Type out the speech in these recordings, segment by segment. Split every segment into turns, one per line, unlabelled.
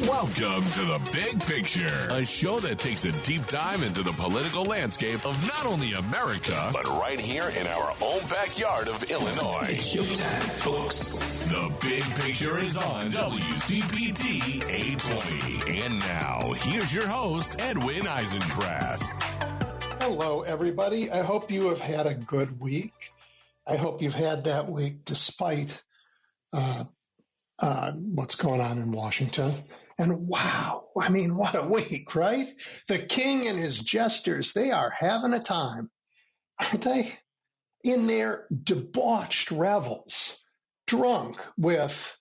Welcome to The Big Picture, a show that takes a deep dive into the political landscape of not only America, but right here in our own backyard of Illinois.
It's showtime, folks.
The Big Picture is on WCPT 820. And now, here's your host, Edwin Eisendrath.
Hello, everybody. I hope you have had a good week. I hope you've had that week despite what's going on in Washington. And wow, I mean, what a week, right? The king and his jesters, they are having a time, aren't they? In their debauched revels, drunk with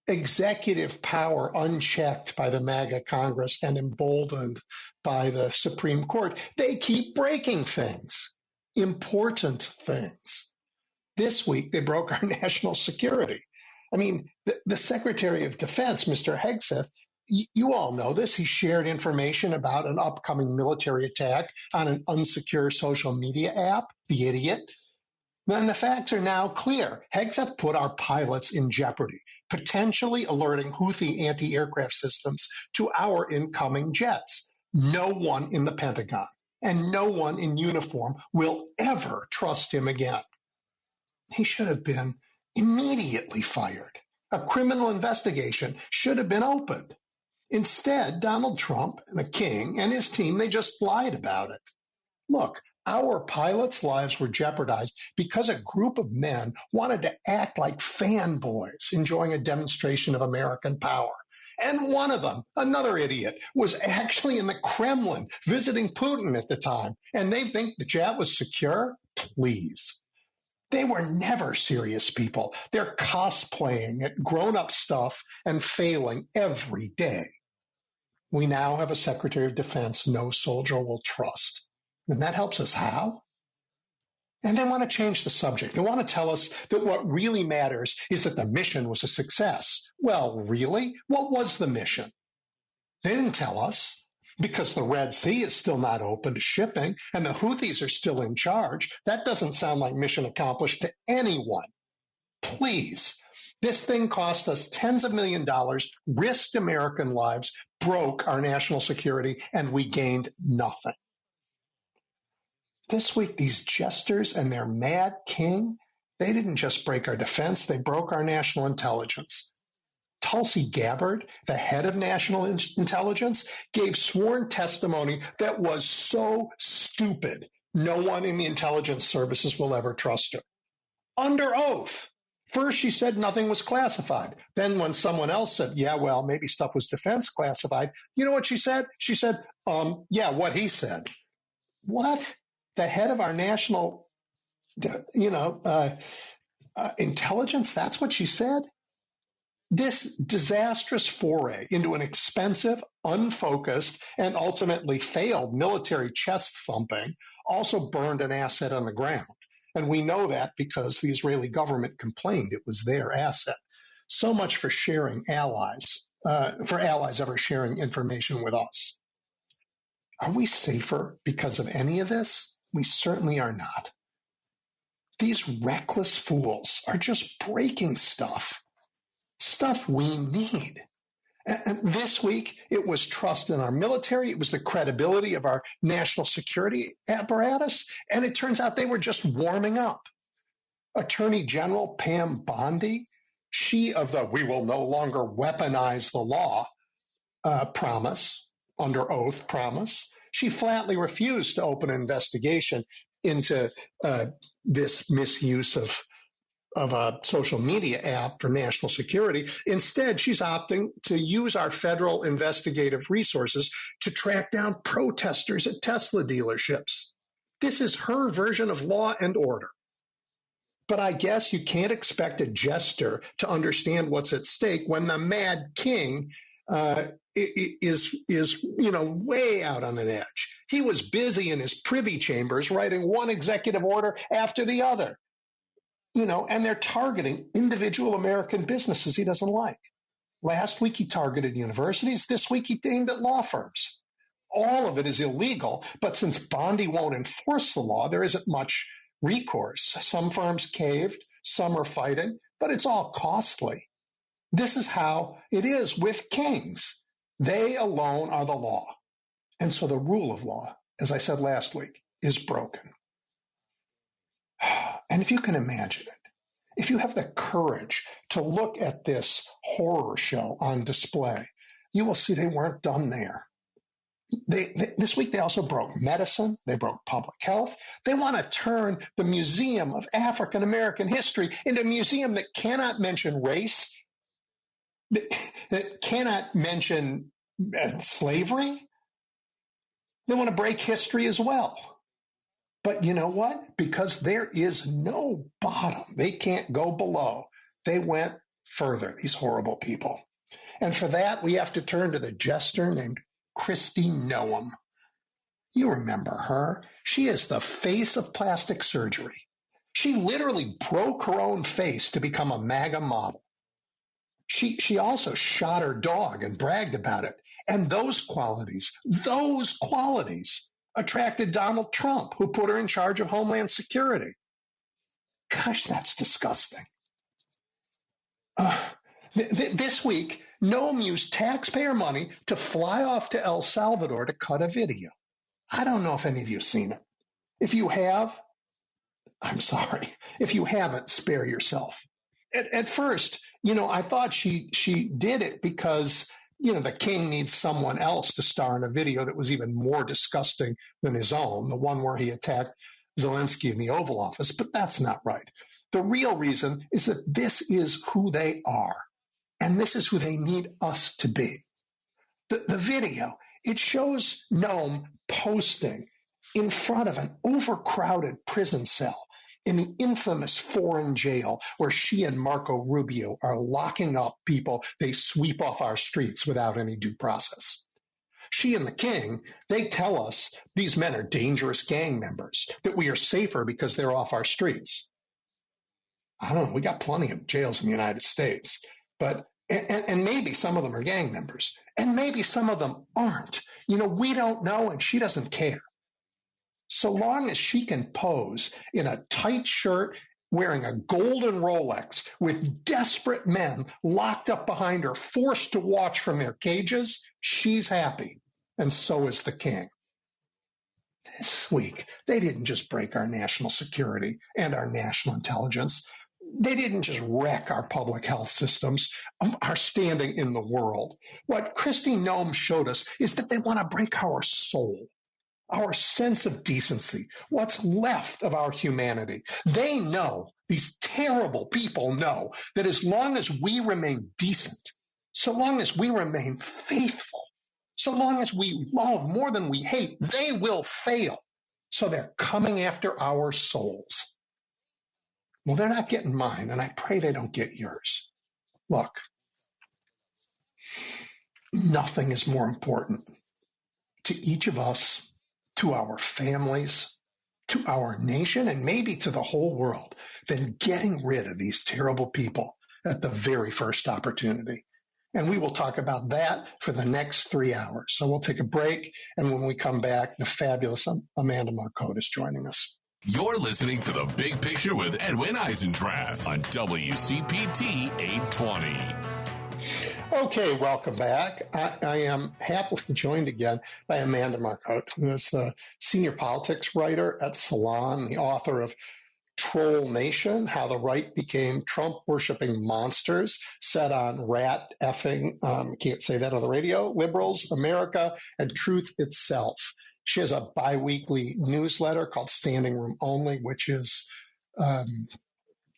executive power unchecked by the MAGA Congress and emboldened by the Supreme Court. They keep breaking things, important things. This week, they broke our national security. I mean, the Secretary of Defense, Mr. Hegseth, you all know this. He shared information about an upcoming military attack on an unsecure social media app, the idiot. Then the facts are now clear. Hegseth put our pilots in jeopardy, potentially alerting Houthi anti-aircraft systems to our incoming jets. No one in the Pentagon and no one in uniform will ever trust him again. He should have been immediately fired. A criminal investigation should have been opened. Instead, Donald Trump and the king and his team, they just lied about it. Look, our pilots' lives were jeopardized because a group of men wanted to act like fanboys enjoying a demonstration of American power. And one of them, another idiot, was actually in the Kremlin visiting Putin at the time. And they think the jet was secure? Please. They were never serious people. They're cosplaying at grown-up stuff and failing every day. We now have a Secretary of Defense no soldier will trust. And that helps us how? And they want to change the subject. They want to tell us that what really matters is that the mission was a success. Well, really? What was the mission? They didn't tell us. Because the Red Sea is still not open to shipping and the Houthis are still in charge, that doesn't sound like mission accomplished to anyone. Please, this thing cost us tens of millions of dollars, risked American lives, broke our national security, and we gained nothing. This week, these jesters and their mad king, they didn't just break our defense, they broke our national intelligence. Tulsi Gabbard, the head of National Intelligence, gave sworn testimony that was so stupid, no one in the intelligence services will ever trust her. Under oath. First, she said nothing was classified. Then when someone else said, yeah, well, maybe stuff was defense classified, you know what she said? She said, yeah, what he said. What? The head of our national, intelligence, that's what she said? This disastrous foray into an expensive, unfocused, and ultimately failed military chest thumping also burned an asset on the ground. And we know that because the Israeli government complained it was their asset. So much for sharing allies, for allies ever sharing information with us. Are we safer because of any of this? We certainly are not. These reckless fools are just breaking stuff we need. And this week, it was trust in our military. It was the credibility of our national security apparatus. And it turns out they were just warming up. Attorney General Pam Bondi, she of the we will no longer weaponize the law promise, under oath promise, she flatly refused to open an investigation into this misuse of a social media app for national security. Instead, she's opting to use our federal investigative resources to track down protesters at Tesla dealerships. This is her version of law and order. But I guess you can't expect a jester to understand what's at stake when the mad king is way out on an edge. He was busy in his privy chambers writing one executive order after the other. And they're targeting individual American businesses he doesn't like. Last week, he targeted universities. This week, he aimed at law firms. All of it is illegal, but since Bondi won't enforce the law, there isn't much recourse. Some firms caved, some are fighting, but it's all costly. This is how it is with kings. They alone are the law. And so the rule of law, as I said last week, is broken. And if you can imagine it, if you have the courage to look at this horror show on display, you will see they weren't done there. This week they also broke medicine. They broke public health. They want to turn the Museum of African American History into a museum that cannot mention race, that cannot mention slavery. They want to break history as well. But you know what? Because there is no bottom, they can't go below. They went further, these horrible people. And for that, we have to turn to the jester named Kristi Noem. You remember her. She is the face of plastic surgery. She literally broke her own face to become a MAGA model. She also shot her dog and bragged about it. And those qualities attracted Donald Trump, who put her in charge of Homeland Security. Gosh, that's disgusting. This week, Noem used taxpayer money to fly off to El Salvador to cut a video. I don't know if any of you have seen it. If you have, I'm sorry. If you haven't, spare yourself. At first, I thought she did it because, the king needs someone else to star in a video that was even more disgusting than his own, the one where he attacked Zelensky in the Oval Office. But that's not right. The real reason is that this is who they are, and this is who they need us to be. The video, it shows Noem posting in front of an overcrowded prison cell in the infamous foreign jail where she and Marco Rubio are locking up people they sweep off our streets without any due process. She and the king, they tell us these men are dangerous gang members, that we are safer because they're off our streets. I don't know, we got plenty of jails in the United States, but and maybe some of them are gang members, and maybe some of them aren't. We don't know, and she doesn't care. So long as she can pose in a tight shirt, wearing a golden Rolex, with desperate men locked up behind her, forced to watch from their cages, she's happy. And so is the king. This week, they didn't just break our national security and our national intelligence. They didn't just wreck our public health systems, our standing in the world. What Kristi Noem showed us is that they want to break our soul, our sense of decency, what's left of our humanity. They know, these terrible people know, that as long as we remain decent, so long as we remain faithful, so long as we love more than we hate, they will fail. So they're coming after our souls. Well, they're not getting mine, and I pray they don't get yours. Look, nothing is more important to each of us, to our families, to our nation, and maybe to the whole world than getting rid of these terrible people at the very first opportunity. And we will talk about that for the next 3 hours. So we'll take a break, and when we come back, the fabulous Amanda Marcotte is joining us.
You're listening to The Big Picture with Edwin Eisendrath on WCPT 820.
Okay, welcome back. I am happily joined again by Amanda Marcotte, who is the senior politics writer at Salon, the author of Troll Nation, How the Right Became Trump-Worshipping Monsters, set on rat effing, can't say that on the radio, liberals, America, and truth itself. She has a biweekly newsletter called Standing Room Only, which is,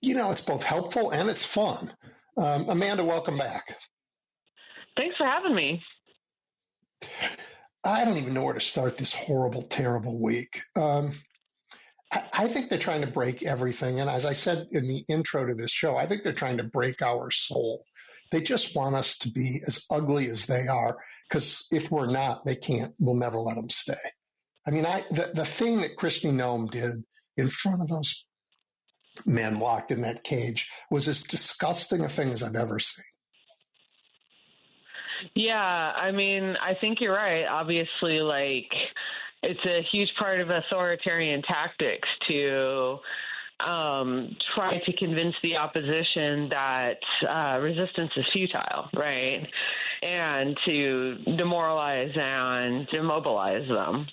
it's both helpful and it's fun. Amanda, welcome back.
Thanks for having me.
I don't even know where to start this horrible, terrible week. I think they're trying to break everything. And as I said in the intro to this show, I think they're trying to break our soul. They just want us to be as ugly as they are, because if we're not, we'll never let them stay. I mean, the thing that Kristi Noem did in front of those men locked in that cage was as disgusting a thing as I've ever seen.
Yeah, I mean, I think you're right. Obviously, it's a huge part of authoritarian tactics to try to convince the opposition that resistance is futile, right? and to demoralize and immobilize them.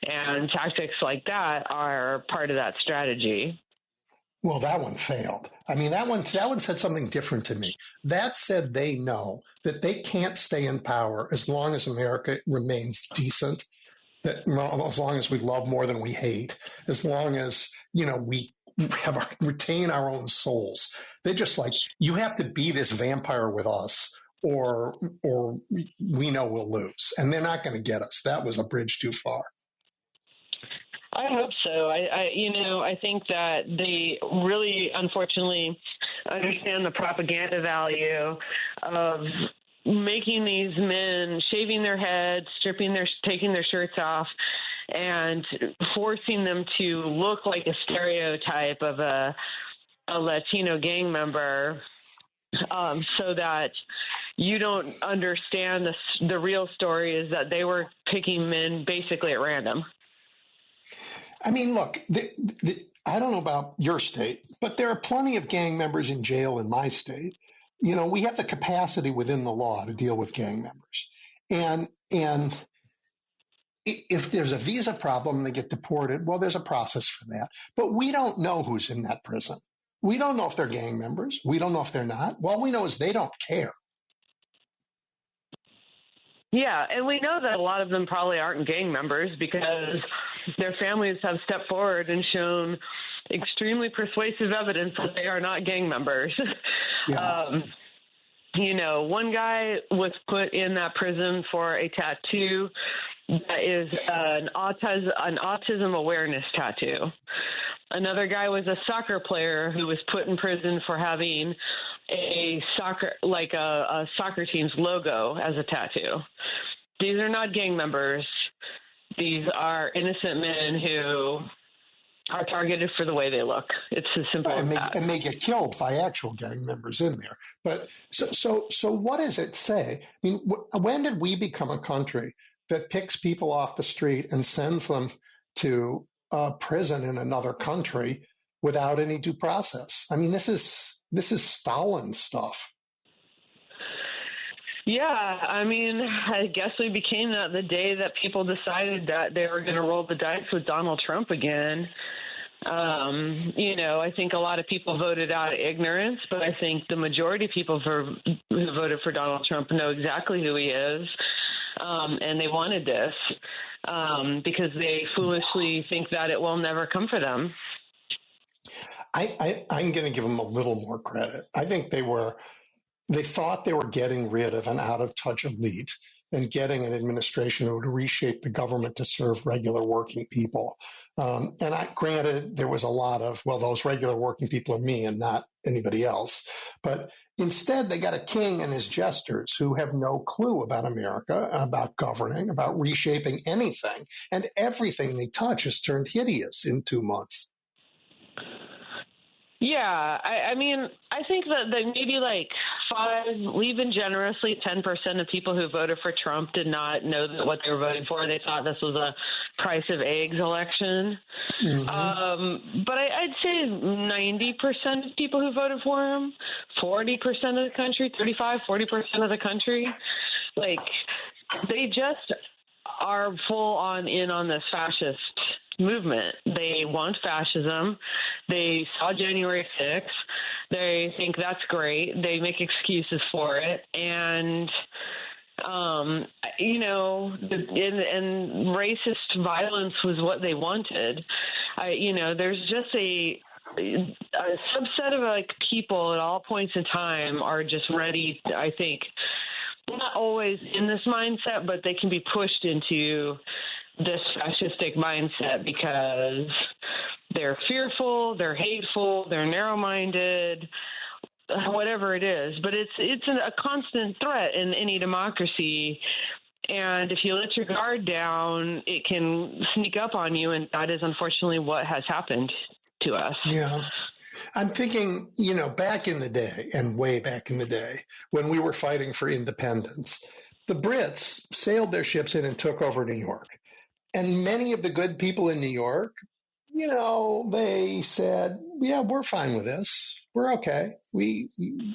And tactics like that are part of that strategy.
Well, that one failed. I mean, that one said something different to me. That said they know that they can't stay in power as long as America remains decent, that as long as we love more than we hate, as long as, we retain our own souls. They're just like, you have to be this vampire with us or we know we'll lose. And they're not going to get us. That was a bridge too far.
I hope so. I think that they really, unfortunately, understand the propaganda value of making these men shaving their heads, taking their shirts off, and forcing them to look like a stereotype of a Latino gang member, so that you don't understand the real story is that they were picking men basically at random.
I mean, look, I don't know about your state, but there are plenty of gang members in jail in my state. We have the capacity within the law to deal with gang members. And if there's a visa problem and they get deported, well, there's a process for that. But we don't know who's in that prison. We don't know if they're gang members. We don't know if they're not. All we know is they don't care.
Yeah, and we know that a lot of them probably aren't gang members because their families have stepped forward and shown extremely persuasive evidence that they are not gang members. Yeah. One guy was put in that prison for a tattoo that is an autism awareness tattoo. Another guy was a soccer player who was put in prison for having a soccer team's logo as a tattoo. These are not gang members. These are innocent men who are targeted for the way they look. It's as simple as that.
And they get killed by actual gang members in there. But so what does it say? I mean, when did we become a country that picks people off the street and sends them to prison in another country without any due process? I mean, this is Stalin stuff.
Yeah, I mean, I guess we became that the day that people decided that they were going to roll the dice with Donald Trump again. I think a lot of people voted out of ignorance, but I think the majority of people who voted for Donald Trump know exactly who he is, and they wanted this because they foolishly think that it will never come for them.
I'm going to give them a little more credit. I think they thought they were getting rid of an out-of-touch elite and getting an administration who would reshape the government to serve regular working people. Granted, there was a lot of, those regular working people are me and not anybody else. But instead, they got a king and his jesters who have no clue about America, about governing, about reshaping anything. And everything they touch is turned hideous in 2 months.
Yeah, I mean, I think that maybe even generously 10% of people who voted for Trump did not know what they were voting for. They thought this was a price of eggs election. Mm-hmm. But I'd say 90% of people who voted for him, 40% of the country, 40% of the country, they just are full on in on this fascist movement. They want fascism. They saw January 6th. They think that's great. They make excuses for it. And, and racist violence was what they wanted. There's just a subset of people at all points in time are just ready, I think, not always in this mindset, but they can be pushed into this fascistic mindset because they're fearful, they're hateful, they're narrow-minded, whatever it is. But it's a constant threat in any democracy. And if you let your guard down, it can sneak up on you. And that is unfortunately what has happened to us.
Yeah. I'm thinking, back in the day and way back in the day when we were fighting for independence, the Brits sailed their ships in and took over New York. And many of the good people in New York, they said, yeah, we're fine with this. we're okay.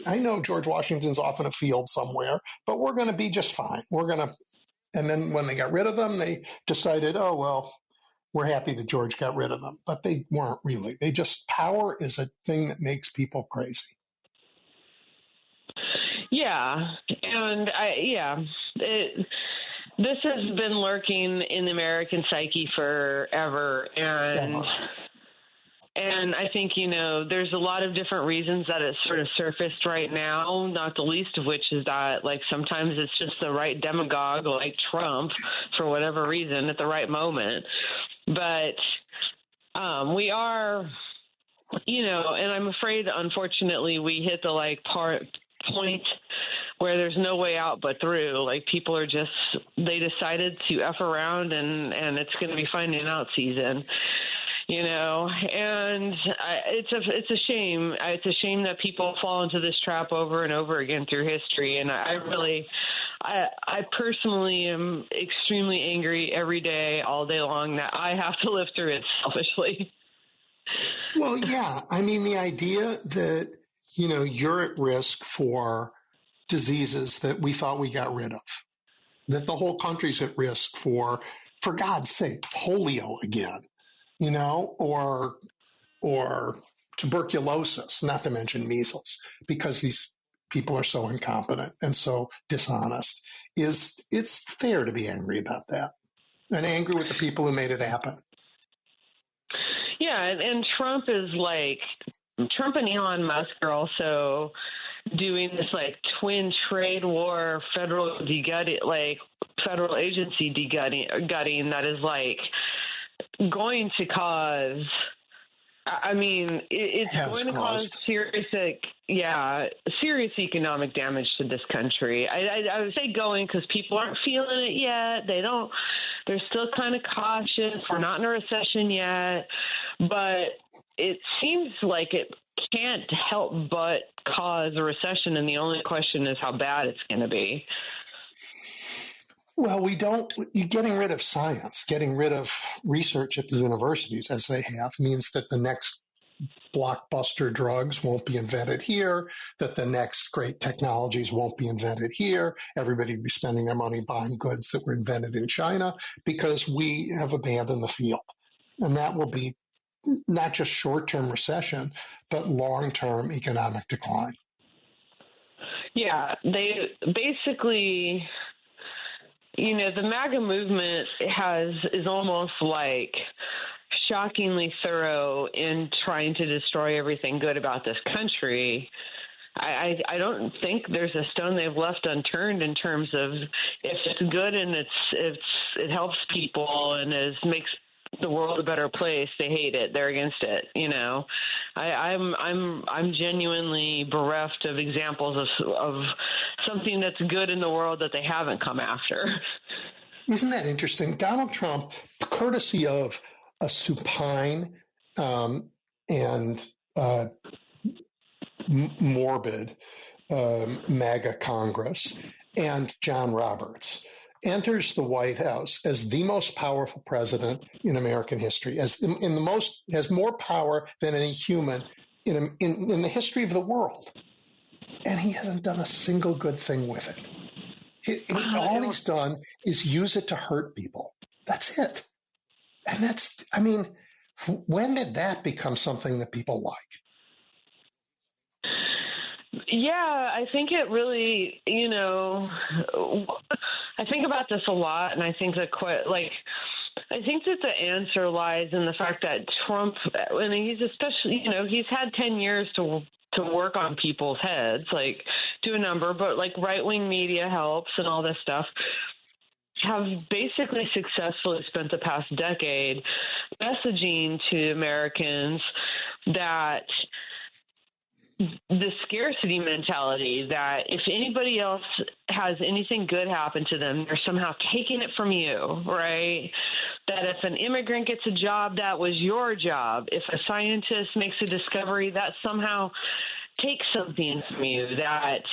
I know George Washington's off in a field somewhere, but we're going to be just fine. And then when they got rid of him, they decided, oh, well, we're happy that George got rid of them. But they weren't really. Power is a thing that makes people crazy.
Yeah. And this has been lurking in the American psyche forever. And I think, there's a lot of different reasons that it's sort of surfaced right now, not the least of which is that, like, sometimes it's just the right demagogue like Trump for whatever reason at the right moment. But we are, and I'm afraid, unfortunately, we hit the, point where there's no way out but through. Like, people are they decided to F around and it's going to be finding out season. And it's a shame. It's a shame that people fall into this trap over and over again through history. And I personally am extremely angry every day, all day long, that I have to live through it selfishly.
Well, yeah. I mean, the idea that, you're at risk for diseases that we thought we got rid of, that the whole country's at risk for God's sake, polio again. Or tuberculosis, not to mention measles, because these people are so incompetent and so dishonest. It's fair to be angry about that and angry with the people who made it happen.
Yeah, and Trump and Elon Musk are also doing this twin trade war federal agency gutting that is going to cause, it's going to cause serious economic damage to this country. I would say going because people aren't feeling it yet. They're still kind of cautious. We're not in a recession yet, but it seems like it can't help but cause a recession. And the only question is how bad it's going to be.
Well, you're getting rid of science, getting rid of research at the universities as they have means that the next blockbuster drugs won't be invented here, that the next great technologies won't be invented here. Everybody will be spending their money buying goods that were invented in China because we have abandoned the field. And that will be not just short-term recession, but long-term economic decline.
Yeah, they basically... the MAGA movement is almost shockingly thorough in trying to destroy everything good about this country. I don't think there's a stone they've left unturned in terms of if it's good and it helps people and makes the world a better place, they hate it. They're against it. I'm genuinely bereft of examples of something that's good in the world that they haven't come after.
Isn't that interesting? Donald Trump, courtesy of a supine and morbid MAGA Congress and John Roberts, enters the White House as the most powerful president in American history, has more power than any human in the history of the world, and he hasn't done a single good thing with it. All he's done is use it to hurt people. That's it. And when did that become something that people like?
Yeah, I think it really, I think about this a lot, and I think that I think that the answer lies in the fact that Trump, and he's especially, he's had 10 years to work on people's heads, do a number, but right-wing media helps and all this stuff, have basically successfully spent the past decade messaging to Americans that the scarcity mentality, that if anybody else has anything good happen to them, they're somehow taking it from you, right? That if an immigrant gets a job, that was your job. If a scientist makes a discovery, that somehow takes something from you, that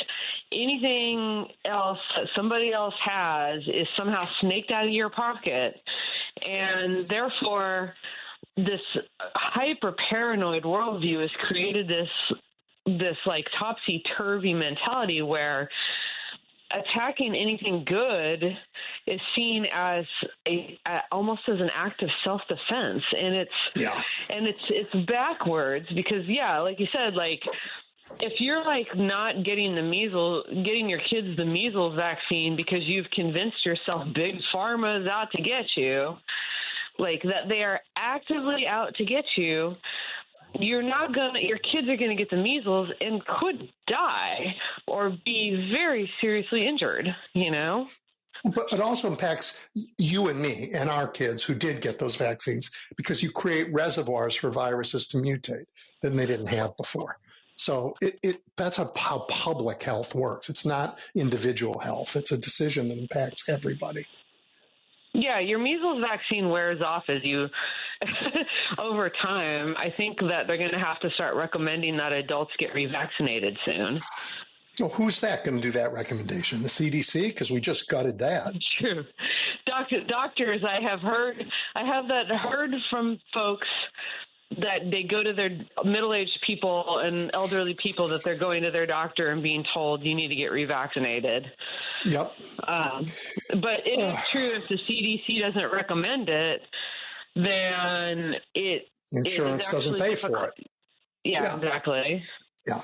anything else that somebody else has is somehow snaked out of your pocket. And therefore, this hyper-paranoid worldview has created this this like topsy-turvy mentality where attacking anything good is seen as almost as an act of self-defense, and it's backwards because like you said, like if you're like not getting your kids the measles vaccine because you've convinced yourself big pharma is out to get you, like that they are actively out to get you, your kids are going to get the measles and could die or be very seriously injured, you know?
But it also impacts you and me and our kids who did get those vaccines because you create reservoirs for viruses to mutate that they didn't have before. So that's how public health works. It's not individual health. It's a decision that impacts everybody.
Yeah, your measles vaccine wears off as you over time. I think that they're going to have to start recommending that adults get revaccinated soon.
Well, who's that going to do that recommendation? The CDC? Because we just gutted that.
True. Doctors, I have heard from folks that they go to their middle-aged people and elderly people that they're going to their doctor and being told you need to get revaccinated.
Yep.
But it is true if the CDC doesn't recommend it, then
insurance doesn't pay for it.
Yeah, exactly.
Yeah.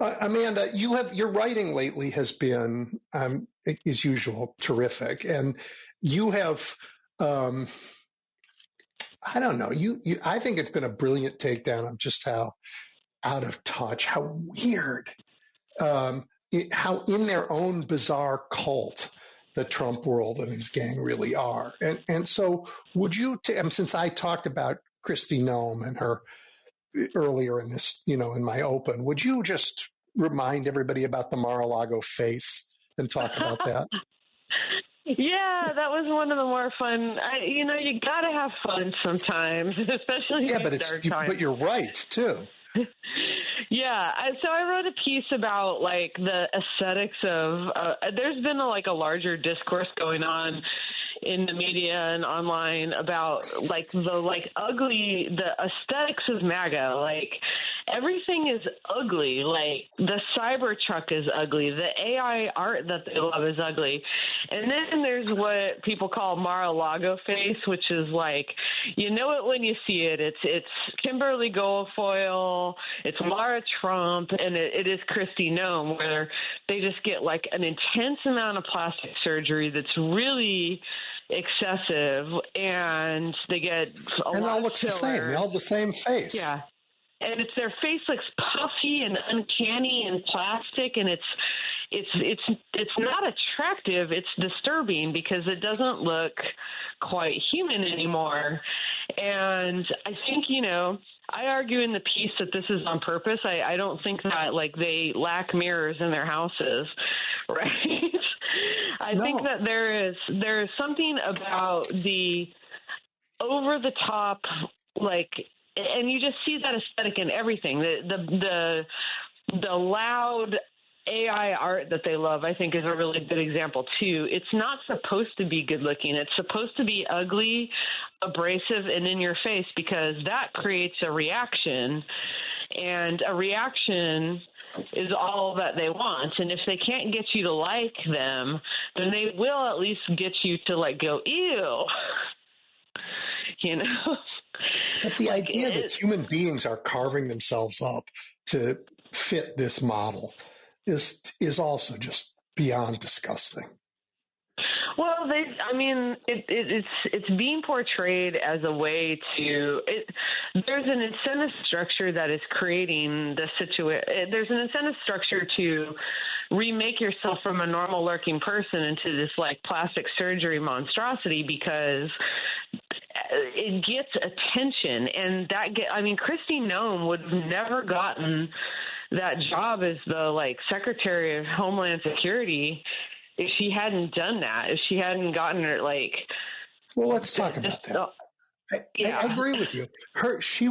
Amanda, your writing lately has been, as usual, terrific. And you have, I don't know, I think it's been a brilliant takedown of just how out of touch, how weird, how in their own bizarre cult the Trump world and his gang really are. And so would you, since I talked about Kristi Noem and her earlier in this, in my open, would you just remind everybody about the Mar-a-Lago face and talk about that?
Yeah, that was one of the more fun. You got to have fun sometimes, especially in dark times.
But you're right, too.
Yeah, so I wrote a piece about like the aesthetics of. There's been a larger discourse going on in the media and online about the aesthetics of MAGA. Like everything is ugly. Like the Cybertruck is ugly. The AI art that they love is ugly. And then there's what people call Mar-a-Lago face, which is like, you know it when you see it. It's Kimberly Guilfoyle, it's Lara Trump, and it is Kristi Noem, where they just get like an intense amount of plastic surgery that's really excessive, and they get
and all looks the same. They all have the same face.
Yeah. And their face looks puffy and uncanny and plastic, and it's not attractive. It's disturbing because it doesn't look quite human anymore. And I think, I argue in the piece that this is on purpose. I don't think that they lack mirrors in their houses, right? I think that there is something about the over the top, and you just see that aesthetic in everything. The loud AI art that they love, I think, is a really good example too. It's not supposed to be good looking. It's supposed to be ugly, abrasive, and in your face, because that creates a reaction, and a reaction is all that they want. And if they can't get you to like them, then they will at least get you to go, ew,
But the idea that human beings are carving themselves up to fit this model is also just beyond disgusting.
Well, it's being portrayed as a way to. There's an incentive structure that is creating the situation. There's an incentive structure to remake yourself from a normal lurking person into this plastic surgery monstrosity, because it gets attention, and Kristi Noem would have never gotten that job as the Secretary of Homeland Security if she hadn't done that, if she hadn't gotten her
Well, let's talk about that. I agree with you. She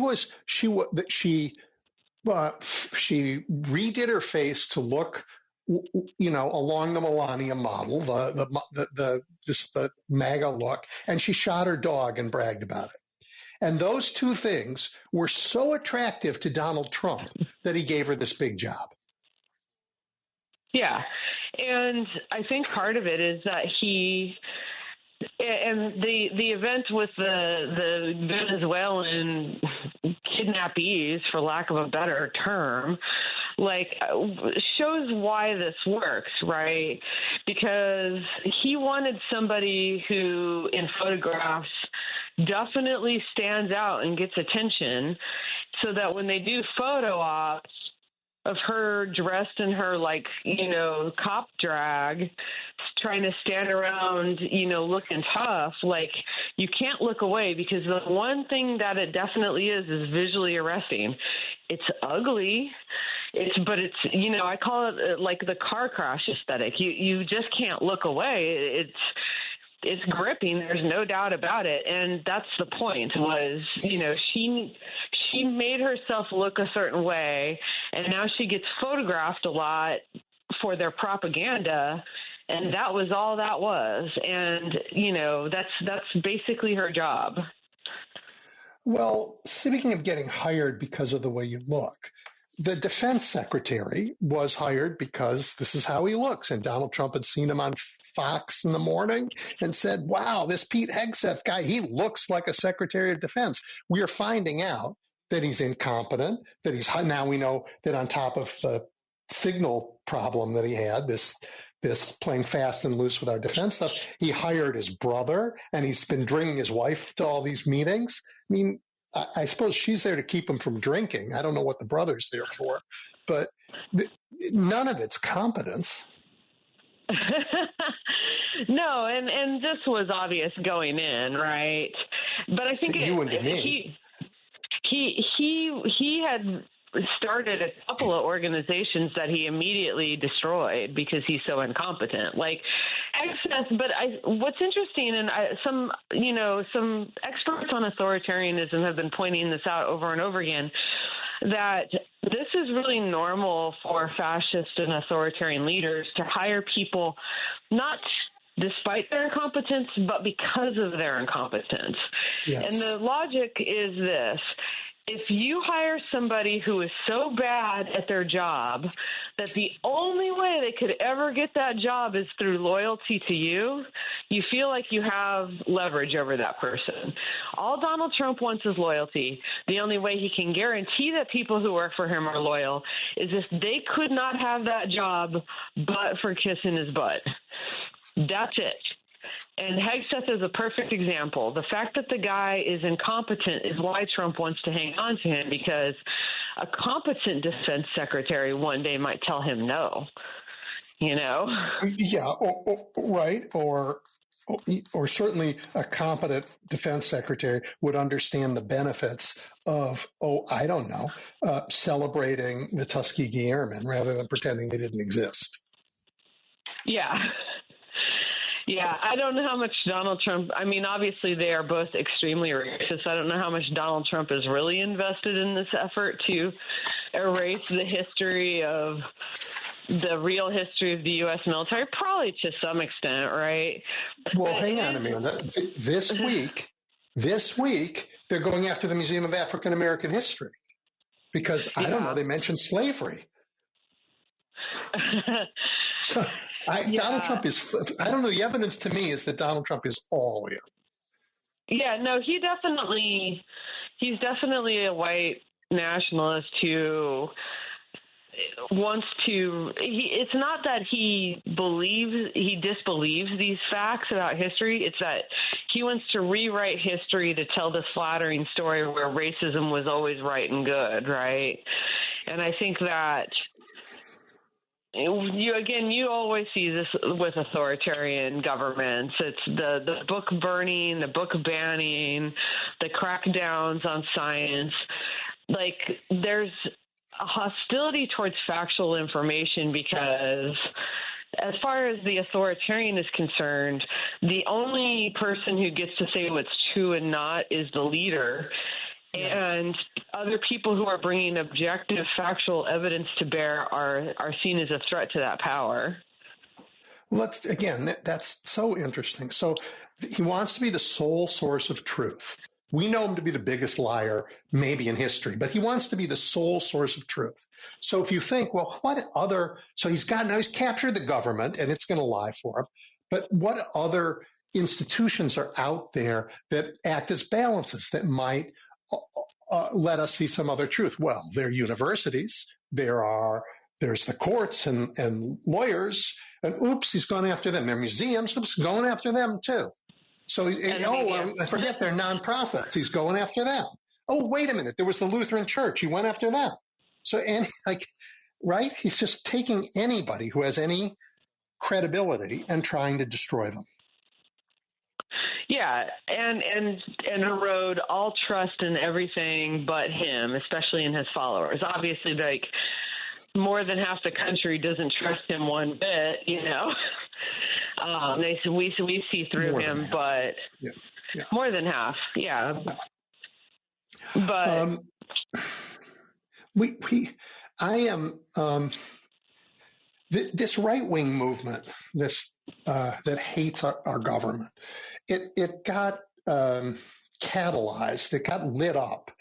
redid her face to look, along the Melania model, the MAGA look, and she shot her dog and bragged about it. And those two things were so attractive to Donald Trump that he gave her this big job.
Yeah. And I think part of it is that and the event with the Venezuelan kidnappees, for lack of a better term, shows why this works, right? Because he wanted somebody who, in photographs, definitely stands out and gets attention, so that when they do photo ops of her dressed in her, cop drag, trying to stand around, looking tough, you can't look away, because the one thing that it definitely is visually arresting. It's ugly. But it's, I call it like the car crash aesthetic. You just can't look away. It's gripping. There's no doubt about it. And that's the point was, she made herself look a certain way, and now she gets photographed a lot for their propaganda. And that was all that was. And, that's basically her job.
Well, speaking of getting hired because of the way you look, the defense secretary was hired because this is how he looks. And Donald Trump had seen him on Fox in the morning and said, wow, this Pete Hegseth guy, he looks like a secretary of defense. We are finding out that he's incompetent, that now we know that on top of the signal problem that he had, this playing fast and loose with our defense stuff, he hired his brother, and he's been bringing his wife to all these meetings. I mean, I suppose she's there to keep him from drinking. I don't know what the brother's there for, but none of it's competence.
No, and this was obvious going in, right? But I think
you and to me.
He had started a couple of organizations that he immediately destroyed because he's so incompetent. But what's interesting, and some experts on authoritarianism have been pointing this out over and over again, that this is really normal for fascist and authoritarian leaders to hire people not despite their incompetence, but because of their incompetence. Yes. And the logic is this. If you hire somebody who is so bad at their job that the only way they could ever get that job is through loyalty to you, you feel like you have leverage over that person. All Donald Trump wants is loyalty. The only way he can guarantee that people who work for him are loyal is if they could not have that job but for kissing his butt. That's it. And Hegseth is a perfect example. The fact that the guy is incompetent is why Trump wants to hang on to him, because a competent defense secretary one day might tell him no,
Yeah, right. Or certainly a competent defense secretary would understand the benefits of, celebrating the Tuskegee Airmen rather than pretending they didn't exist.
Yeah. Yeah, I don't know how much Donald Trump, obviously they are both extremely racist. I don't know how much Donald Trump is really invested in this effort to erase the history of the real history of the U.S. military, probably to some extent, right?
Well, hang on, Amanda. This week, they're going after the Museum of African American History because, I don't know, they mentioned slavery. So, Donald Trump is, I don't know, the evidence to me is that Donald Trump is all in.
Yeah, no, he's definitely a white nationalist who wants to, it's not that he disbelieves these facts about history. It's that he wants to rewrite history to tell this flattering story where racism was always right and good, right? And I think that you always see this with authoritarian governments. It's the book burning, the book banning, the crackdowns on science. There's a hostility towards factual information because as far as the authoritarian is concerned, the only person who gets to say what's true and not is the leader. And other people who are bringing objective, factual evidence to bear are seen as a threat to that power.
Well, that's so interesting. So he wants to be the sole source of truth. We know him to be the biggest liar maybe in history, but he wants to be the sole source of truth. So if you think, well, so he's captured the government and it's going to lie for him, but what other institutions are out there that act as balances that might let us see some other truth? Well, there are universities, there's the courts and lawyers, and oops, he's gone after them. There are museums, oops, going after them too. So, I forget they're nonprofits. He's going after them. Oh, wait a minute. There was the Lutheran Church. He went after them. So, right? He's just taking anybody who has any credibility and trying to destroy them.
Yeah, and erode all trust in everything but him, especially in his followers. Obviously, like, more than half the country doesn't trust him one bit, you know. We see through
more
him, but more than half, yeah. But
this right-wing movement, that hates our government, it got catalyzed, it got lit up,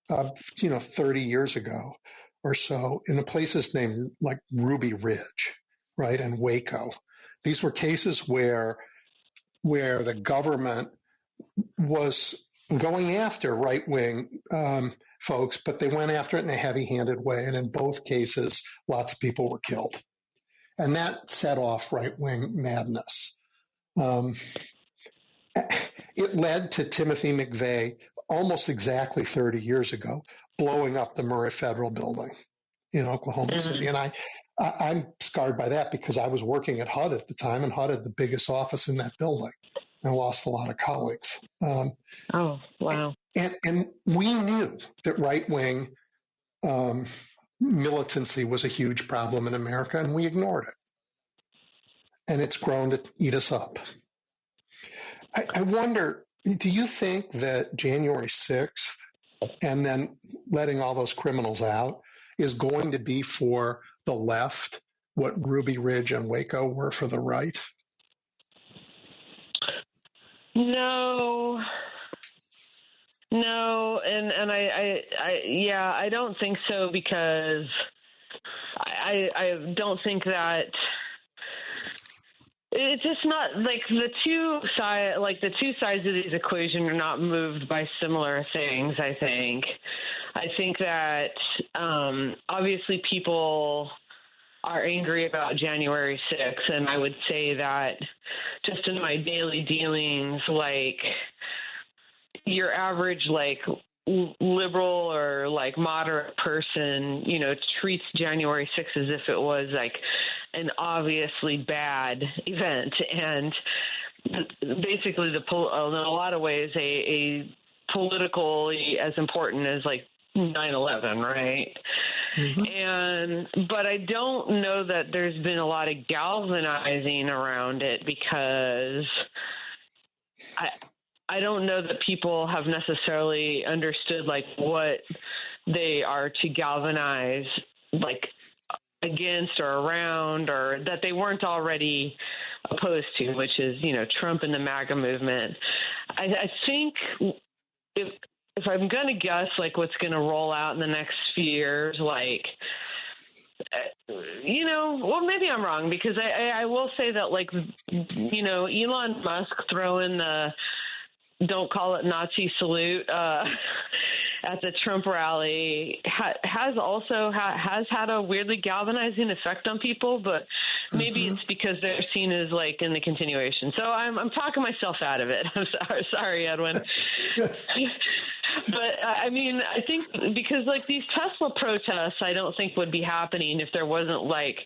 30 years ago or so in the places named like Ruby Ridge, right, and Waco. These were cases where the government was going after right-wing folks, but they went after it in a heavy-handed way. And in both cases, lots of people were killed. And that set off right-wing madness. It led to Timothy McVeigh almost exactly 30 years ago blowing up the Murrah Federal Building in Oklahoma City. And I'm scarred by that because I was working at HUD at the time, and HUD had the biggest office in that building. I lost a lot of colleagues.
Oh, wow.
And we knew that right-wing militancy was a huge problem in America, and we ignored it. And it's grown to eat us up. I wonder, do you think that January 6th and then letting all those criminals out is going to be for the left what Ruby Ridge and Waco were for the right?
No, and I don't think so, because I don't think that it's just not like the two sides of these equation are not moved by similar things. I think that obviously people are angry about January 6th, and I would say that just in my daily dealings, like your average like liberal or like moderate person, treats January 6th as if it was like an obviously bad event, and basically in a lot of ways a politically as important as like 9/11, right? Mm-hmm. But I don't know that there's been a lot of galvanizing around it, because I don't know that people have necessarily understood like what they are to galvanize like against or around, or that they weren't already opposed to, which is, Trump and the MAGA movement. I think if I'm going to guess, like, what's going to roll out in the next few years, like, well, maybe I'm wrong, because I will say that, like, Elon Musk throwing the "don't call it Nazi" salute at the Trump rally has had a weirdly galvanizing effect on people, but maybe it's because they're seen as like in the continuation. So I'm talking myself out of it. I'm sorry, Edwin. But I mean, I think because like these Tesla protests, I don't think would be happening if there wasn't like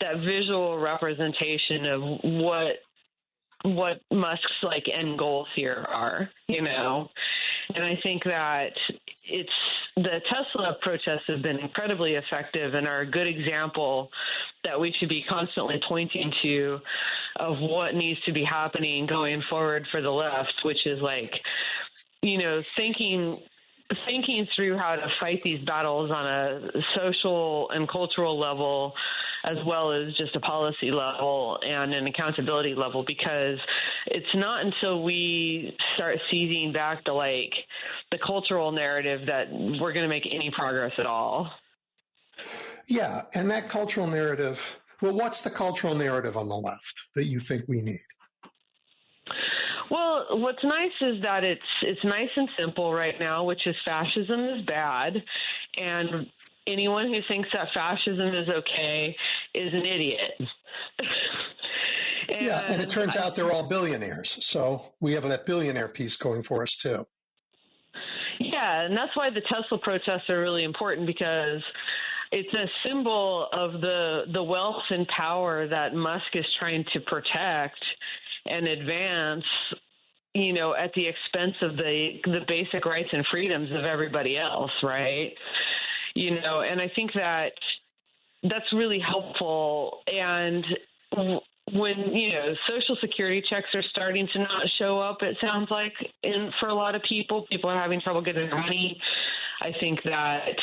that visual representation of what Musk's like end goals here are, And I think that the Tesla protests have been incredibly effective and are a good example that we should be constantly pointing to of what needs to be happening going forward for the left, which is like, thinking through how to fight these battles on a social and cultural level as well as just a policy level and an accountability level, because it's not until we start seizing back the cultural narrative that we're going to make any progress at all.
Yeah, and that cultural narrative, well, what's the cultural narrative on the left that you think we need?
Well, what's nice is that it's nice and simple right now, which is fascism is bad, and anyone who thinks that fascism is okay is an idiot.
And it turns out they're all billionaires, so we have that billionaire piece going for us too.
Yeah, and that's why the Tesla protests are really important, because it's a symbol of the wealth and power that Musk is trying to protect and advance, at the expense of the basic rights and freedoms of everybody else, right? And I think that's really helpful. And when, Social Security checks are starting to not show up, it sounds like, for a lot of people are having trouble getting their money. I think that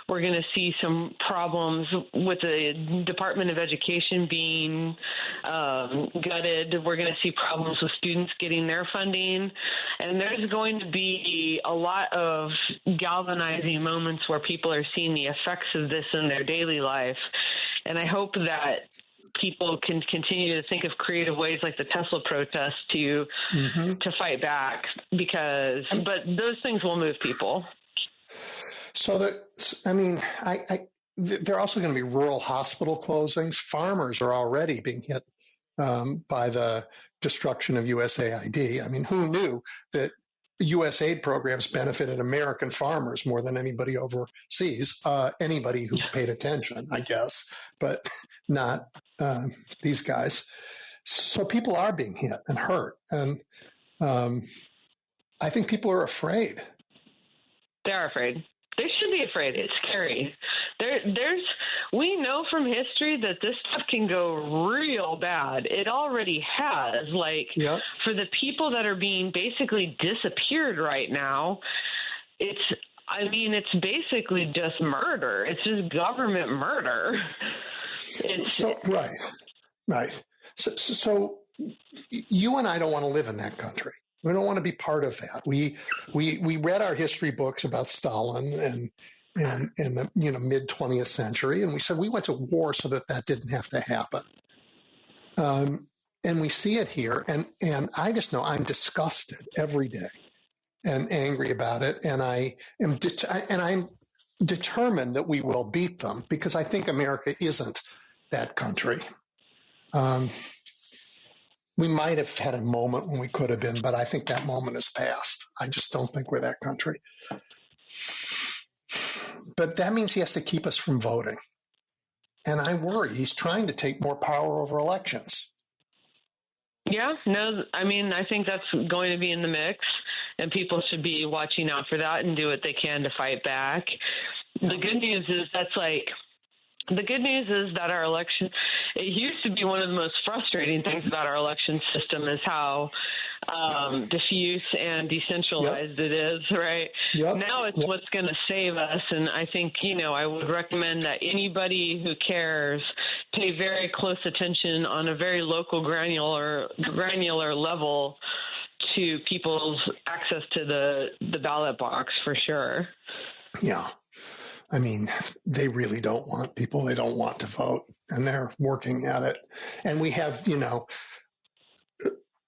we're going to see some problems with the Department of Education being gutted. We're going to see problems with students getting their funding. And there's going to be a lot of galvanizing moments where people are seeing the effects of this in their daily life. And I hope that people can continue to think of creative ways like the Tesla protest to fight back, but those things will move people.
So there are also going to be rural hospital closings. Farmers are already being hit by the destruction of USAID. I mean, who knew that U.S. aid programs benefited American farmers more than anybody overseas? Anybody who paid attention, I guess, but not these guys. So people are being hit and hurt, and I think people are afraid.
They are afraid. They should be afraid. It's scary. We know from history that this stuff can go real bad. It already has. For the people that are being basically disappeared right now, it's basically just murder. It's just government murder.
Right. So you and I don't want to live in that country. We don't want to be part of that. We read our history books about Stalin and the mid 20th century, and we said we went to war so that didn't have to happen. And we see it here, and I just know I'm disgusted every day and angry about it, and I'm determined that we will beat them, because I think America isn't that country. We might have had a moment when we could have been, but I think that moment is past. I just don't think we're that country. But that means he has to keep us from voting. And I worry he's trying to take more power over elections.
Yeah, no, I think that's going to be in the mix, and people should be watching out for that and do what they can to fight back. Yeah. The good news is that our election, it used to be one of the most frustrating things about our election system is how diffuse and decentralized it is, right? Now it's what's going to save us. And I think, I would recommend that anybody who cares pay very close attention on a very local granular level to people's access to the ballot box, for sure.
Yeah. They really don't want people. They don't want to vote, and they're working at it. And we have,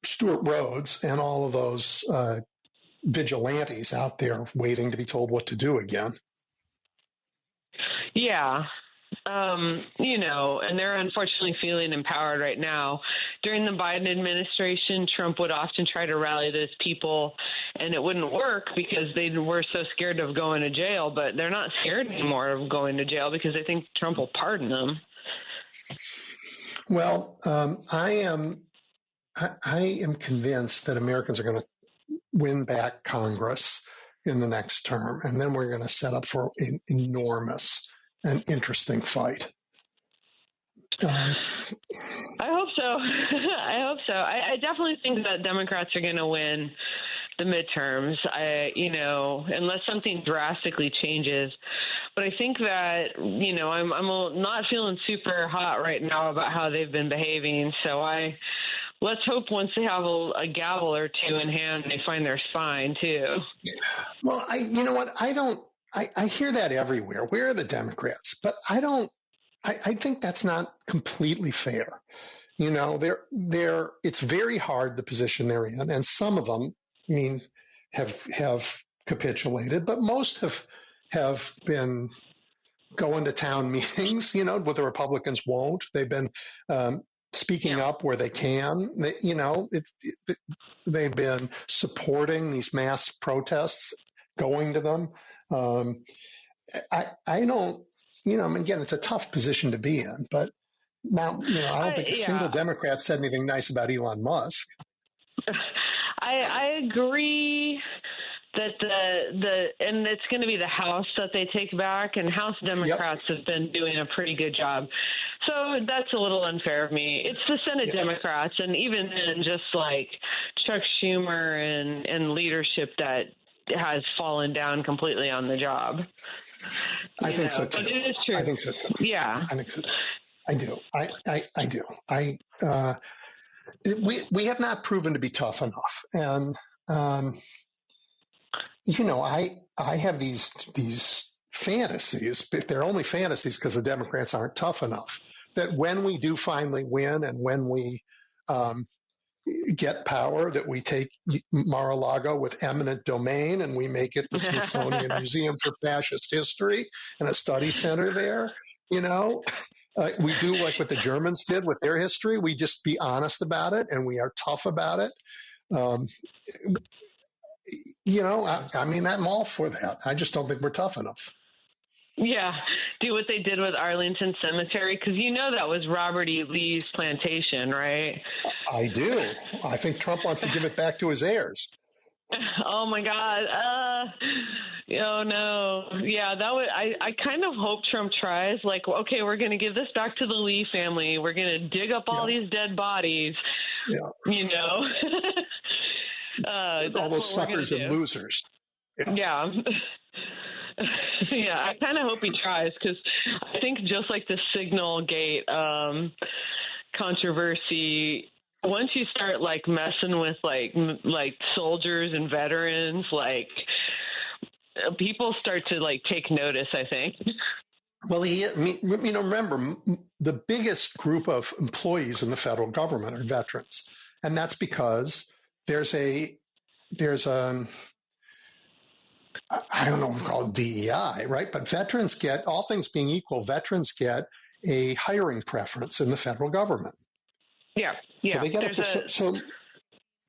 Stuart Rhodes and all of those vigilantes out there waiting to be told what to do again.
Yeah. And they're unfortunately feeling empowered right now. During the Biden administration, Trump would often try to rally those people, and it wouldn't work because they were so scared of going to jail. But they're not scared anymore of going to jail because they think Trump will pardon them.
Well, I am convinced that Americans are going to win back Congress in the next term, and then we're going to set up for an enormous and interesting fight.
I hope so. I definitely think that Democrats are going to win. the midterms, unless something drastically changes. But I think that, I'm not feeling super hot right now about how they've been behaving. So let's hope once they have a gavel or two in hand, they find their spine too.
Well, you know what? I hear that everywhere. Where are the Democrats? But I think that's not completely fair. It's very hard, the position they're in, and some of them, have capitulated, but most have been going to town meetings, what the Republicans won't. They've been speaking up where they can. They've been supporting these mass protests, going to them. I don't, again, it's a tough position to be in, but now, I don't think a single Democrat said anything nice about Elon Musk.
I agree that and it's going to be the House that they take back, and House Democrats have been doing a pretty good job. So that's a little unfair of me. It's the Senate Democrats, and even then, just like Chuck Schumer and leadership that has fallen down completely on the job.
I think so too.
But it is true.
I think so too.
Yeah.
I think so too. I do. I do. We have not proven to be tough enough. And, I have these fantasies, but they're only fantasies because the Democrats aren't tough enough, that when we do finally win and when we get power, that we take Mar-a-Lago with eminent domain and we make it the Smithsonian Museum for Fascist History and a study center there, we do like what the Germans did with their history. We just be honest about it and we are tough about it. I'm all for that. I just don't think we're tough enough.
Yeah, do what they did with Arlington Cemetery, because that was Robert E. Lee's plantation, right?
I do. I think Trump wants to give it back to his heirs.
Oh my God. Oh no. Yeah, that would, I kind of hope Trump tries, like, okay, we're going to give this back to the Lee family. We're going to dig up all these dead bodies,
all those suckers and losers.
Yeah. Yeah, I kind of hope he tries, because I think just like the Signal Gate controversy, once you start like messing with like soldiers and veterans, like people start to like take notice, I think.
Well, remember, the biggest group of employees in the federal government are veterans, and that's because there's I don't know what we call it, DEI, right? But veterans get, all things being equal, veterans get a hiring preference in the federal government.
Yeah.
So they get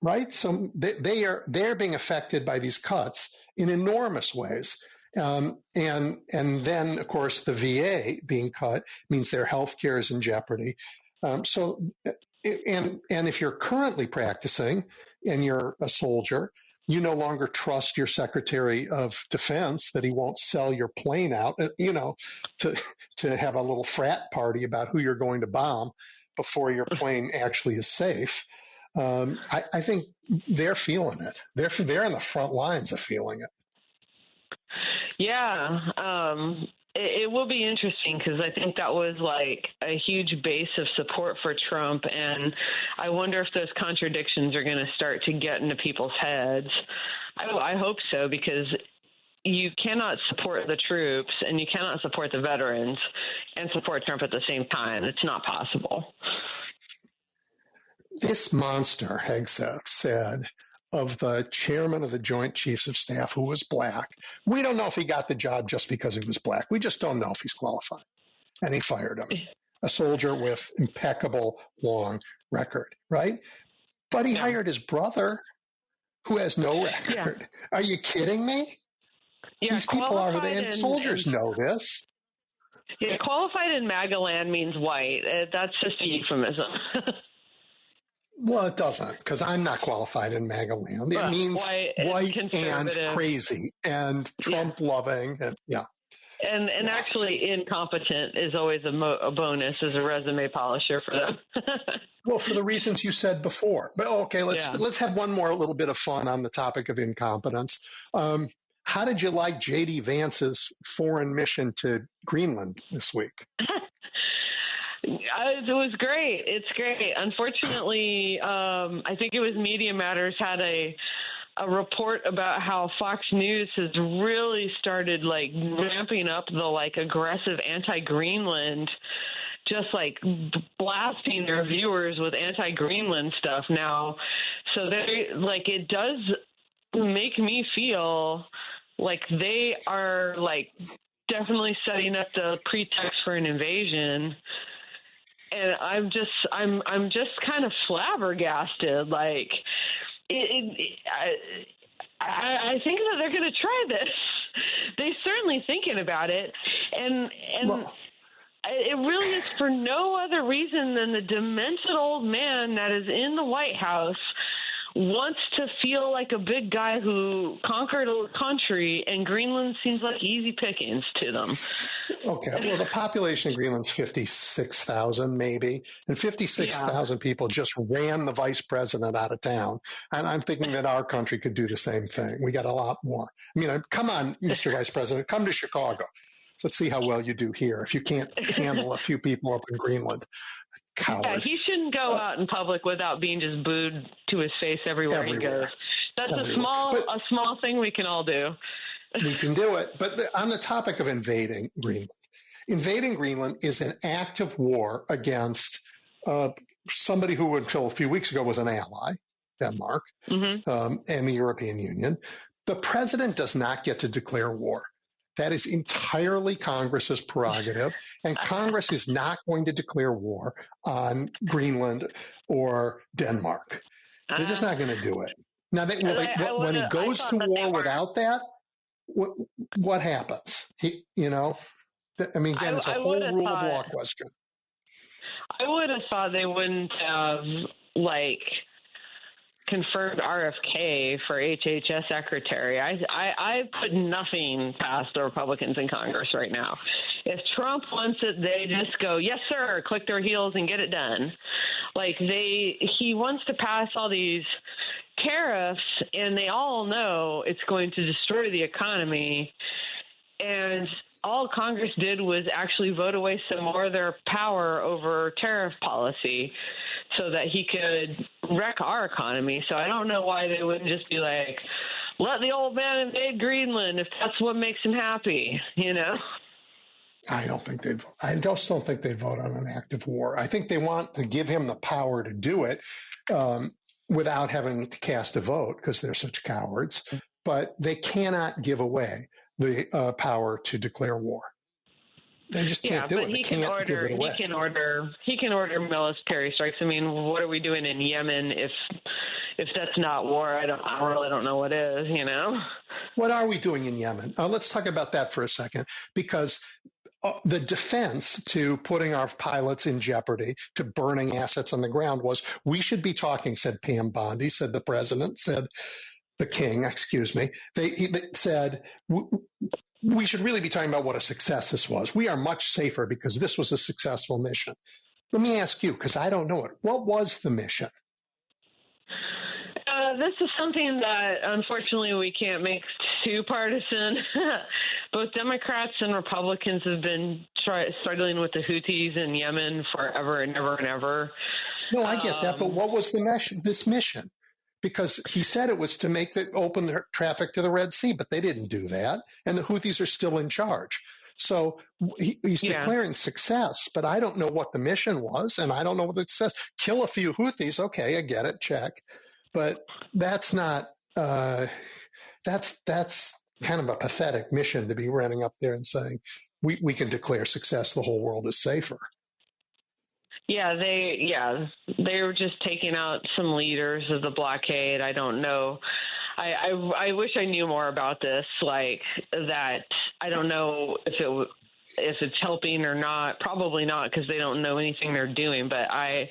right. So they're being affected by these cuts in enormous ways. And then of course the VA being cut means their health care is in jeopardy. And if you're currently practicing and you're a soldier, you no longer trust your Secretary of Defense that he won't sell your plane out, to have a little frat party about who you're going to bomb before your plane actually is safe. I think they're feeling it. They're in the front lines of feeling it.
Yeah. It will be interesting, because I think that was like a huge base of support for Trump. And I wonder if those contradictions are going to start to get into people's heads. I hope so, because you cannot support the troops and you cannot support the veterans and support Trump at the same time. It's not possible.
This monster, Hegseth said, of the chairman of the Joint Chiefs of Staff who was black. We don't know if he got the job just because he was black. We just don't know if he's qualified. And he fired him. A soldier with impeccable long record, right? But he hired his brother who has no record. Yeah. Are you kidding me?
Yeah,
these people are, and soldiers know this.
Yeah, qualified in MAGA land means white. That's just a euphemism.
Well, it doesn't, because I'm not qualified in MAGA land. It means white and crazy and Trump loving. And
And actually, incompetent is always a bonus as a resume polisher for them.
Well, for the reasons you said before. But okay, let's have one more little bit of fun on the topic of incompetence. How did you like J.D. Vance's foreign mission to Greenland this week?
It was great. It's great. Unfortunately, I think it was Media Matters had a report about how Fox News has really started ramping up the aggressive anti-Greenland, just blasting their viewers with anti-Greenland stuff now. So it does make me feel like they are definitely setting up the pretext for an invasion. And I'm just kind of flabbergasted. I think that they're going to try this. They're certainly thinking about it, and it really is for no other reason than the demented old man that is in the White House wants to feel like a big guy who conquered a country, and Greenland seems like easy pickings to them.
Okay, well, the population of Greenland's 56,000 maybe, and 56,000 people just ran the vice president out of town. And I'm thinking that our country could do the same thing. We got a lot more. I mean, come on, Mr. Vice President, come to Chicago. Let's see how well you do here if you can't handle a few people up in Greenland. Coward.
Yeah, he shouldn't go out in public without being just booed to his face everywhere he goes. That's a small thing we can all do.
We can do it. But on the topic of invading Greenland is an act of war against somebody who until a few weeks ago was an ally, Denmark, and the European Union. The president does not get to declare war. That is entirely Congress's prerogative, and Congress is not going to declare war on Greenland or Denmark. They're just not going to do it. Now, when he goes to war without that, what happens? Again, it's a whole rule of law question.
I would have thought they wouldn't have, confirmed RFK for HHS secretary. I put nothing past the Republicans in Congress right now. If Trump wants it, they just go, yes, sir, click their heels and get it done. He wants to pass all these tariffs, and they all know it's going to destroy the economy. And all Congress did was actually vote away some more of their power over tariff policy so that he could wreck our economy. So I don't know why they wouldn't just be like, let the old man invade Greenland if that's what makes him happy,
I just don't think they'd vote on an act of war. I think they want to give him the power to do it without having to cast a vote because they're such cowards. But they cannot give away the power to declare war. They just can't do it. They can't give it away. He can order military strikes. I mean, what are we doing in Yemen if that's not war? I really don't know what is. What are we doing in Yemen? Let's talk about that for a second, because the defense to putting our pilots in jeopardy, to burning assets on the ground was, we should be talking, said Pam Bondi, said the president, said the king, excuse me. They said, we should really be talking about what a success this was. We are much safer because this was a successful mission. Let me ask you, because I don't know it. What was the mission?
This is something that, unfortunately, we can't make too partisan. Both Democrats and Republicans have been struggling with the Houthis in Yemen forever and ever and ever.
No, I get that, but what was this mission? Because he said it was to open the traffic to the Red Sea, but they didn't do that, and the Houthis are still in charge. So he's declaring success, but I don't know what the mission was, and I don't know what it says. Kill a few Houthis, okay, I get it, check. But that's not that's kind of a pathetic mission to be running up there and saying we can declare success, the whole world is safer.
Yeah, they were just taking out some leaders of the blockade. I don't know. I wish I knew more about this. That, I don't know if it's helping or not. Probably not, because they don't know anything they're doing. But I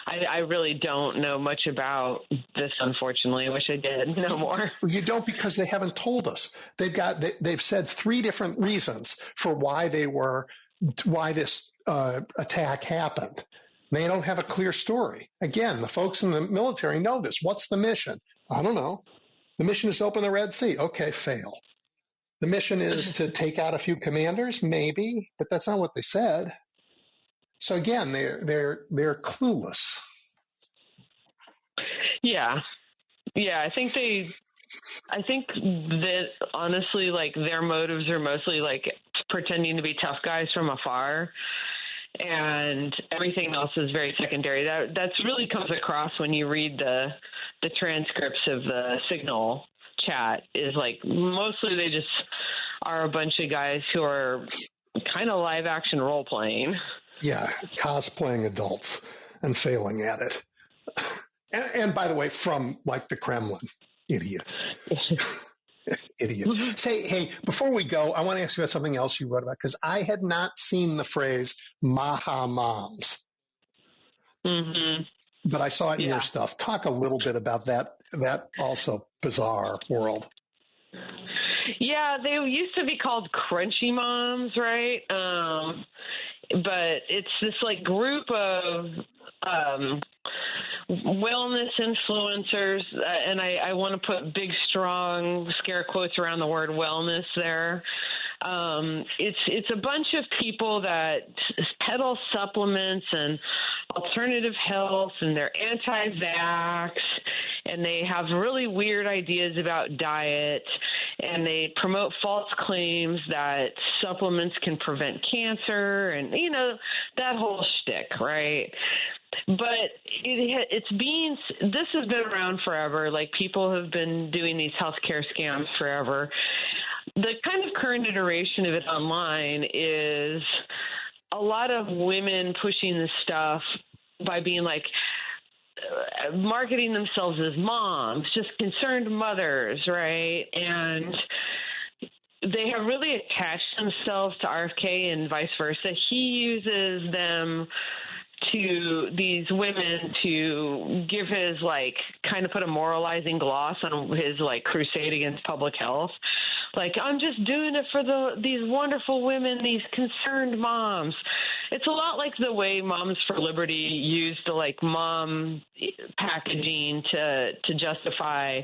I really don't know much about this, unfortunately. I wish I did know more.
Well, you don't, because they haven't told us. They've said 3 different reasons for why this attack happened. They don't have a clear story. Again, the folks in the military know this. What's the mission? I don't know. The mission is to open the Red Sea. Okay, fail. The mission is to take out a few commanders, maybe, but that's not what they said. So again, they're clueless.
Yeah. I think that honestly, like, their motives are mostly like pretending to be tough guys from afar, and everything else is very secondary. That's really comes across when you read the transcripts of the Signal chat, is like mostly they just are a bunch of guys who are kind of live action role playing. Yeah,
cosplaying adults and failing at it. And by the way, from like the Kremlin, idiot. Idiot. Say, hey, before we go, I want to ask you about something else you wrote about, because I had not seen the phrase Maha Moms.
Mm-hmm.
But I saw it in your stuff. Talk a little bit about that also bizarre world.
Yeah, they used to be called Crunchy Moms, right? But it's this like group of wellness influencers, and I want to put big, strong scare quotes around the word wellness there. It's a bunch of people that peddle supplements and alternative health, and they're anti-vax, and they have really weird ideas about diet, and they promote false claims that supplements can prevent cancer, and, you know, that whole shtick, right? But this has been around forever. Like, people have been doing these healthcare scams forever. The kind of current iteration of it online is a lot of women pushing this stuff by being like, marketing themselves as moms, just concerned mothers, right? And they have really attached themselves to RFK and vice versa. He uses them to these women to give his, like, kind of put a moralizing gloss on his, like, crusade against public health. Like, I'm just doing it for these wonderful women, these concerned moms. It's a lot like the way Moms for Liberty used the, like, mom packaging to justify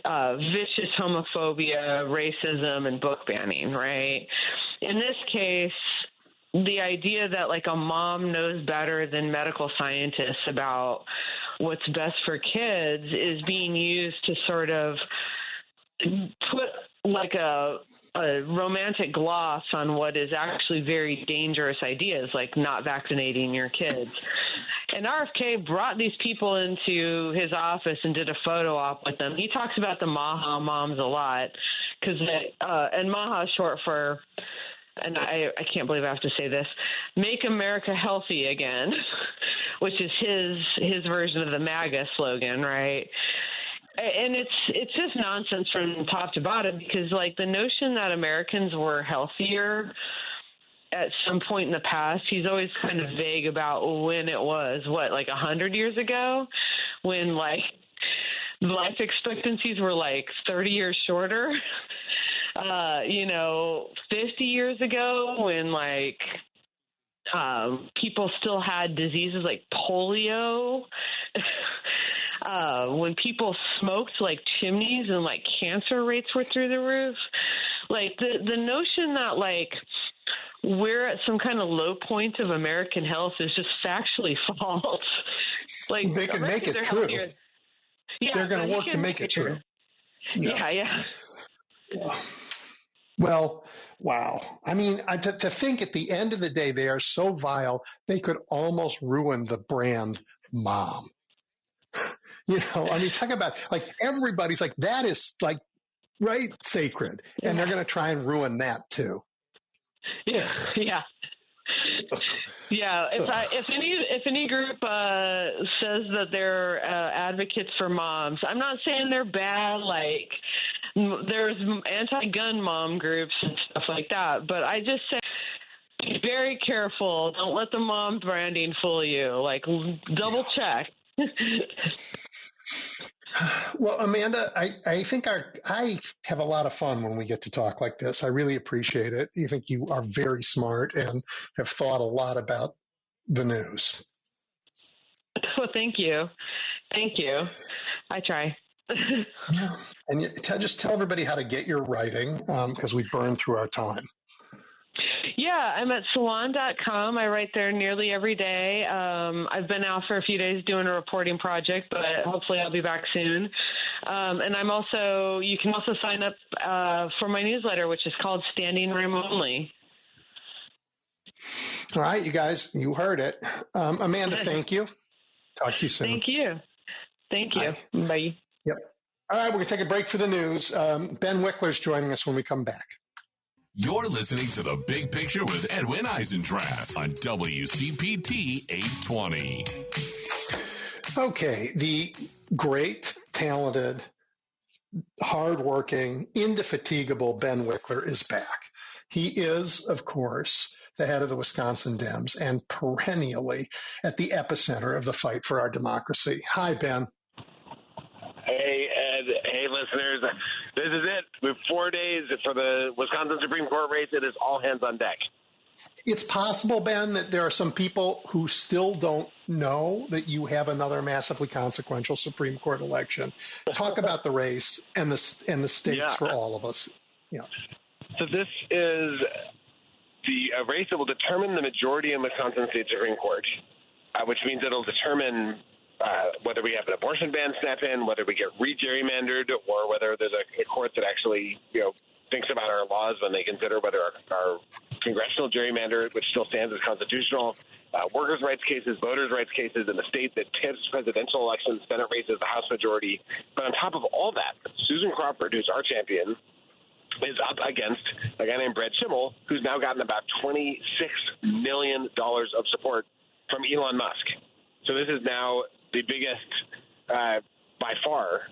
vicious homophobia, racism, and book banning, right? In this case, the idea that, like, a mom knows better than medical scientists about what's best for kids is being used to sort of put, like, a romantic gloss on what is actually very dangerous ideas, like not vaccinating your kids. And RFK brought these people into his office and did a photo op with them. He talks about the Maha Moms a lot, because and Maha is short for, and I can't believe I have to say this, Make America Healthy Again, which is his version of the MAGA slogan, right? And it's just nonsense from top to bottom, because, like, the notion that Americans were healthier at some point in the past, he's always kind of vague about when it was, like 100 years ago, when, like, life expectancies were like 30 years shorter. 50 years ago, when, like, people still had diseases like polio. When people smoked, like, chimneys, and, like, cancer rates were through the roof. Like, the notion that, like, we're at some kind of low point of American health is just factually false. Like,
they can make it true.
Yeah,
they're going to work to make it true.
Yeah.
Well, wow. I mean, to think at the end of the day, they are so vile, they could almost ruin the brand mom. I mean, talk about, like, everybody's like, that is, like, right, sacred. And they're going to try and ruin that too.
Yeah. If any group says that they're advocates for moms, I'm not saying they're bad. Like, there's anti-gun mom groups and stuff like that, but I just say Be very careful. Don't let the mom branding fool you. Like, double check.
Well, Amanda, I think I have a lot of fun when we get to talk like this. I really appreciate it. I think you are very smart and have thought a lot about the news.
Well, thank you. Thank you. I try.
Yeah. And just tell everybody how to get your writing, because we burned through our time.
Yeah, I'm at salon.com. I write there nearly every day. I've been out for a few days doing a reporting project, but hopefully I'll be back soon. And you can also sign up for my newsletter, which is called Standing Room Only.
All right, you guys, you heard it. Amanda, thank you. Talk to you soon.
Thank you. Thank you. Bye.
Yep. All right, we're going to take a break for the news. Ben Wickler's joining us when we come back.
You're listening to The Big Picture with Edwin Eisendrath on WCPT 820.
Okay, the great, talented, hardworking, indefatigable Ben Wickler is back. He is, of course, the head of the Wisconsin Dems and perennially at the epicenter of the fight for our democracy. Hi, Ben.
Hey, Ed. Hey, listeners. This is it. We have 4 days for the Wisconsin Supreme Court race. It is all hands on deck.
It's possible, Ben, that there are some people who still don't know that you have another massively consequential Supreme Court election. Talk about the race and the stakes for all of us. Yeah.
So this is the race that will determine the majority in Wisconsin State Supreme Court, which means it'll determine whether we have an abortion ban snap in, whether we get re-gerrymandered, or whether there's a court that actually, thinks about our laws when they consider whether our congressional gerrymander, which still stands as constitutional, workers' rights cases, voters' rights cases in the state that tips presidential elections, Senate races, the House majority. But on top of all that, Susan Crawford, who's our champion, is up against a guy named Brad Schimmel, who's now gotten about $26 million of support from Elon Musk. So this is now the biggest, by far,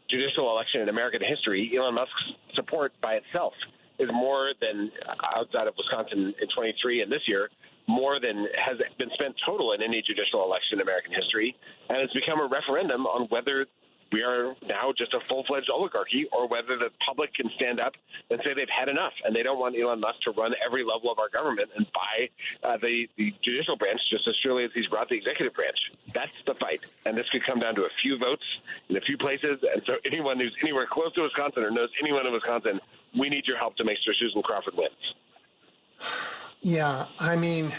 judicial election in American history. Elon Musk's support by itself is more than, outside of Wisconsin in 23 and this year, more than has been spent total in any judicial election in American history. And it's become a referendum on whether we are now just a full-fledged oligarchy or whether the public can stand up and say they've had enough and they don't want Elon Musk to run every level of our government and buy the judicial branch just as surely as he's brought the executive branch. That's the fight. And this could come down to a few votes in a few places. And so anyone who's anywhere close to Wisconsin or knows anyone in Wisconsin, we need your help to make sure Susan Crawford wins.
Yeah, I mean,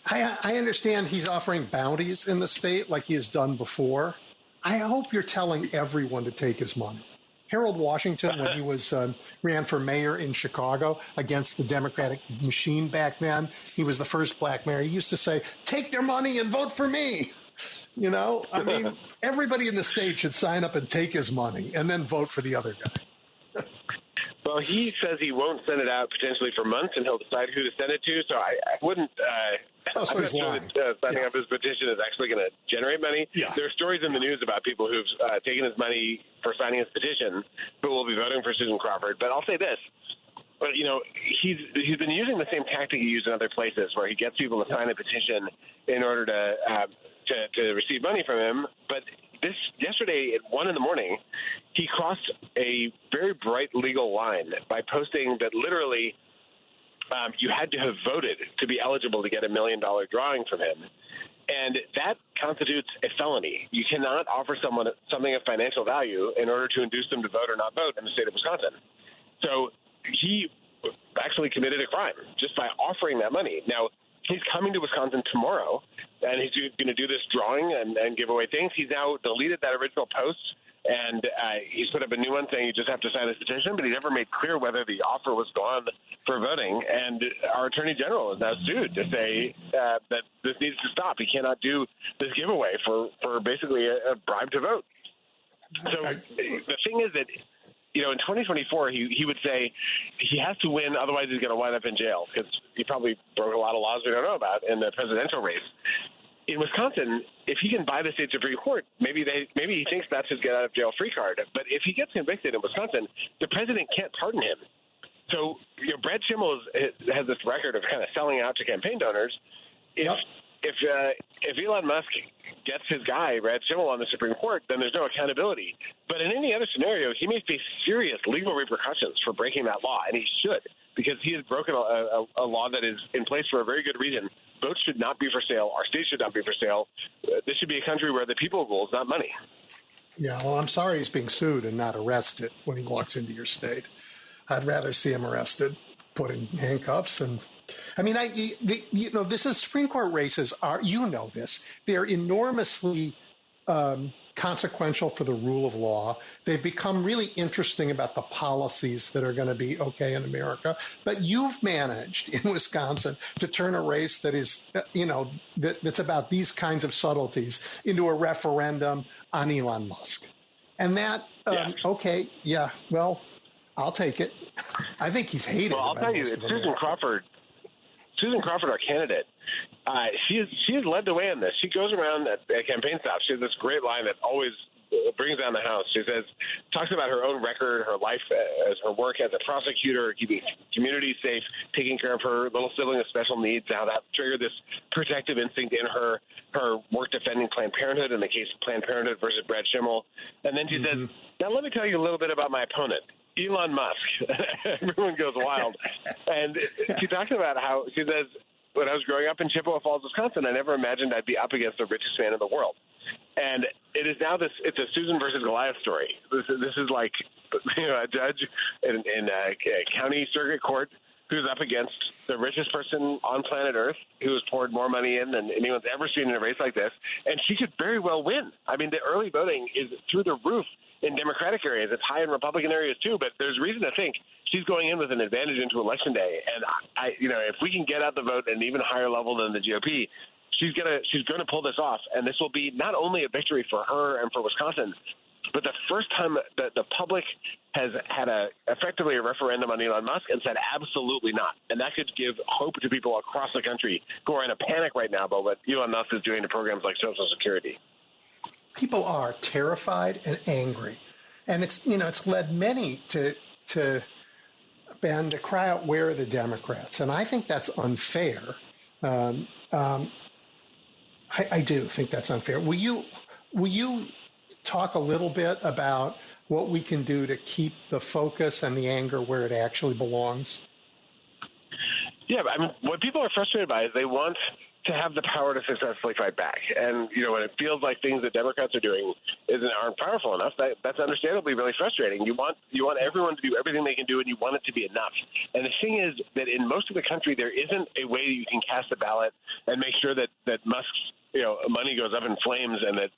I understand he's offering bounties in the state like he has done before. I hope you're telling everyone to take his money. Harold Washington, when he was ran for mayor in Chicago against the Democratic machine back then, he was the first black mayor. He used to say, take their money and vote for me. I mean, everybody in the state should sign up and take his money and then vote for the other guy.
Well, he says he won't send it out potentially for months, and he'll decide who to send it to. So I wouldn't. I'm not sure that signing up his petition is actually going to generate money. Yeah. There are stories in the news about people who've taken his money for signing his petition, who will be voting for Susan Crawford. But I'll say this. But, he's been using the same tactic he used in other places where he gets people to sign a petition in order to receive money from him. But yesterday at 1 a.m, he crossed a very bright legal line by posting that literally you had to have voted to be eligible to get $1 million drawing from him. And that constitutes a felony. You cannot offer someone something of financial value in order to induce them to vote or not vote in the state of Wisconsin. So he actually committed a crime just by offering that money. Now, he's coming to Wisconsin tomorrow, and he's going to do this drawing and give away things. He's now deleted that original post, and he's put up a new one saying you just have to sign his petition, but he never made clear whether the offer was gone for voting. And our attorney general is now sued to say that this needs to stop. He cannot do this giveaway for basically a bribe to vote. So the thing is that, in 2024, he would say he has to win, otherwise he's going to wind up in jail because he probably broke a lot of laws we don't know about in the presidential race. In Wisconsin, if he can buy the state Supreme Court, maybe he thinks that's his get-out-of-jail-free card. But if he gets convicted in Wisconsin, the president can't pardon him. So Brad Schimmel has this record of kind of selling out to campaign donors. If Elon Musk gets his guy, Brad Schimmel, on the Supreme Court, then there's no accountability. But in any other scenario, he may face serious legal repercussions for breaking that law, and he should, because he has broken a law that is in place for a very good reason. Votes should not be for sale. Our state should not be for sale. This should be a country where the people rules, not money.
Yeah, well, I'm sorry he's being sued and not arrested when he walks into your state. I'd rather see him arrested, put in handcuffs, and I mean, this is Supreme Court races are, this, they're enormously consequential for the rule of law. They've become really interesting about the policies that are going to be okay in America. But you've managed in Wisconsin to turn a race that is, that's about these kinds of subtleties into a referendum on Elon Musk. And that, I'll take it. I think he's hated.
Well, I'll tell you, it's Susan Crawford, our candidate. She has led the way in this. She goes around at campaign stops. She has this great line that always brings down the house. She talks about her own record, her life as her work as a prosecutor, keeping communities safe, taking care of her little sibling with special needs, how that triggered this protective instinct in her work defending Planned Parenthood in the case of Planned Parenthood versus Brad Schimmel. And then she says, now let me tell you a little bit about my opponent, Elon Musk. Everyone goes wild. And she talks about how she says, when I was growing up in Chippewa Falls, Wisconsin, I never imagined I'd be up against the richest man in the world. And it is now it's a Susan versus Goliath story. This is like, a judge in a county circuit court who's up against the richest person on planet Earth, who has poured more money in than anyone's ever seen in a race like this. And she could very well win. I mean, the early voting is through the roof in Democratic areas. It's high in Republican areas too, but there's reason to think she's going in with an advantage into Election Day. And if we can get out the vote at an even higher level than the GOP, she's gonna pull this off. And this will be not only a victory for her and for Wisconsin, but the first time that the public has had effectively a referendum on Elon Musk and said absolutely not. And that could give hope to people across the country who are in a panic right now about what Elon Musk is doing to programs like Social Security.
People are terrified and angry, and it's led many to cry out, "Where are the Democrats?" And I think that's unfair. I do think that's unfair. Will you talk a little bit about what we can do to keep the focus and the anger where it actually belongs?
Yeah, I mean, what people are frustrated by is they want to have the power to successfully fight back. And, when it feels like things that Democrats are doing aren't powerful enough, that's understandably really frustrating. You want everyone to do everything they can do, and you want it to be enough. And the thing is that in most of the country, there isn't a way you can cast a ballot and make sure that Musk's money goes up in flames and that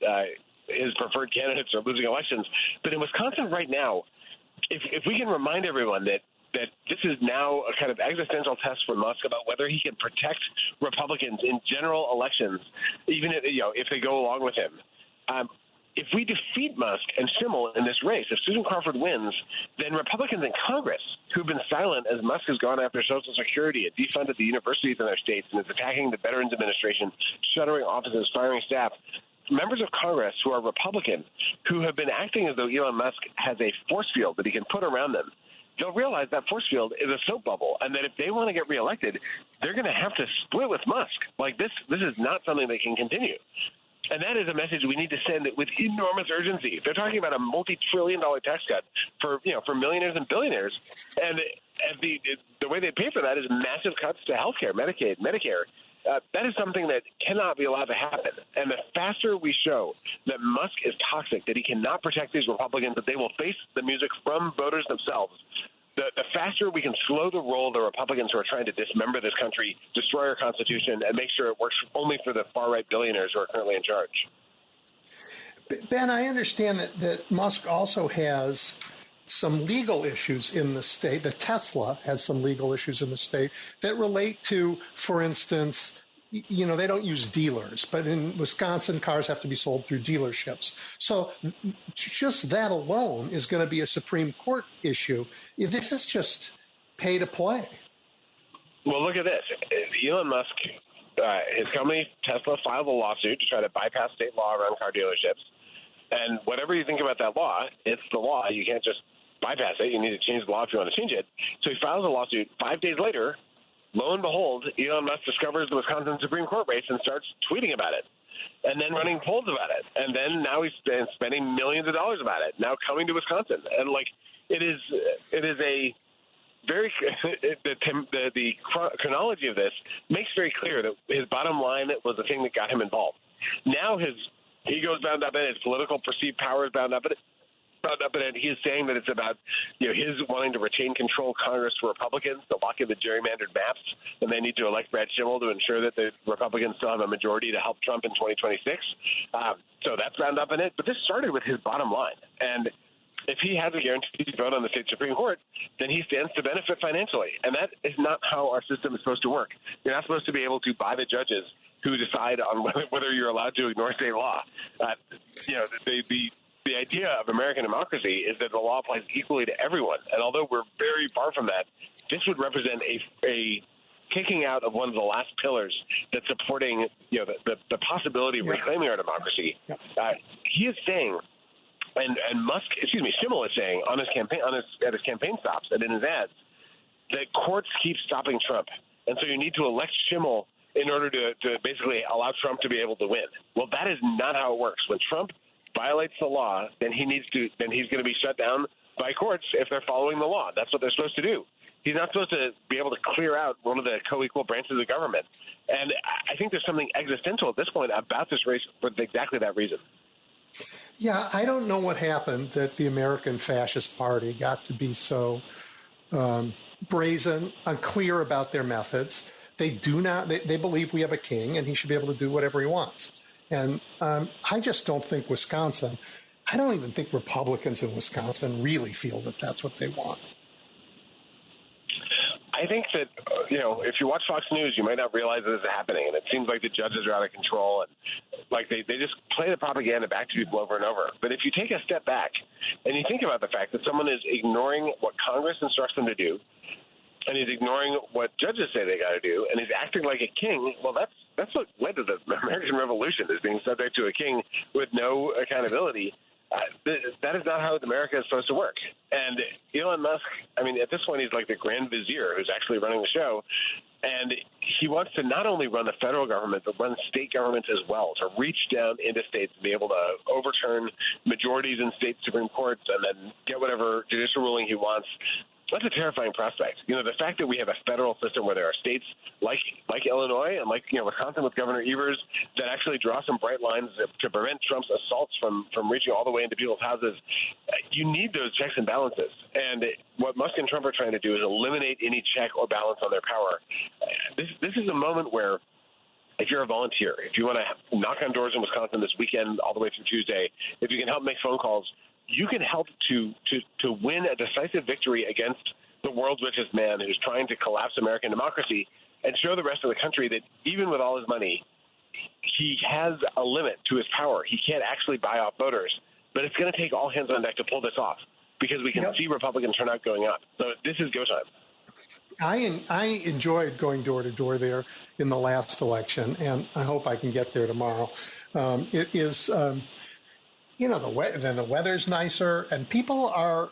his preferred candidates are losing elections. But in Wisconsin right now, if we can remind everyone that this is now a kind of existential test for Musk about whether he can protect Republicans in general elections, even if they go along with him. If we defeat Musk and Schimmel in this race, if Susan Crawford wins, then Republicans in Congress, who've been silent as Musk has gone after Social Security and defunded the universities in their states and is attacking the Veterans Administration, shuttering offices, firing staff, members of Congress who are Republican, who have been acting as though Elon Musk has a force field that he can put around them, they'll realize that force field is a soap bubble, and that if they want to get reelected, they're going to have to split with Musk. Like this is not something that can continue. And that is a message we need to send with enormous urgency. They're talking about a multi-trillion-dollar tax cut for millionaires and billionaires, and the way they pay for that is massive cuts to healthcare, Medicaid, Medicare. That is something that cannot be allowed to happen. And the faster we show that Musk is toxic, that he cannot protect these Republicans, that they will face the music from voters themselves, the faster we can slow the roll of the Republicans who are trying to dismember this country, destroy our Constitution, and make sure it works only for the far-right billionaires who are currently in charge.
Ben, I understand that Musk also has some legal issues in the state. The Tesla has some legal issues in the state that relate to, for instance, they don't use dealers, but in Wisconsin, cars have to be sold through dealerships. So just that alone is going to be a Supreme Court issue. This is just pay to play.
Well, look at this. Elon Musk, his company, Tesla, filed a lawsuit to try to bypass state law around car dealerships. And whatever you think about that law, it's the law. You can't just bypass it. You need to change the law if you want to change it. So he files a lawsuit. 5 days later, lo and behold, Elon Musk discovers the Wisconsin Supreme Court race and starts tweeting about it, and then running polls about it, and then now he's spending millions of dollars about it. Now coming to Wisconsin, and it is a very the chronology of this makes very clear that his bottom line was the thing that got him involved. Now his ego's bound up in it, his political perceived power is bound up in it. He is saying that it's about his wanting to retain control of Congress for Republicans, to lock in the gerrymandered maps, and they need to elect Brad Schimmel to ensure that the Republicans still have a majority to help Trump in 2026. So that's bound up in it. But this started with his bottom line. And if he has a guaranteed vote on the state Supreme Court, then he stands to benefit financially. And that is not how our system is supposed to work. You're not supposed to be able to buy the judges who decide on whether you're allowed to ignore state law. The idea of American democracy is that the law applies equally to everyone. And although we're very far from that, this would represent a kicking out of one of the last pillars that's supporting the possibility of reclaiming our democracy. He is saying, and Schimmel is saying on his campaign at his campaign stops and in his ads that courts keep stopping Trump, and so you need to elect Schimmel in order to basically allow Trump to be able to win. Well, that is not how it works. When Trump violates the law, then he's going to be shut down by courts if they're following the law. That's what they're supposed to do. He's not supposed to be able to clear out one of the co-equal branches of government. And I think there's something existential at this point about this race for exactly that reason.
Yeah, I don't know what happened that the American Fascist Party got to be so brazen, unclear about their methods. They believe we have a king and he should be able to do whatever he wants. And I just don't think I don't even think Republicans in Wisconsin really feel that that's what they want.
I think that, if you watch Fox News, you might not realize that this is happening. And it seems like the judges are out of control. And they just play the propaganda back to people over and over. But if you take a step back and you think about the fact that someone is ignoring what Congress instructs them to do, and he's ignoring what judges say they got to do, and he's acting like a king, well, that's what led to the American Revolution, is being subject to a king with no accountability. That is not how America is supposed to work. And Elon Musk, at this point, he's like the Grand Vizier who's actually running the show. And he wants to not only run the federal government, but run state governments as well, to reach down into states and be able to overturn majorities in state Supreme Courts and then get whatever judicial ruling he wants. That's a terrifying prospect. The fact that we have a federal system where there are states like Illinois and Wisconsin with Governor Evers that actually draw some bright lines to prevent Trump's assaults from reaching all the way into people's houses. You need those checks and balances. And what Musk and Trump are trying to do is eliminate any check or balance on their power. This is a moment where, if you're a volunteer, if you want to knock on doors in Wisconsin this weekend all the way through Tuesday, if you can help make phone calls, you can help to win a decisive victory against the world's richest man who's trying to collapse American democracy and show the rest of the country that even with all his money, he has a limit to his power. He can't actually buy off voters. But it's going to take all hands on deck to pull this off because we can see Republican turnout going up. So this is go time.
I enjoyed going door to door there in the last election, and I hope I can get there tomorrow. It is... then the weather's nicer, and people are,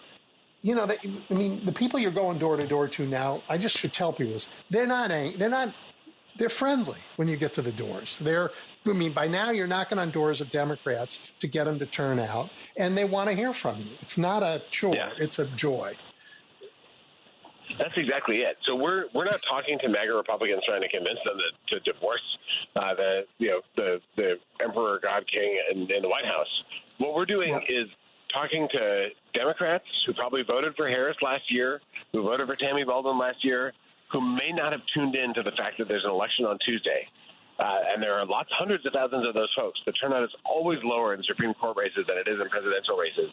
the people you're going door to door to now, I just should tell people this, they're friendly when you get to the doors. By now you're knocking on doors of Democrats to get them to turn out, and they want to hear from you. It's not a chore, It's a joy.
That's exactly it. So we're not talking to MAGA Republicans trying to convince them to divorce the Emperor God King in the White House. What we're doing is talking to Democrats who probably voted for Harris last year, who voted for Tammy Baldwin last year, who may not have tuned in to the fact that there's an election on Tuesday. And there are hundreds of thousands of those folks. The turnout is always lower in Supreme Court races than it is in presidential races.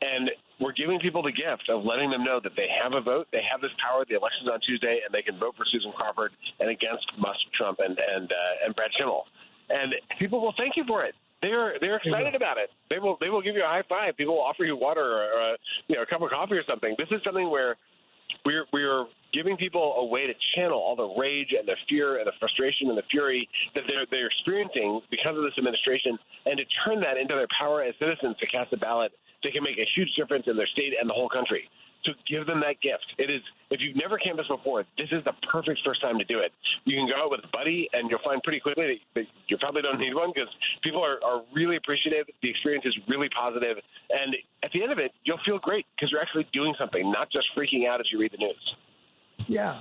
And we're giving people the gift of letting them know that they have a vote, they have this power, the election's on Tuesday, and they can vote for Susan Crawford and against Musk, Trump, and Brad Schimmel. And people will thank you for it. They're excited about it. They will give you a high five. People will offer you water or a cup of coffee or something. This is something where we're giving people a way to channel all the rage and the fear and the frustration and the fury that they're experiencing because of this administration, and to turn that into their power as citizens to cast a ballot that can make a huge difference in their state and the whole country. So give them that gift. It is, if you've never canvassed before, this is the perfect first time to do it. You can go out with a buddy, and you'll find pretty quickly that you probably don't need one, because people are really appreciative. The experience is really positive. And at the end of it, you'll feel great because you're actually doing something, not just freaking out as you read the news. Yeah.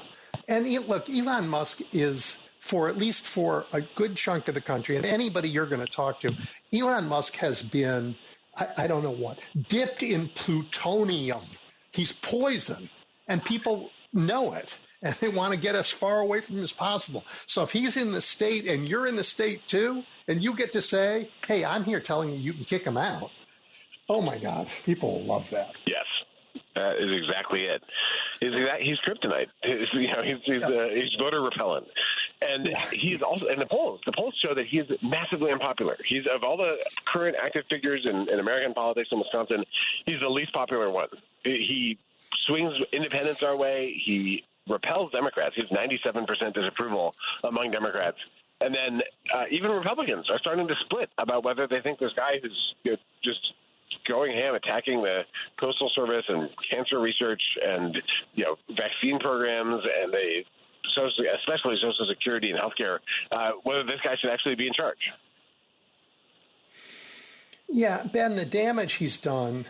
And look, Elon Musk is, at least for a good chunk of the country, and anybody you're going to talk to, Elon Musk has been, I don't know what, dipped in plutonium. He's poison, and people know it, and they want to get as far away from him as possible. So if he's in the state and you're in the state too, and you get to say, hey, I'm here telling you can kick him out, oh, my God, people will love that. Yes. That is exactly it. He's kryptonite. He's voter repellent. And he's also, and the polls show that he's massively unpopular. He's, of all the current active figures in American politics in Wisconsin, he's the least popular one. He swings independents our way. He repels Democrats. He has 97% disapproval among Democrats. And then even Republicans are starting to split about whether they think this guy who's just going ham, attacking the Postal Service and cancer research and vaccine programs and especially Social Security and healthcare, whether this guy should actually be in charge. Yeah, Ben, the damage he's done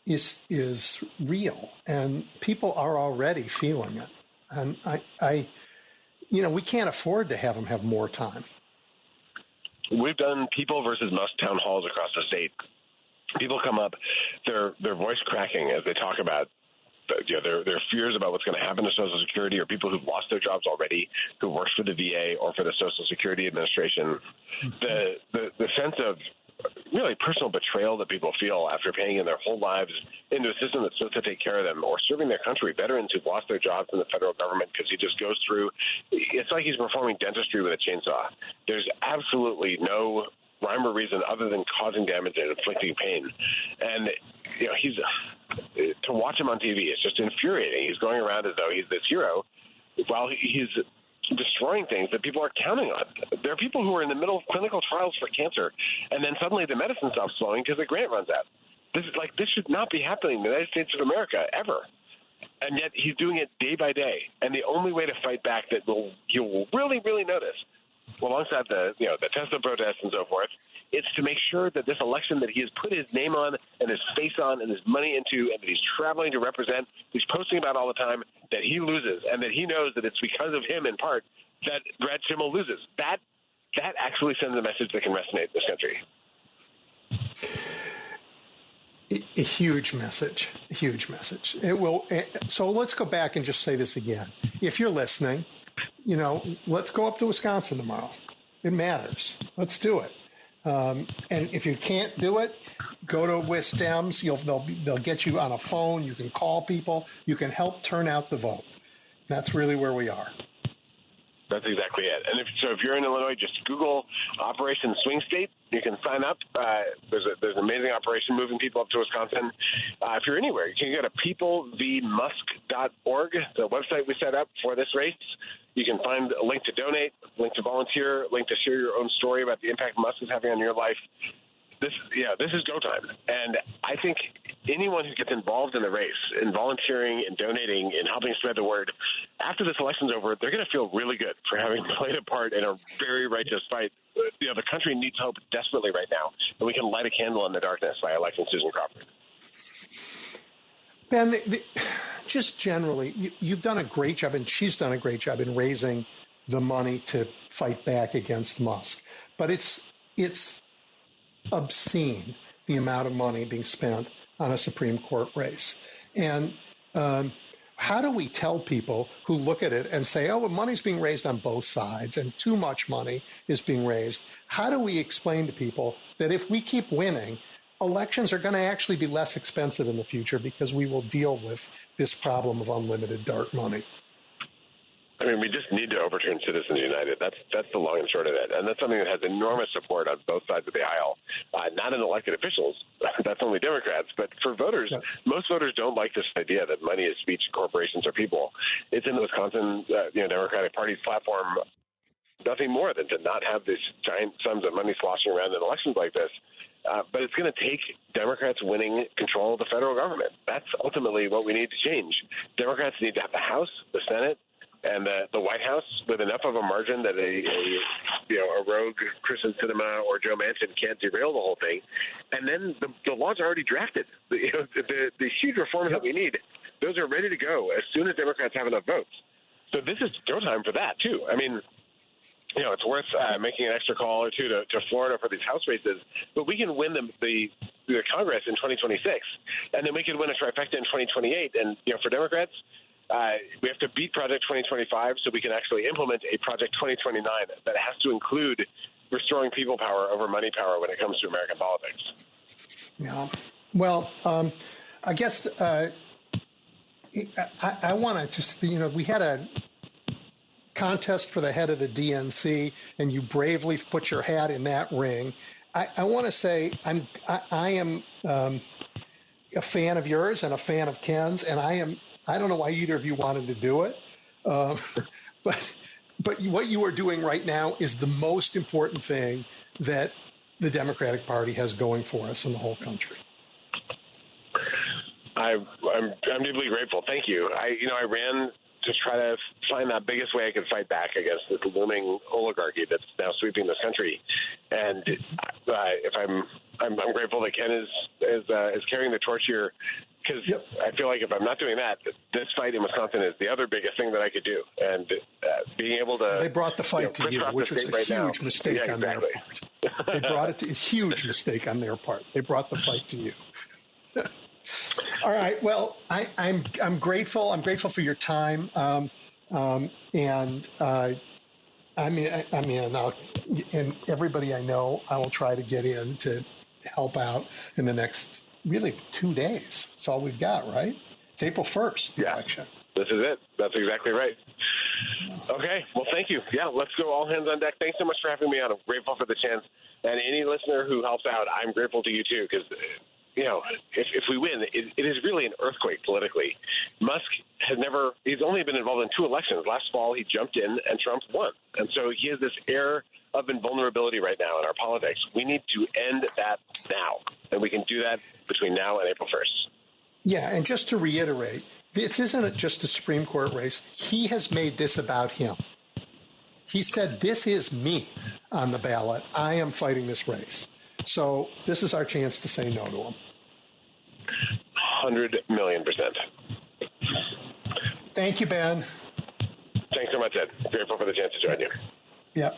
is real, and people are already feeling it. And we can't afford to have him have more time. We've done people versus Musk town halls across the state. People come up, their voice cracking as they talk about their fears about what's going to happen to Social Security, or people who've lost their jobs already, who works for the VA or for the Social Security Administration. The sense of really personal betrayal that people feel after paying in their whole lives into a system that's supposed to take care of them, or serving their country. Veterans who've lost their jobs in the federal government because he just goes through. It's like he's performing dentistry with a chainsaw. There's absolutely no rhyme or reason other than causing damage and inflicting pain. And he's to watch him on TV, it's just infuriating. He's going around as though he's this hero while he's destroying things that people are counting on. There are people who are in the middle of clinical trials for cancer, and then suddenly the medicine stops flowing because the grant runs out. This should not be happening in the United States of America ever. And yet he's doing it day by day. And the only way to fight back that you will really, really notice, alongside the Tesla protests and so forth, it's to make sure that this election that he has put his name on and his face on and his money into, and that he's traveling to represent, he's posting about all the time, that he loses, and that he knows that it's because of him in part that Brad Schimmel loses. That actually sends a message that can resonate in this country. A huge message. It will. So let's go back and just say this again. If you're listening, let's go up to Wisconsin tomorrow. It matters. Let's do it. And if you can't do it, go to WisDems. They'll get you on a phone. You can call people. You can help turn out the vote. That's really where we are. That's exactly it. And if you're in Illinois, just Google Operation Swing State. You can sign up. There's an amazing operation moving people up to Wisconsin. If you're anywhere, you can go to peoplevmusk.org, the website we set up for this race. You can find a link to donate, link to volunteer, link to share your own story about the impact Musk is having on your life. This is go time. And I think anyone who gets involved in the race, in volunteering and donating and helping spread the word, after this election's over, they're going to feel really good for having played a part in a very righteous fight. The country needs hope desperately right now, and we can light a candle in the darkness by electing Susan Crawford. Ben, just generally, you've done a great job, and she's done a great job in raising the money to fight back against Musk. But it's obscene, the amount of money being spent on a Supreme Court race. And how do we tell people who look at it and say, well, money's being raised on both sides and too much money is being raised? How do we explain to people that if we keep winning, elections are going to actually be less expensive in the future because we will deal with this problem of unlimited dark money? I mean, we just need to overturn Citizens United. That's the long and short of it. And that's something that has enormous support on both sides of the aisle, not in elected officials. That's only Democrats. But for voters, most voters don't like this idea that money is speech, corporations are people. It's in the Wisconsin Democratic Party's platform nothing more than to not have these giant sums of money sloshing around in elections like this. But it's going to take Democrats winning control of the federal government. That's ultimately what we need to change. Democrats need to have the House, the Senate, and the White House with enough of a margin that a rogue Kristen Sinema or Joe Manchin can't derail the whole thing. And then the laws are already drafted. The huge reforms that we need, those are ready to go as soon as Democrats have enough votes. So this is go time for that, too. I mean, it's worth making an extra call or two to Florida for these House races, but we can win the Congress in 2026, and then we can win a trifecta in 2028. And, for Democrats, we have to beat Project 2025 so we can actually implement a Project 2029 that has to include restoring people power over money power when it comes to American politics.
Yeah. Well, I guess I want to just, we had a contest for the head of the DNC, and you bravely put your hat in that ring. I want to say I am a fan of yours and a fan of Ken's, and I don't know why either of you wanted to do it, but what you are doing right now is the most important thing that the Democratic Party has going for us in the whole country.
I'm deeply grateful. Thank you. I ran to try to find the biggest way I could fight back against this looming oligarchy that's now sweeping this country. And I'm grateful that Ken is carrying the torch here, because I feel like if I'm not doing that, this fight in Wisconsin is the other biggest thing that I could do. And being able to
they brought the fight to you, which was a huge mistake on their part. They brought it to a huge mistake on their part. They brought the fight to you. All right. Well, I'm grateful. I'm grateful for your time. And everybody I know, I will try to get in to help out in the next really 2 days. That's all we've got, right? It's April 1st, the election.
This is it. That's exactly right. Okay. Well, thank you. Yeah, let's go all hands on deck. Thanks so much for having me on. I'm grateful for the chance. And any listener who helps out, I'm grateful to you too, because if we win, it is really an earthquake politically. Musk he's only been involved in 2 elections. Last fall, he jumped in and Trump won. And so he has this air of invulnerability right now in our politics. We need to end that now. And we can do that between now and April 1st.
Yeah. And just to reiterate, this isn't just a Supreme Court race. He has made this about him. He said, this is me on the ballot. I am fighting this race. So this is our chance to say no to him.
100,000,000%.
Thank you, Ben.
Thanks so much, Ed. Grateful for the chance to join you.
Yep.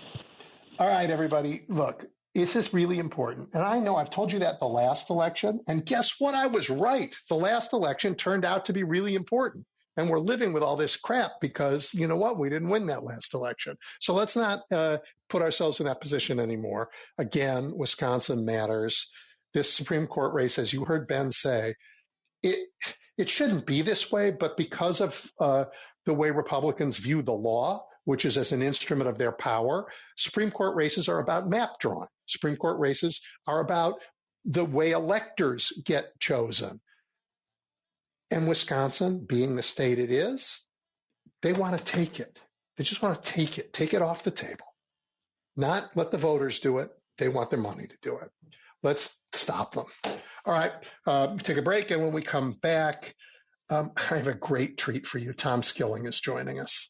All right, everybody. Look, this is really important. And I know I've told you that the last election. And guess what? I was right. The last election turned out to be really important. And we're living with all this crap because, you know what? We didn't win that last election. So let's not put ourselves in that position anymore. Again, Wisconsin matters. This Supreme Court race, as you heard Ben say, it shouldn't be this way, but because of the way Republicans view the law, which is as an instrument of their power, Supreme Court races are about map drawing. Supreme Court races are about the way electors get chosen. And Wisconsin, being the state it is, they want to take it. They just want to take it off the table. Not let the voters do it. They want their money to do it. Let's stop them. All right, take a break, and when we come back, I have a great treat for you. Tom Skilling is joining us.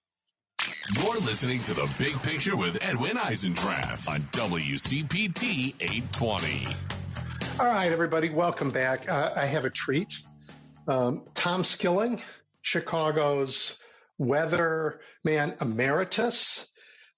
You're listening to The Big Picture with Edwin Eisendrath on WCPT 820.
All right, everybody, welcome back. I have a treat. Tom Skilling, Chicago's weather man emeritus.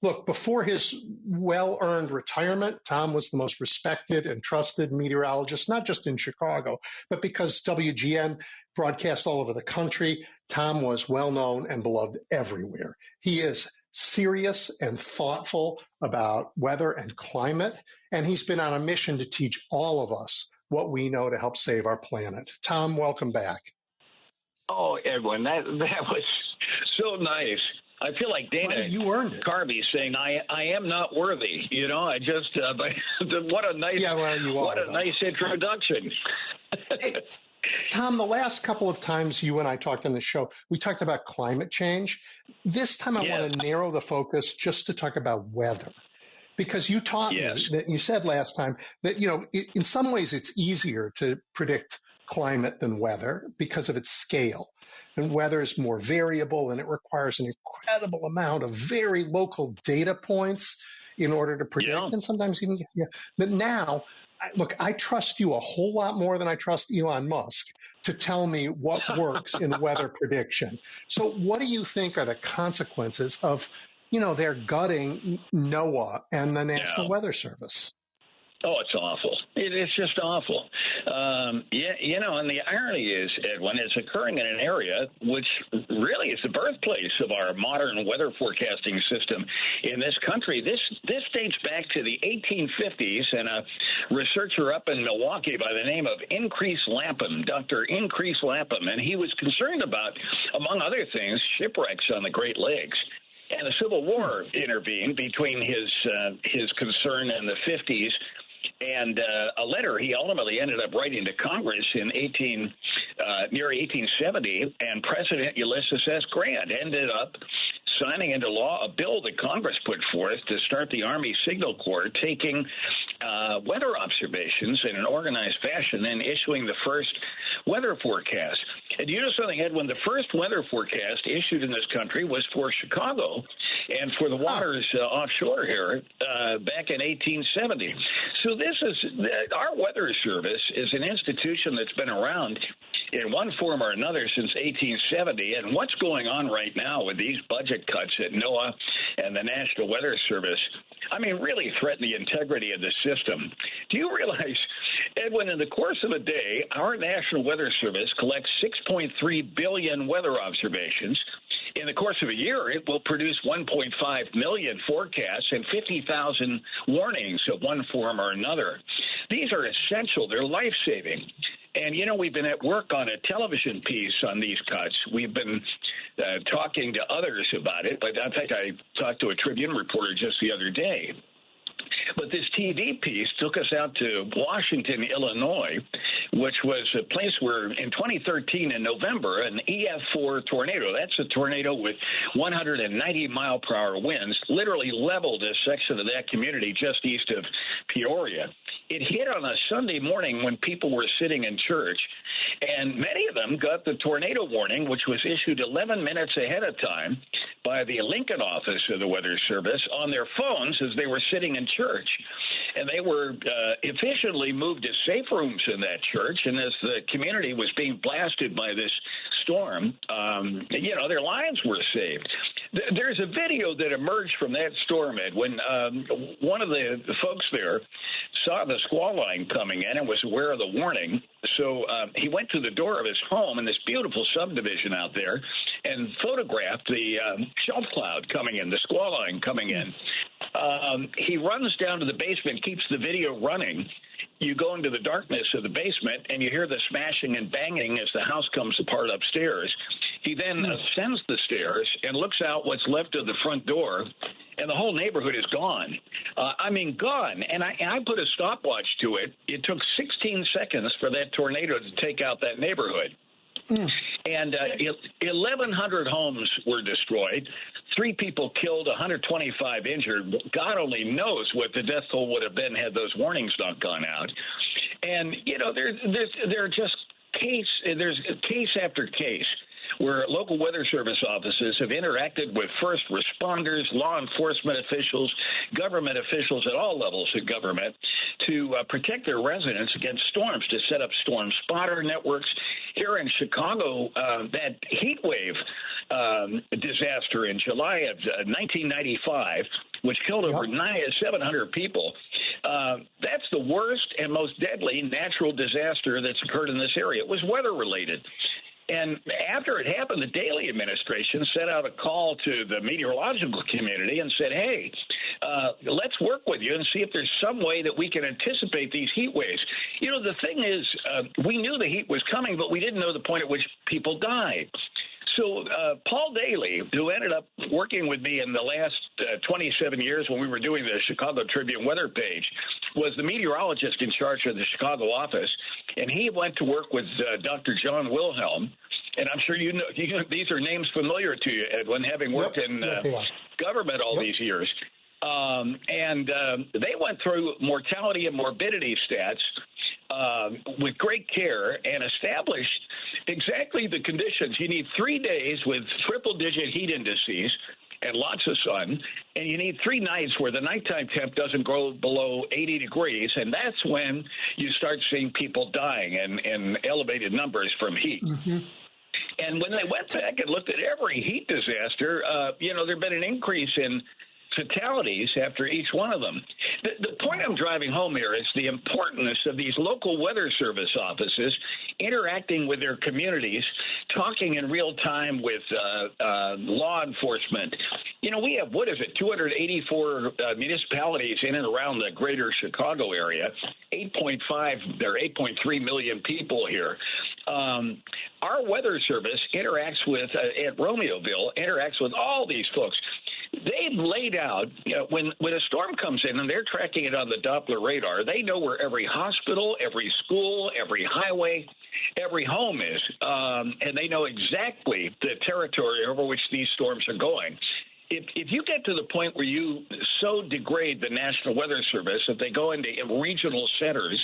Look, before his well-earned retirement, Tom was the most respected and trusted meteorologist, not just in Chicago, but because WGN broadcast all over the country, Tom was well-known and beloved everywhere. He is serious and thoughtful about weather and climate, and he's been on a mission to teach all of us what we know to help save our planet. Tom, welcome back.
Oh, Edwin, that was so nice.
I feel like Dana Carvey saying, "I am not worthy." You know, I just but what a nice nice introduction.
Hey, Tom, the last couple of times you and I talked on the show, we talked about climate change. This time I want to narrow the focus just to talk about weather. Because you taught me that you said last time that, you know, in some ways it's easier to predict climate than weather because of its scale. And weather is more variable and it requires an incredible amount of very local data points in order to predict and sometimes even But now, look, I trust you a whole lot more than I trust Elon Musk to tell me what works in weather prediction. So what do you think are the consequences of, you know, they're gutting NOAA and the National Weather Service?
Oh, it's awful. It's just awful. You know, and the irony is, Edwin, it's occurring in an area which really is the birthplace of our modern weather forecasting system in this country. This dates back to the 1850s, and a researcher up in Milwaukee by the name of Increase Lapham, Dr. Increase Lapham, and he was concerned about, among other things, shipwrecks on the Great Lakes. And the Civil War intervened between his concern in the 50s and a letter he ultimately ended up writing to Congress in near 1870, and President Ulysses S. Grant ended up signing into law a bill that Congress put forth to start the Army Signal Corps taking weather observations in an organized fashion and issuing the first weather forecast. And you know something, Edwin? The first weather forecast issued in this country was for Chicago and for the waters offshore here back in 1870. So our weather service is an institution that's been around in one form or another since 1870. And what's going on right now with these budget cuts at NOAA and the National Weather Service, I mean, really threaten the integrity of the system. Do you realize, Edwin, in the course of a day, our National Weather Service collects 6.3 billion weather observations. In the course of a year, it will produce 1.5 million forecasts and 50,000 warnings of one form or another. These are essential. They're life-saving. And, you know, we've been at work on a television piece on these cuts. We've been talking to others about it, but in fact, I talked to a Tribune reporter just the other day. But this TV piece took us out to Washington, Illinois, which was a place where in 2013 in November, an EF4 tornado, that's a tornado with 190-mile-per-hour winds, literally leveled a section of that community just east of Peoria. It hit on a Sunday morning when people were sitting in church, and many of them got the tornado warning, which was issued 11 minutes ahead of time by the Lincoln office of the Weather Service on their phones as they were sitting in church. And they were efficiently moved to safe rooms in that church, and as the community was being blasted by this storm, you know, their lives were saved. There's a video that emerged from that storm, Ed, when one of the folks there saw the squall line coming in and was aware of the warning. So he went to the door of his home in this beautiful subdivision out there and photographed the shelf cloud coming in, the squall line coming in. He runs down to the basement, keeps the video running. You go into the darkness of the basement, and you hear the smashing and banging as the house comes apart upstairs. He then ascends the stairs and looks out what's left of the front door, and the whole neighborhood is gone. I mean, gone. And I put a stopwatch to it. It took 16 seconds for that tornado to take out that neighborhood. And 1,100 homes were destroyed, 3 people killed, 125 injured. God only knows what the death toll would have been had those warnings not gone out. And, you know, there's case after case where local weather service offices have interacted with first responders, law enforcement officials, government officials at all levels of government to protect their residents against storms, to set up storm spotter networks. Here in Chicago, that heat wave disaster in July of 1995, which killed over 700 people, that's the worst and most deadly natural disaster that's occurred in this area. It was weather-related. And after it happened, the Daley administration sent out a call to the meteorological community and said, hey, let's work with you and see if there's some way that we can anticipate these heat waves. You know, the thing is, we knew the heat was coming, but we didn't know the point at which people died. So Paul Daly, who ended up working with me in the last 27 years when we were doing the Chicago Tribune weather page, was the meteorologist in charge of the Chicago office, and he went to work with Dr. John Wilhelm. And I'm sure you know these are names familiar to you, Edwin, having worked in government all these years. They went through mortality and morbidity stats with great care and established exactly the conditions. You need 3 days with triple-digit heat indices and lots of sun, and you need 3 nights where the nighttime temp doesn't go below 80 degrees, and that's when you start seeing people dying in elevated numbers from heat. Mm-hmm. And when they went back and looked at every heat disaster, there had been an increase in fatalities after each one of them. The point I'm driving home here is the importance of these local weather service offices interacting with their communities, talking in real time with law enforcement. We have, 284 municipalities in and around the greater Chicago area, 8.3 million people here. Our weather service interacts with, at Romeoville, interacts with all these folks. They've laid out, when a storm comes in and they're tracking it on the Doppler radar, they know where every hospital, every school, every highway, every home is, and they know exactly the territory over which these storms are going. If you get to the point where you so degrade the National Weather Service that they go into regional centers,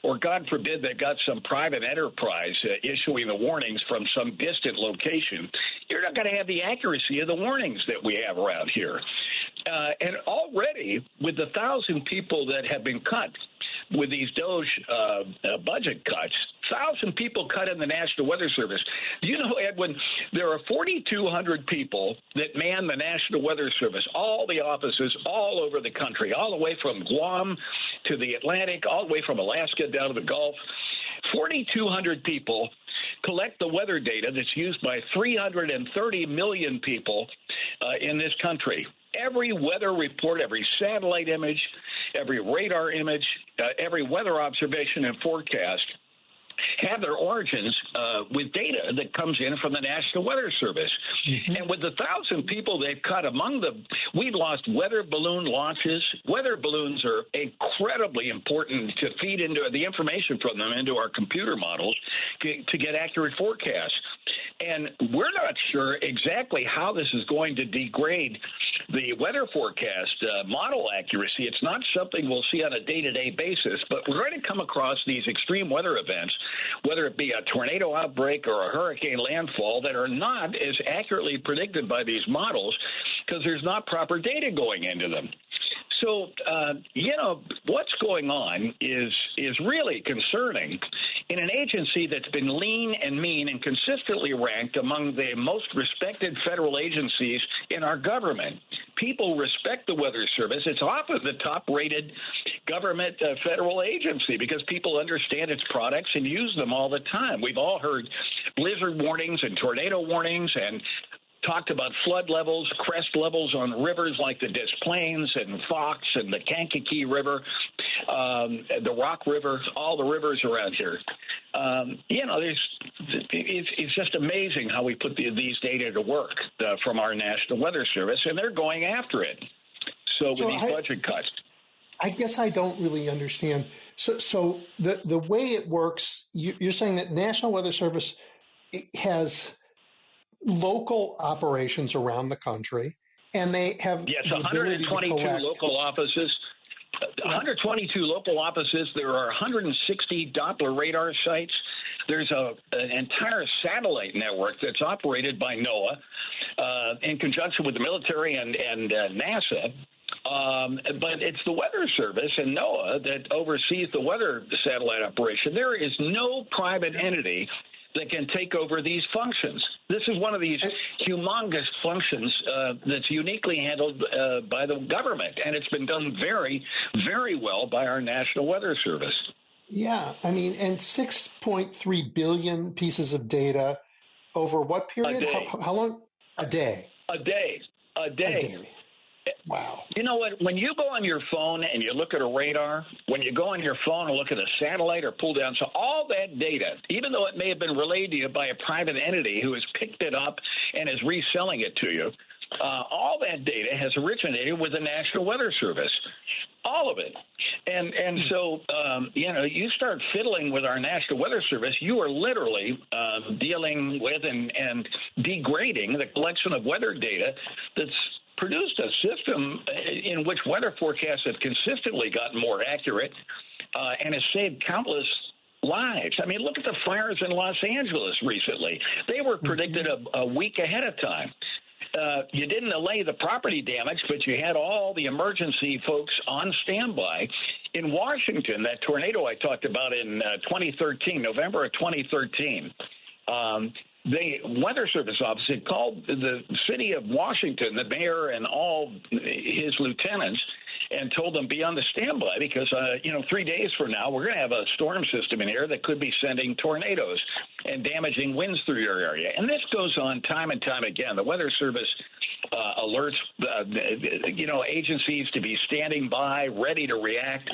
or God forbid they've got some private enterprise issuing the warnings from some distant location, you're not going to have the accuracy of the warnings that we have around here. And already, with the 1,000 people that have been cut with these DOGE budget cuts, 1,000 people cut in the National Weather Service. Do you know, Edwin, there are 4,200 people that man the National Weather Service, all the offices all over the country, all the way from Guam to the Atlantic, all the way from Alaska down to the Gulf. 4,200 people collect the weather data that's used by 330 million people in this country. Every weather report, every satellite image, every radar image, every weather observation and forecast have their origins with data that comes in from the National Weather Service. Mm-hmm. And with the 1,000 people they've cut, we've lost weather balloon launches. Weather balloons are incredibly important to feed into the information from them into our computer models to get accurate forecasts. And we're not sure exactly how this is going to degrade the weather forecast model accuracy. It's not something we'll see on a day-to-day basis, but we're going to come across these extreme weather events, whether it be a tornado outbreak or a hurricane landfall, that are not as accurately predicted by these models because there's not proper data going into them. So, what's going on is really concerning in an agency that's been lean and mean and consistently ranked among the most respected federal agencies in our government. People respect the Weather Service. It's often the top-rated government federal agency because people understand its products and use them all the time. We've all heard blizzard warnings and tornado warnings and talked about flood levels, crest levels on rivers like the Des Plaines and Fox and the Kankakee River, the Rock River, all the rivers around here. It's just amazing how we put these data to work from our National Weather Service, and they're going after it. So with these budget cuts.
I guess I don't really understand. So the way it works, you're saying that National Weather Service has local operations around the country, and they have
122 local offices. 122 local offices. There are 160 Doppler radar sites. There's an entire satellite network that's operated by NOAA in conjunction with the military and NASA. But it's the Weather Service and NOAA that oversees the weather satellite operation. There is no private entity that can take over these functions. This is one of these humongous functions that's uniquely handled by the government, and it's been done very, very well by our National Weather Service.
Yeah, I mean, and 6.3 billion pieces of data over what period?
A day.
How long? A day.
A day.
Wow.
You know what? When you go on your phone and you look at a radar, when you go on your phone and look at a satellite or pull down, so all that data, even though it may have been relayed to you by a private entity who has picked it up and is reselling it to you, all that data has originated with the National Weather Service. All of it. And so, you start fiddling with our National Weather Service, you are literally dealing with and degrading the collection of weather data that's produced a system in which weather forecasts have consistently gotten more accurate and has saved countless lives. I mean, look at the fires in Los Angeles recently. They were predicted a week ahead of time. You didn't allay the property damage, but you had all the emergency folks on standby. In Washington, that tornado I talked about in 2013, November of 2013, the Weather Service office had called the city of Washington, the mayor and all his lieutenants, and told them be on the standby because, 3 days from now, we're going to have a storm system in here that could be sending tornadoes and damaging winds through your area. And this goes on time and time again. The Weather Service alerts, agencies to be standing by, ready to react.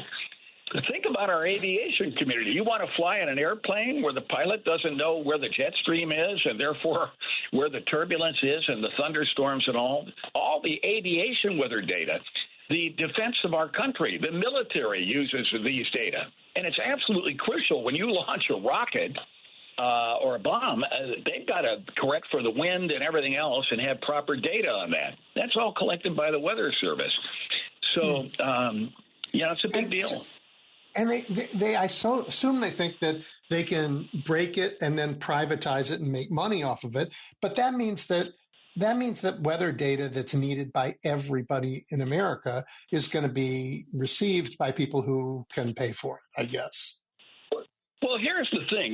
Think about our aviation community. You want to fly in an airplane where the pilot doesn't know where the jet stream is and therefore where the turbulence is and the thunderstorms and all the aviation weather data. The defense of our country, the military uses these data. And it's absolutely crucial when you launch a rocket or a bomb, they've got to correct for the wind and everything else and have proper data on that. That's all collected by the Weather Service. So, it's a big deal.
And I assume they think that they can break it and then privatize it and make money off of it. But that means that weather data that's needed by everybody in America is going to be received by people who can pay for it, I guess.
Well, here's the thing.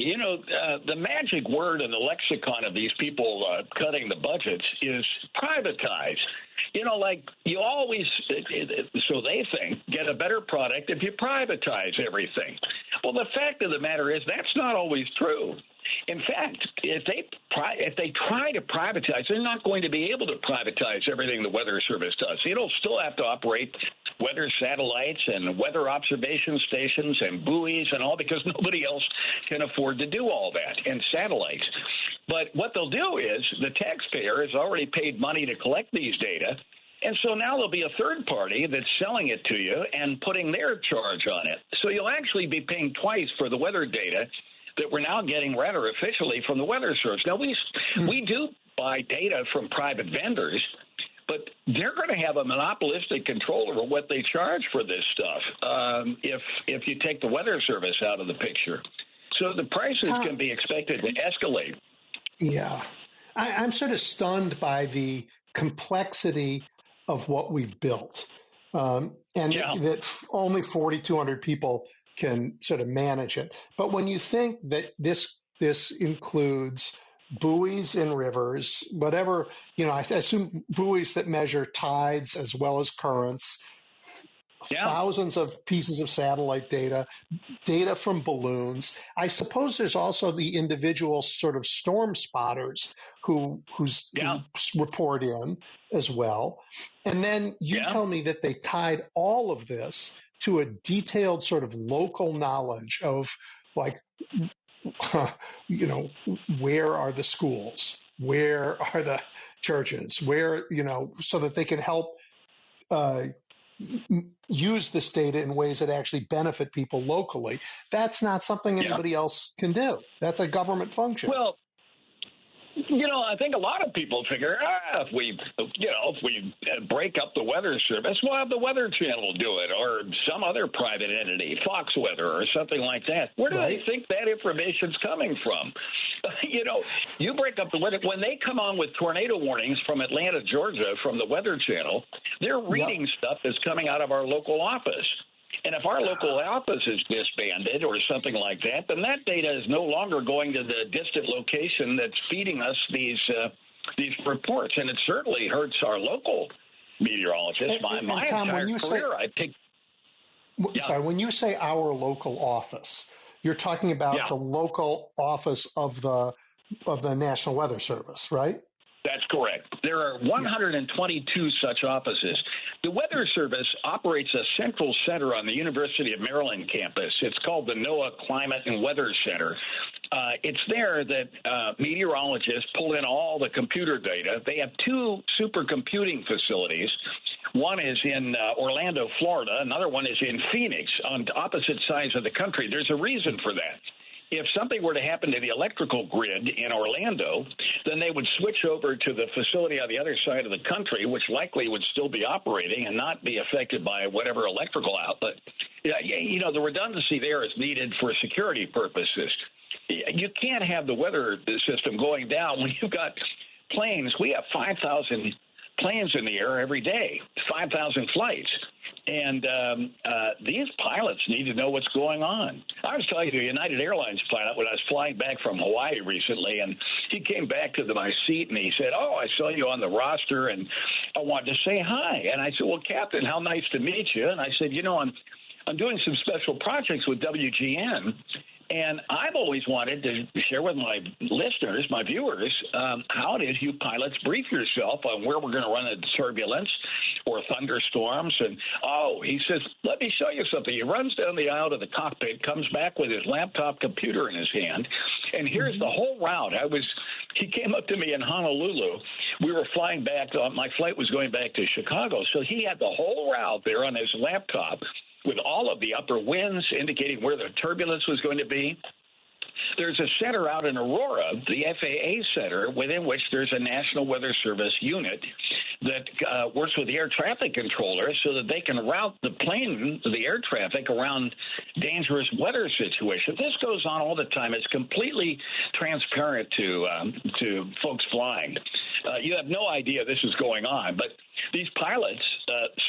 The magic word in the lexicon of these people cutting the budgets is privatize. You always, so they think, get a better product if you privatize everything. Well, the fact of the matter is that's not always true. In fact, if they try to privatize, they're not going to be able to privatize everything the Weather Service does. It'll still have to operate weather satellites and weather observation stations and buoys and all because nobody else can afford to do all that, and satellites. But what they'll do is the taxpayer has already paid money to collect these data, and so now there'll be a third party that's selling it to you and putting their charge on it. So you'll actually be paying twice for the weather data that we're now getting rather officially from the Weather Service. Now, we do buy data from private vendors, but they're going to have a monopolistic control over what they charge for this stuff if you take the Weather Service out of the picture. So the prices can be expected to escalate.
Yeah. I'm sort of stunned by the complexity of what we've built, that only 4,200 people can sort of manage it. But when you think that this includes buoys in rivers, whatever, I assume buoys that measure tides as well as currents, thousands of pieces of satellite data from balloons. I suppose there's also the individual sort of storm spotters who report in as well. And then you tell me that they tied all of this to a detailed sort of local knowledge of where are the schools, where are the churches, where, so that they can help use this data in ways that actually benefit people locally. That's not something anybody else can do. That's a government function.
Well, I think a lot of people figure, if we break up the Weather Service, we'll have the Weather Channel do it, or some other private entity, Fox Weather, or something like that. Where do they think that information's coming from? You break up the weather. When they come on with tornado warnings from Atlanta, Georgia, from the Weather Channel, they're reading stuff that's coming out of our local office. And if our local office is disbanded or something like that, then that data is no longer going to the distant location that's feeding us these reports. And it certainly hurts our local meteorologists. My
Tom,
entire career, I picked.
Sorry, when you say our local office, you're talking about the local office of the National Weather Service, right?
That's correct. There are 122 such offices. The Weather Service operates a central center on the University of Maryland campus. It's called the NOAA Climate and Weather Center. It's there that meteorologists pull in all the computer data. They have two supercomputing facilities. One is in Orlando, Florida. Another one is in Phoenix on opposite sides of the country. There's a reason for that. If something were to happen to the electrical grid in Orlando, then they would switch over to the facility on the other side of the country, which likely would still be operating and not be affected by whatever electrical outlet. You know, the redundancy there is needed for security purposes. You can't have the weather system going down when you've got planes. We have 5,000 planes in the air every day, 5,000 flights. And these pilots need to know what's going on. I was telling you, the United Airlines pilot, when I was flying back from Hawaii recently, and he came back to my seat and he said, "Oh, I saw you on the roster and I wanted to say hi." And I said, "Well, Captain, how nice to meet you." And I said, "You know, I'm doing some special projects with WGN. And I've always wanted to share with my listeners, my viewers, how did you pilots brief yourself on where we're going to run into turbulence or thunderstorms?" And, he says, "Let me show you something." He runs down the aisle to the cockpit, comes back with his laptop computer in his hand, and here's the whole route. He came up to me in Honolulu. We were flying back. My flight was going back to Chicago, so he had the whole route there on his laptop with all of the upper winds indicating where the turbulence was going to be. There's a center out in Aurora, the FAA center, within which there's a National Weather Service unit that works with the air traffic controllers so that they can route the air traffic around dangerous weather situations. This goes on all the time. It's completely transparent to folks flying. You have no idea this is going on, but these pilots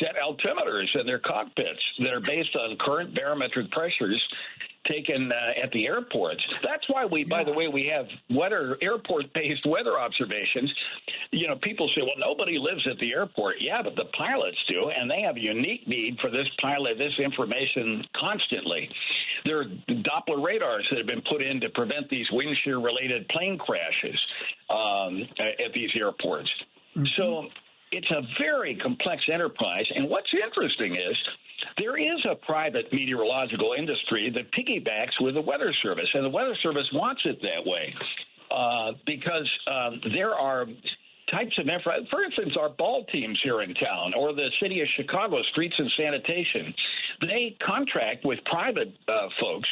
set altimeters in their cockpits that are based on current barometric pressures taken at the airports. That's why by the way, we have airport-based weather observations. You know, people say, well, nobody lives at the airport. Yeah, but the pilots do, and they have a unique need for this information constantly. There are Doppler radars that have been put in to prevent these wind shear-related plane crashes at these airports. Mm-hmm. So it's a very complex enterprise, and what's interesting is there is a private meteorological industry that piggybacks with the Weather Service, and the Weather Service wants it that way because there are types of for instance, our ball teams here in town or the city of Chicago Streets and Sanitation, they contract with private folks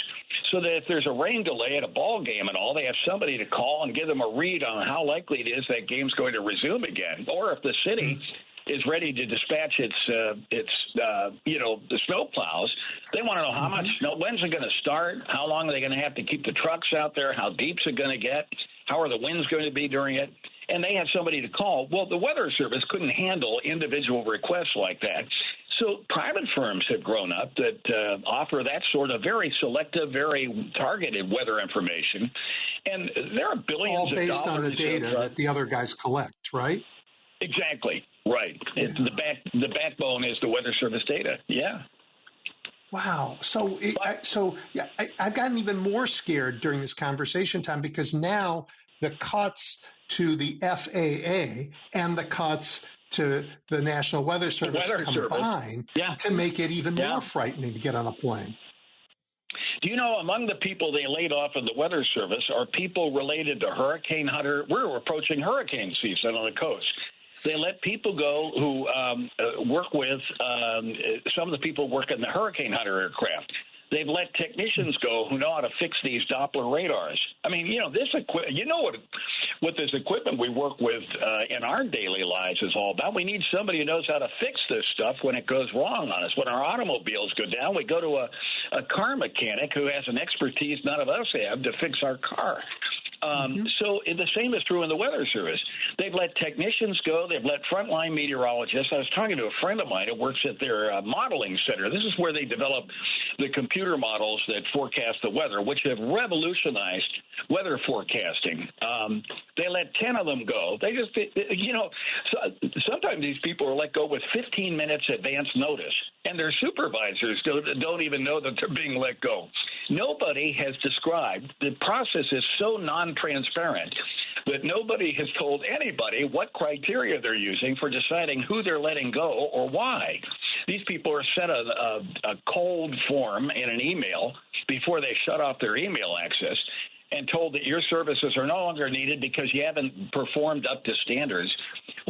so that if there's a rain delay at a ball game and all, they have somebody to call and give them a read on how likely it is that game's going to resume again. Or if the city is ready to dispatch its the snow plows, they want to know how much snow, when's it going to start, how long are they going to have to keep the trucks out there, how deep's it going to get, how are the winds going to be during it, and they have somebody to call. Well, the Weather Service couldn't handle individual requests like that. So private firms have grown up that offer that sort of very selective, very targeted weather information, and there are billions
all based
of dollars
on the data that the other guys collect, right?
Exactly. Right. Yeah. The backbone is the Weather Service data. Yeah.
Wow. I've gotten even more scared during this conversation, Tom, because now the cuts to the FAA and the cuts to the National Weather Service combine to make it even more frightening to get on a plane.
Do you know, among the people they laid off in the Weather Service are people related to Hurricane Hunter? We're approaching hurricane season on the coast. They let people go who work with some of the people work in the Hurricane Hunter aircraft. They've let technicians go who know how to fix these Doppler radars. I mean, what this equipment we work with in our daily lives is all about. We need somebody who knows how to fix this stuff when it goes wrong on us. When our automobiles go down, we go to a car mechanic who has an expertise none of us have to fix our car. So the same is true in the Weather Service. They've let technicians go. They've let frontline meteorologists. I was talking to a friend of mine who works at their modeling center. This is where they develop the computer models that forecast the weather, which have revolutionized weather forecasting. They let 10 of them go. They just, sometimes these people are let go with 15 minutes advance notice, and their supervisors don't even know that they're being let go. Nobody has described, the process is so non-transparent. that nobody has told anybody what criteria they're using for deciding who they're letting go or why. These people are sent a cold form in an email before they shut off their email access and told that your services are no longer needed because you haven't performed up to standards,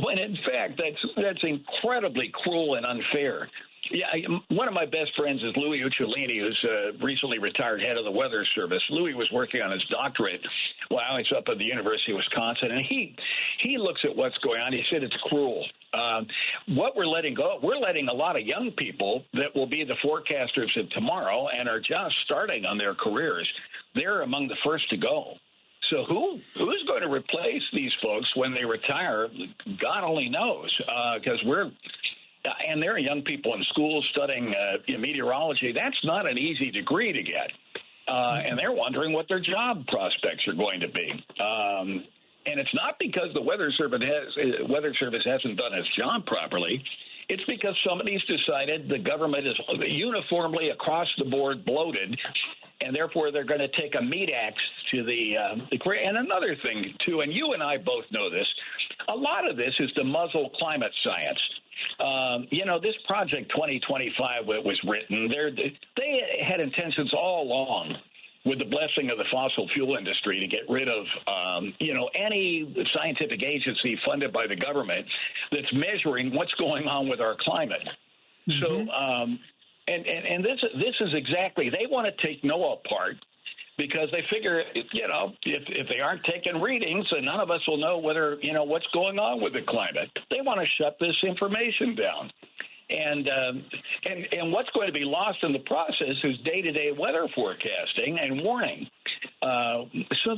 when in fact that's incredibly cruel and unfair. Yeah, one of my best friends is Louis Uccellini, who's recently retired head of the Weather Service. Louis was working on his doctorate while I was up at the University of Wisconsin, and he looks at what's going on. He said it's cruel. What we're letting go, we're letting a lot of young people that will be the forecasters of tomorrow and are just starting on their careers. They're among the first to go. So who's going to replace these folks when they retire? God only knows, because and there are young people in schools studying meteorology. That's not an easy degree to get. And they're wondering what their job prospects are going to be. And it's not because the Weather Service hasn't done its job properly. It's because somebody's decided the government is uniformly across the board bloated, and therefore they're going to take a meat axe to the and another thing, too, and you and I both know this, a lot of this is to muzzle climate science. This Project 2025 was written, they had intentions all along with the blessing of the fossil fuel industry to get rid of, any scientific agency funded by the government that's measuring what's going on with our climate. Mm-hmm. So, and this is exactly, they want to take NOAA apart because they figure, if they aren't taking readings, then none of us will know whether, what's going on with the climate. They want to shut this information down. And what's going to be lost in the process is day-to-day weather forecasting and warning. So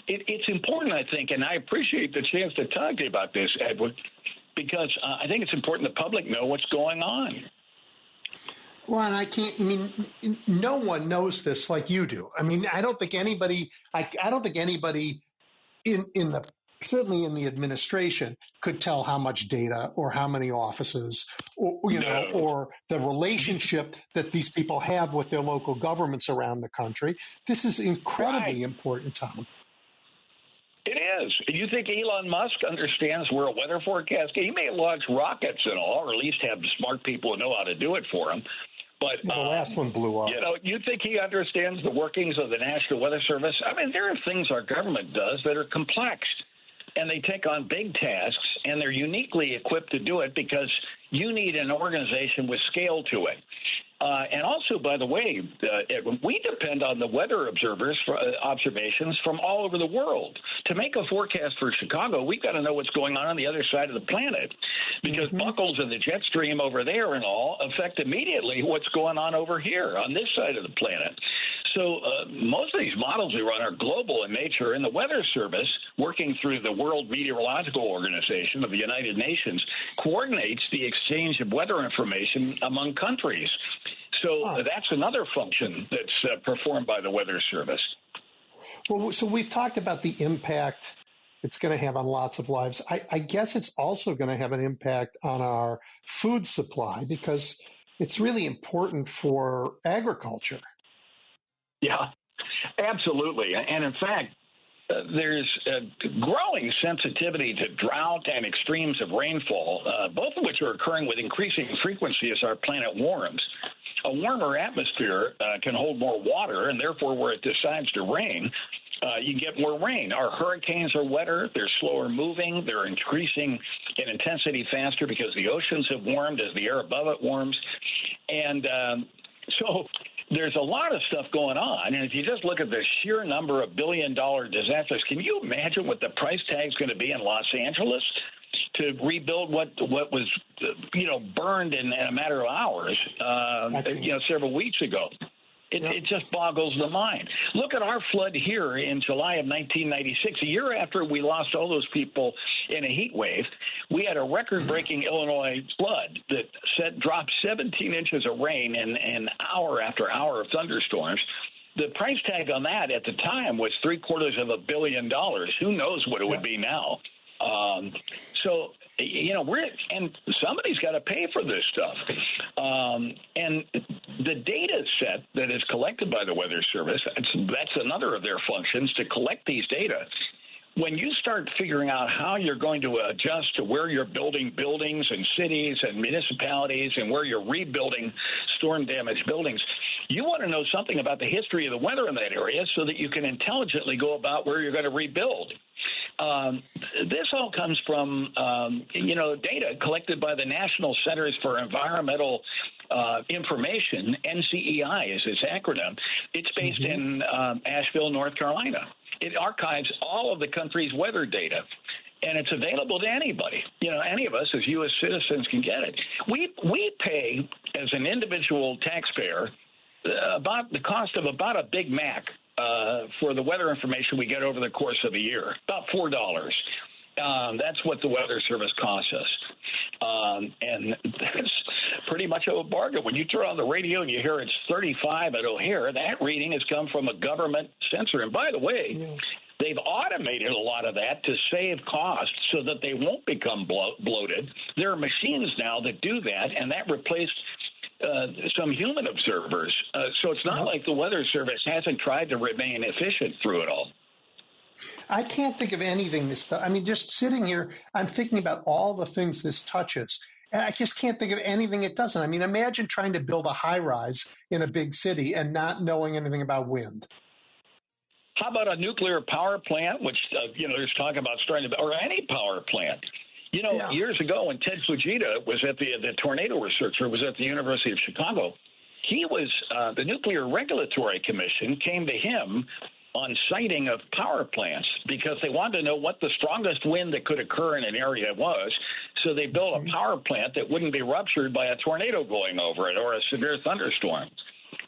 it's important, I think, and I appreciate the chance to talk to you about this, Edwin, because I think it's important the public know what's going on.
Well, and no one knows this like you do. I don't think anybody certainly in the administration could tell how much data or how many offices or the relationship that these people have with their local governments around the country. This is incredibly important, Tom.
It is. You think Elon Musk understands where a weather forecast? He may launch rockets and all, or at least have smart people who know how to do it for him. But
the last one blew up.
You think he understands the workings of the National Weather Service? There are things our government does that are complex, and they take on big tasks, and they're uniquely equipped to do it because you need an organization with scale to it. And also, by the way, we depend on the weather observers for observations from all over the world. To make a forecast for Chicago, we've got to know what's going on the other side of the planet, because buckles in the jet stream over there and all affect immediately what's going on over here on this side of the planet. So most of these models we run are global in nature, and the Weather Service, working through the World Meteorological Organization of the United Nations, coordinates the exchange of weather information among countries. So that's another function that's performed by the Weather Service.
Well, so we've talked about the impact it's going to have on lots of lives. I guess it's also going to have an impact on our food supply because it's really important for agriculture.
Yeah, absolutely. And in fact, there's a growing sensitivity to drought and extremes of rainfall, both of which are occurring with increasing frequency as our planet warms. A warmer atmosphere can hold more water, and therefore where it decides to rain, you get more rain. Our hurricanes are wetter, they're slower moving, they're increasing in intensity faster because the oceans have warmed as the air above it warms. And so there's a lot of stuff going on, and if you just look at the sheer number of billion-dollar disasters, can you imagine what the price tag is going to be in Los Angeles to rebuild what was, burned in a matter of hours, several weeks ago? It just boggles the mind. Look at our flood here in July of 1996. A year after we lost all those people in a heat wave, we had a record-breaking Illinois flood that dropped 17 inches of rain in hour after hour of thunderstorms. The price tag on that at the time was $750 million. Who knows what it would be now? And somebody's got to pay for this stuff. And the data set that is collected by the Weather Service, that's another of their functions, to collect these data. when you start figuring out how you're going to adjust to where you're building buildings and cities and municipalities and where you're rebuilding storm-damaged buildings, you want to know something about the history of the weather in that area so that you can intelligently go about where you're going to rebuild. This all comes from, data collected by the National Centers for Environmental Information, NCEI is its acronym. It's based in Asheville, North Carolina. It archives all of the country's weather data, and it's available to anybody. Any of us as U.S. citizens can get it. We pay, as an individual taxpayer, about the cost of about a Big Mac for the weather information we get over the course of a year, about $4. That's what the Weather Service costs us. And that's pretty much a bargain. When you turn on the radio and you hear it's 35 at O'Hare, that reading has come from a government sensor. And by the way, they've automated a lot of that to save costs so that they won't become bloated. There are machines now that do that, and that replaced some human observers. So it's not like the Weather Service hasn't tried to remain efficient through it all.
I can't think of anything just sitting here, I'm thinking about all the things this touches. And I just can't think of anything it doesn't. I mean, imagine trying to build a high-rise in a big city and not knowing anything about wind.
How about a nuclear power plant, which, there's talk about starting to, or any power plant? Years ago when Ted Fujita was at the tornado researcher, was at the University of Chicago, he was, the Nuclear Regulatory Commission came to him on siting of power plants because they wanted to know what the strongest wind that could occur in an area was. So they built a power plant that wouldn't be ruptured by a tornado going over it or a severe thunderstorm.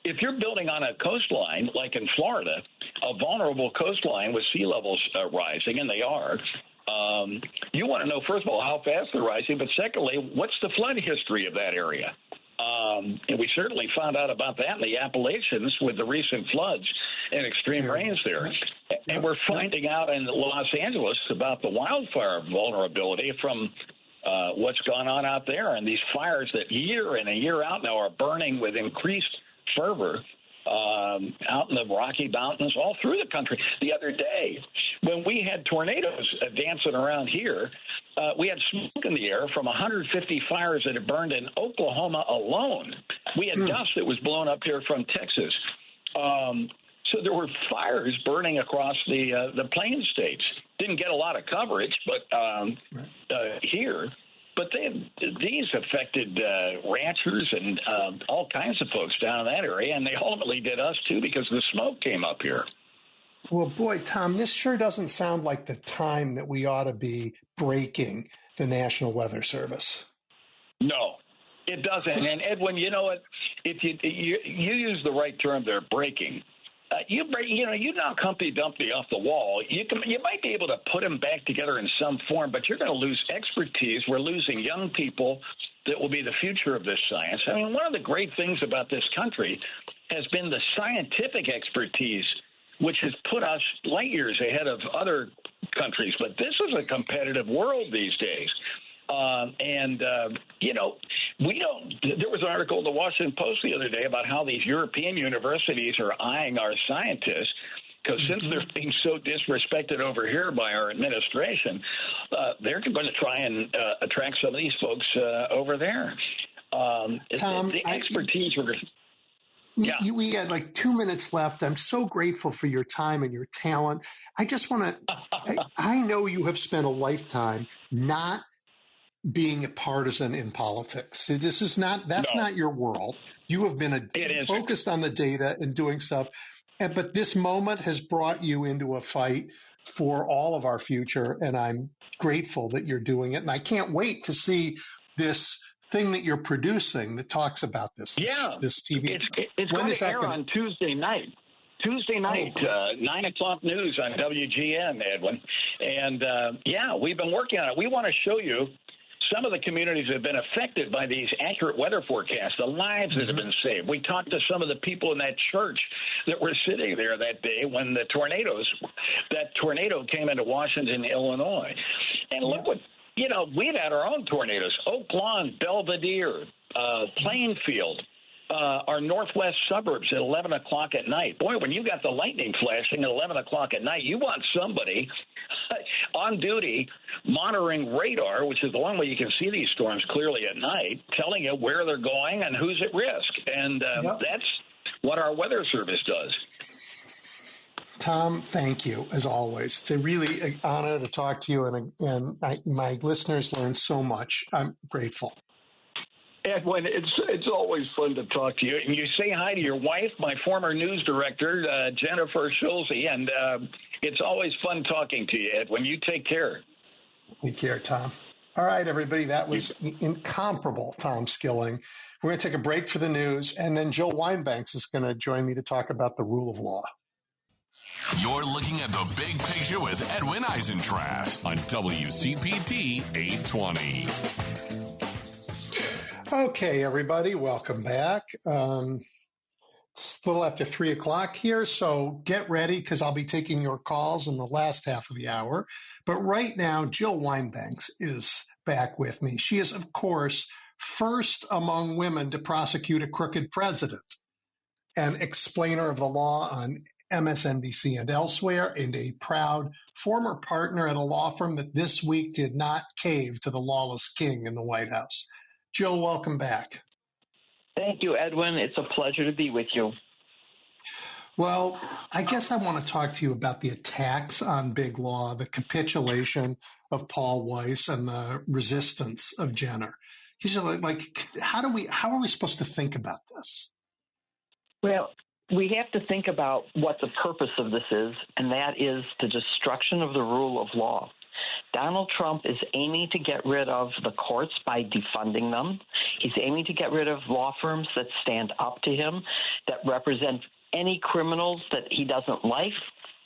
If you're building on a coastline, like in Florida, a vulnerable coastline with sea levels rising, and they are, you want to know, first of all, how fast they're rising, but secondly, what's the flood history of that area? And we certainly found out about that in the Appalachians with the recent floods and extreme rains there. And we're finding out in Los Angeles about the wildfire vulnerability from what's gone on out there, and these fires that year in and year out now are burning with increased fervor out in the Rocky Mountains, all through the country. The other day, when we had tornadoes dancing around here, we had smoke in the air from 150 fires that had burned in Oklahoma alone. We had dust that was blown up here from Texas. So there were fires burning across the Plains states. Didn't get a lot of coverage, but here. But these affected ranchers and all kinds of folks down in that area, and they ultimately did us, too, because the smoke came up here.
Well, boy, Tom, this sure doesn't sound like the time that we ought to be breaking the National Weather Service.
No, it doesn't. And, Edwin, you know what? If you use the right term there, breaking. You knock Humpty Dumpty off the wall. You might be able to put them back together in some form, but you're going to lose expertise. We're losing young people that will be the future of this science. I mean, one of the great things about this country has been the scientific expertise, which has put us light years ahead of other countries. But this is a competitive world these days. There was an article in the Washington Post the other day about how these European universities are eyeing our scientists because since they're being so disrespected over here by our administration, they're going to try and attract some of these folks over there.
Tom,
the expertise
we had like 2 minutes left. I'm so grateful for your time and your talent. I just want to I know you have spent a lifetime not being a partisan in politics. That's not your world. You have been focused on the data and doing stuff. But this moment has brought you into a fight for all of our future. And I'm grateful that you're doing it. And I can't wait to see this thing that you're producing that talks about this TV.
It's going to air on Tuesday night. 9 o'clock news on WGN, Edwin. And, we've been working on it. We want to show you some of the communities that have been affected by these accurate weather forecasts, the lives that have been saved. We talked to some of the people in that church that were sitting there that day when that tornado came into Washington, Illinois. And look what, we've had our own tornadoes. Oak Lawn, Belvedere, Plainfield, our northwest suburbs at 11 o'clock at night. Boy, when you got the lightning flashing at 11 o'clock at night, you want somebody on duty, monitoring radar, which is the one way you can see these storms clearly at night, telling you where they're going and who's at risk. And that's what our weather service does.
Tom, thank you, as always. It's a really honor to talk to you, and my listeners learn so much. I'm grateful.
Edwin, it's always fun to talk to you. And you say hi to your wife, my former news director, Jennifer Schulze, and it's always fun talking to you, Edwin. You take care.
Take care, Tom. All right, everybody, that was the incomparable Tom Skilling. We're going to take a break for the news, and then Jill Weinbanks is going to join me to talk about the rule of law.
You're looking at the big picture with Edwin Eisendrath on WCPT 820.
Okay, everybody, welcome back. It's a little after 3 o'clock here, so get ready because I'll be taking your calls in the last half of the hour. But right now, Jill Weinbanks is back with me. She is, of course, first among women to prosecute a crooked president, an explainer of the law on MSNBC and elsewhere, and a proud former partner at a law firm that this week did not cave to the lawless king in the White House. Jill, welcome back.
Thank you, Edwin. It's a pleasure to be with you.
Well, I guess I want to talk to you about the attacks on big law, the capitulation of Paul Weiss, and the resistance of Jenner. How are we supposed to think about this?
Well, we have to think about what the purpose of this is, and that is the destruction of the rule of law. Donald Trump is aiming to get rid of the courts by defunding them. He's aiming to get rid of law firms that stand up to him, that represent any criminals that he doesn't like,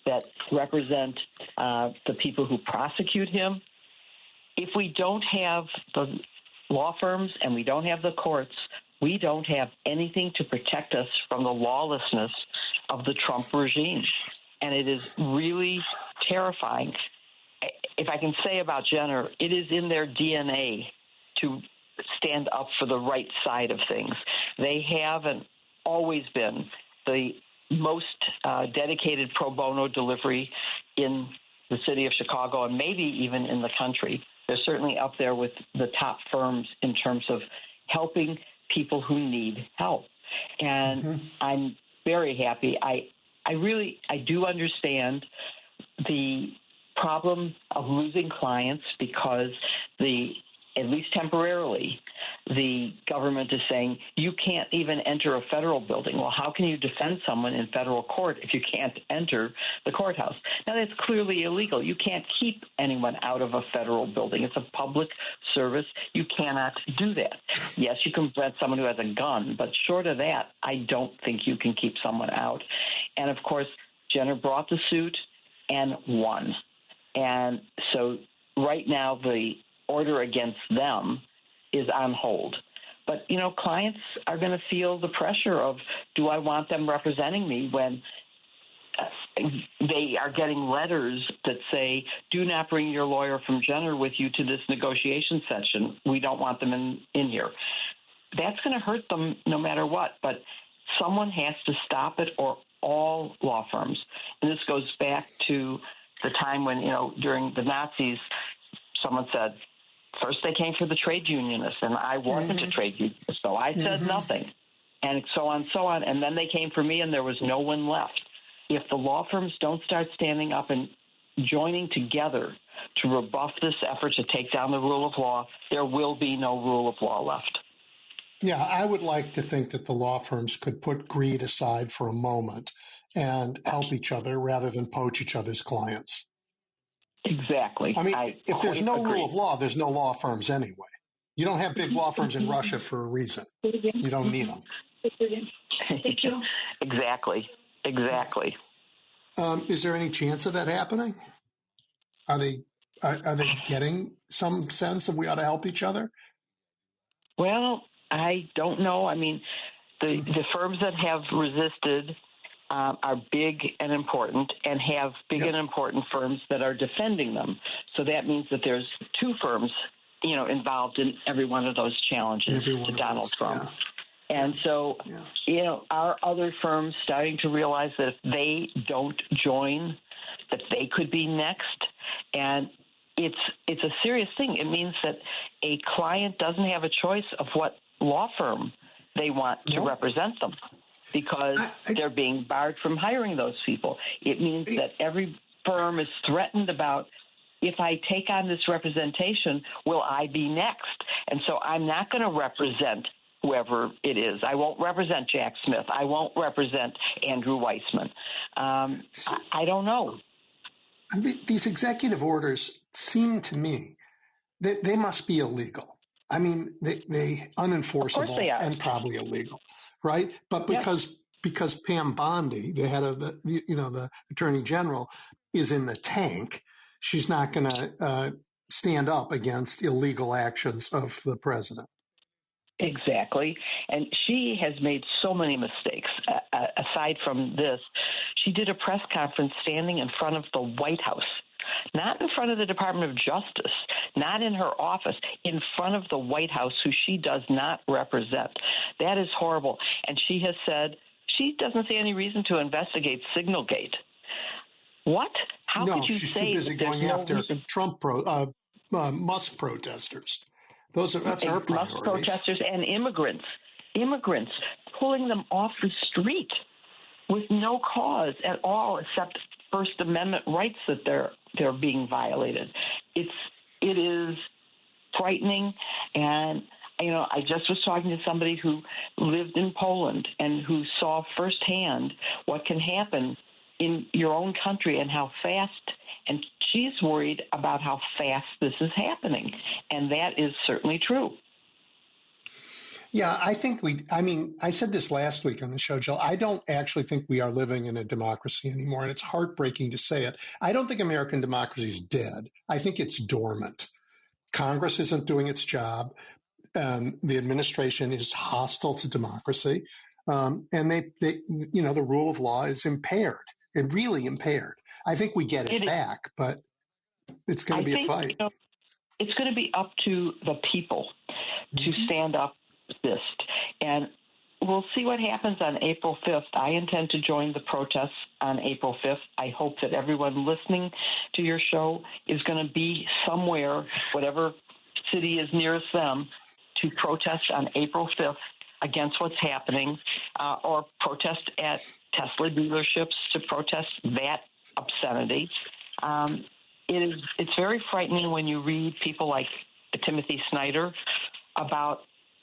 that represent the people who prosecute him. If we don't have the law firms and we don't have the courts, we don't have anything to protect us from the lawlessness of the Trump regime. And it is really terrifying. If I can say about Jenner, it is in their DNA to stand up for the right side of things. They have and always been the most dedicated pro bono delivery in the city of Chicago and maybe even in the country. They're certainly up there with the top firms in terms of helping people who need help. And I'm very happy. I do understand the problem of losing clients because at least temporarily, the government is saying you can't even enter a federal building. Well, how can you defend someone in federal court if you can't enter the courthouse? Now, that's clearly illegal. You can't keep anyone out of a federal building. It's a public service. You cannot do that. Yes, you can prevent someone who has a gun, but short of that, I don't think you can keep someone out. And, of course, Jenner brought the suit and won. And so right now the order against them is on hold. But, clients are going to feel the pressure of, do I want them representing me when they are getting letters that say, do not bring your lawyer from Jenner with you to this negotiation session. We don't want them in here. That's going to hurt them no matter what. But someone has to stop it, or all law firms. And this goes back to the time when, during the Nazis, someone said, first they came for the trade unionists, and I wasn't a trade unionist, so I said nothing, and so on, and then they came for me, and there was no one left. If the law firms don't start standing up and joining together to rebuff this effort to take down the rule of law, there will be no rule of law left.
Yeah, I would like to think that the law firms could put greed aside for a moment and help each other rather than poach each other's clients.
Exactly.
I mean, if there's no rule of law, there's no law firms anyway. You don't have big law firms in Russia for a reason. You don't need them.
Exactly.
Is there any chance of that happening? Are they getting some sense of we ought to help each other?
Well, I don't know. I mean, the firms that have resisted are big and important, and have big and important firms that are defending them. So that means that there's two firms, involved in every one of those challenges to Donald Trump. Yeah. And so, are other firms starting to realize that if they don't join, that they could be next? And it's a serious thing. It means that a client doesn't have a choice of what law firm they want to represent them, because they're being barred from hiring those people. It means that every firm is threatened about, if I take on this representation, will I be next? And so I'm not going to represent whoever it is. I won't represent Jack Smith. I won't represent Andrew Weissman. I don't know.
These executive orders seem to me that they must be illegal. I mean, they unenforceable and probably illegal, right? But because Pam Bondi, the head of the Attorney General, is in the tank, she's not going to stand up against illegal actions of the president.
Exactly. And she has made so many mistakes. Aside from this, she did a press conference standing in front of the White House, not in front of the Department of Justice, not in her office, in front of the White House, who she does not represent. That is horrible. And she has said she doesn't see any reason to investigate Signalgate. What? How could you
she's
say
too busy going after Trump Musk protesters. That's her priorities.
Musk protesters and immigrants, pulling them off the street with no cause at all, except First Amendment rights that they're being violated. It is frightening. And I just was talking to somebody who lived in Poland and who saw firsthand what can happen in your own country and how fast. And she's worried about how fast this is happening. And that is certainly true.
Yeah, I think I said this last week on the show, Jill. I don't actually think we are living in a democracy anymore. And it's heartbreaking to say it. I don't think American democracy is dead. I think it's dormant. Congress isn't doing its job. The administration is hostile to democracy. And the rule of law is impaired. It really impaired. I think we get it back, but it's going to be a fight.
It's going to be up to the people to stand up to this. And we'll see what happens on April 5th. I intend to join the protests on April 5th. I hope that everyone listening to your show is going to be somewhere, whatever city is nearest them, to protest on April 5th against what's happening, or protest at Tesla dealerships to protest that obscenity. It's very frightening when you read people like Timothy Snyder about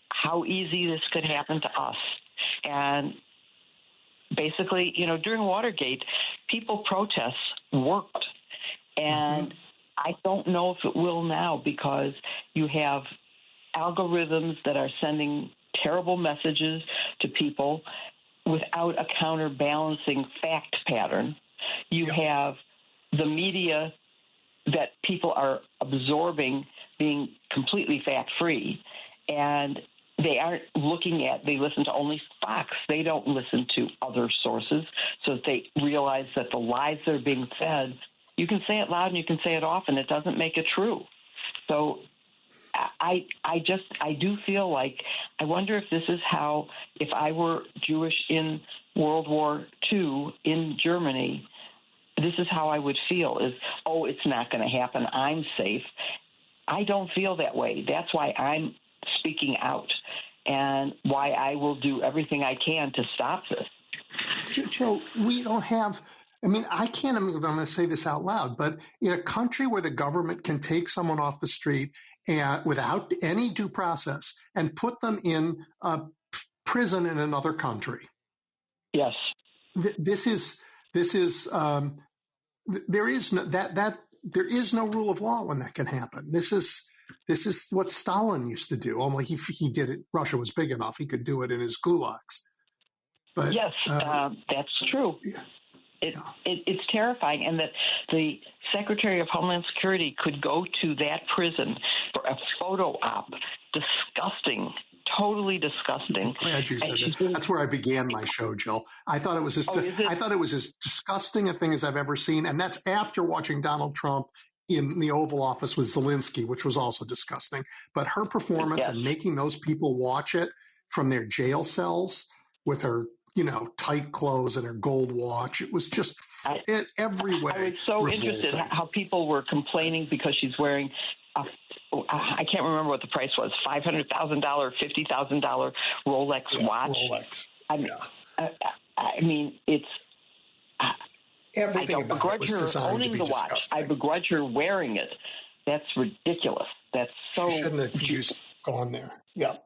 how easy this could happen to us. And basically, during Watergate, people protests worked. And I don't know if it will now, because you have algorithms that are sending terrible messages to people without a counterbalancing fact pattern. You have the media that people are absorbing being completely fact-free, and they aren't they listen to only Fox. They don't listen to other sources, so that they realize that the lies that are being fed, you can say it loud and you can say it often, it doesn't make it true. So I do feel like, I wonder if this is how, if I were Jewish in World War II in Germany, this is how I would feel, is, it's not going to happen, I'm safe. I don't feel that way. That's why I'm speaking out, and why I will do everything I can to stop this.
Jill, we don't have, I can't, I'm going to say this out loud, but in a country where the government can take someone off the street and without any due process and put them in a prison in another country. Yes. There is no rule of law when that can happen. This is what Stalin used to do. Only he did it. Russia was big enough; he could do it in his gulags. But
yes, that's true. Yeah. It's terrifying, and that the Secretary of Homeland Security could go to that prison for a photo op. Disgusting. Totally disgusting.
I'm glad you said that. That's where I began my show, Jill. I thought it was as disgusting a thing as I've ever seen, and that's after watching Donald Trump in the Oval Office with Zelensky, which was also disgusting. But her performance and making those people watch it from their jail cells with her tight clothes and her gold watch. It was just every way.
I was so
revolting.
interested how people were complaining because she's wearing I can't remember what the price was, $500,000, $50,000 Rolex watch.
Rolex.
I mean, it's.
Everything
I don't begrudge her owning the watch.
Disgusting.
I begrudge her wearing it. That's ridiculous. That's so.
She shouldn't have gone there. Yeah.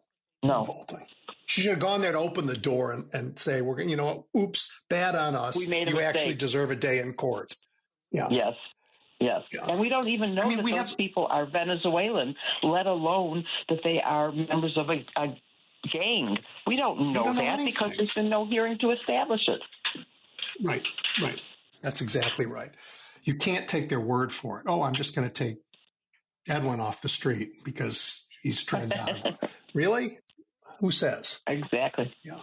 No.
Revolting. She should have gone there to open the door and say, "We're going. Oops, bad on us.
We made a
you
mistake.
Actually deserve a day in court." Yeah.
Yes. Yes.
Yeah.
And we don't even know that those people are Venezuelan, let alone that they are members of a gang. We don't know that because there's been no hearing to establish it.
Right. That's exactly right. You can't take their word for it. Oh, I'm just going to take Edwin off the street because he's trend down. Really? Who says?
Exactly.
Yeah.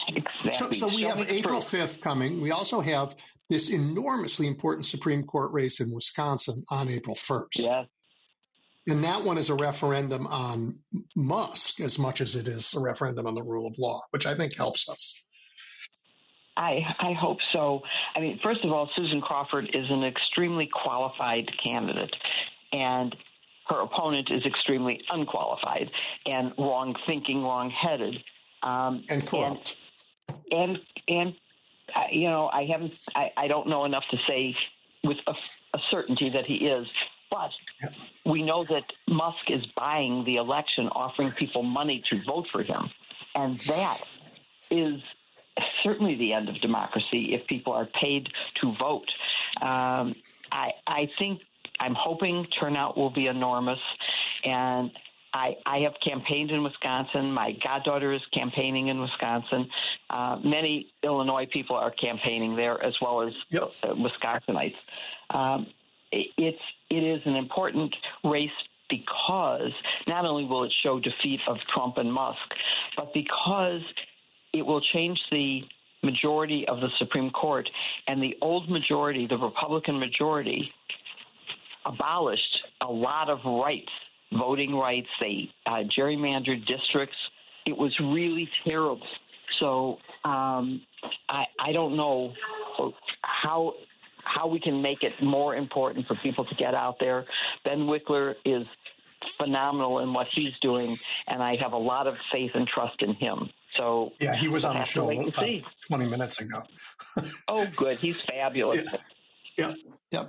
Exactly.
So we have April 5th coming. We also have this enormously important Supreme Court race in Wisconsin on April 1st.
Yeah.
And that one is a referendum on Musk as much as it is a referendum on the rule of law, which I think helps us.
I hope so. I mean, first of all, Susan Crawford is an extremely qualified candidate, and her opponent is extremely unqualified and wrong-thinking, wrong-headed.
And corrupt.
And I don't know enough to say with a certainty that he is, but we know that Musk is buying the election, offering people money to vote for him. And that is certainly the end of democracy if people are paid to vote. I'm hoping turnout will be enormous, and I have campaigned in Wisconsin. My goddaughter is campaigning in Wisconsin. Many Illinois people are campaigning there as well as Wisconsinites. It is an important race because not only will it show defeat of Trump and Musk, but because it will change the majority of the Supreme Court, and the old majority, the Republican majority, abolished a lot of rights, voting rights. They gerrymandered districts. It was really terrible. So I don't know how we can make it more important for people to get out there. Ben Wickler is phenomenal in what he's doing, and I have a lot of faith and trust in him. So
yeah, he was on the show 20 minutes ago.
Oh, good. He's fabulous.
Yeah.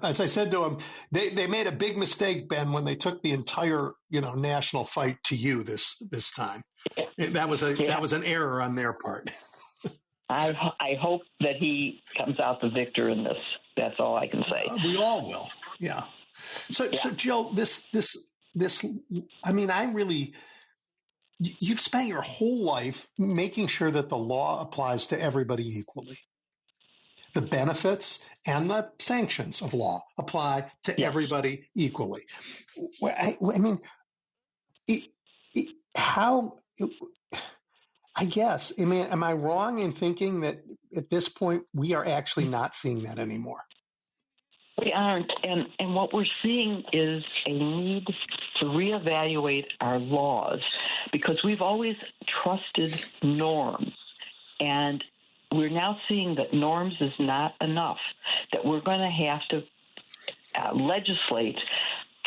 As I said to him, they made a big mistake, Ben, when they took the entire national fight to you this time. That was an error on their part.
I hope that he comes out the victor in this. That's all I can say.
We all will. Yeah. So Jill, this. I mean, you've spent your whole life making sure that the law applies to everybody equally. The benefits and the sanctions of law apply to everybody equally. I mean, am I wrong in thinking that at this point we are actually not seeing that anymore?
We aren't. And what we're seeing is a need to reevaluate our laws because we've always trusted norms. And we're now seeing that norms is not enough, that we're going to have to legislate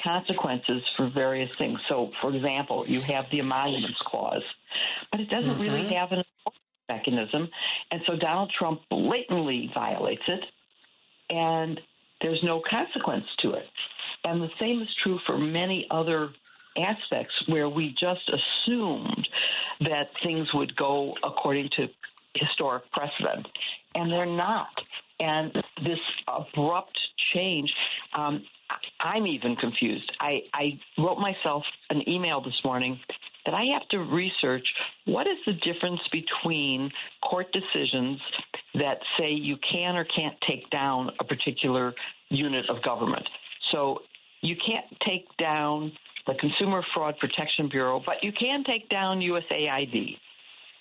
consequences for various things. So, for example, you have the emoluments clause, but it doesn't really have an mechanism. And so Donald Trump blatantly violates it, and there's no consequence to it. And the same is true for many other aspects where we just assumed that things would go according to historic precedent, and they're not. And this abrupt change, I'm even confused. I wrote myself an email this morning that I have to research what is the difference between court decisions that say you can or can't take down a particular unit of government. So you can't take down the Consumer Fraud Protection Bureau, but you can take down USAID.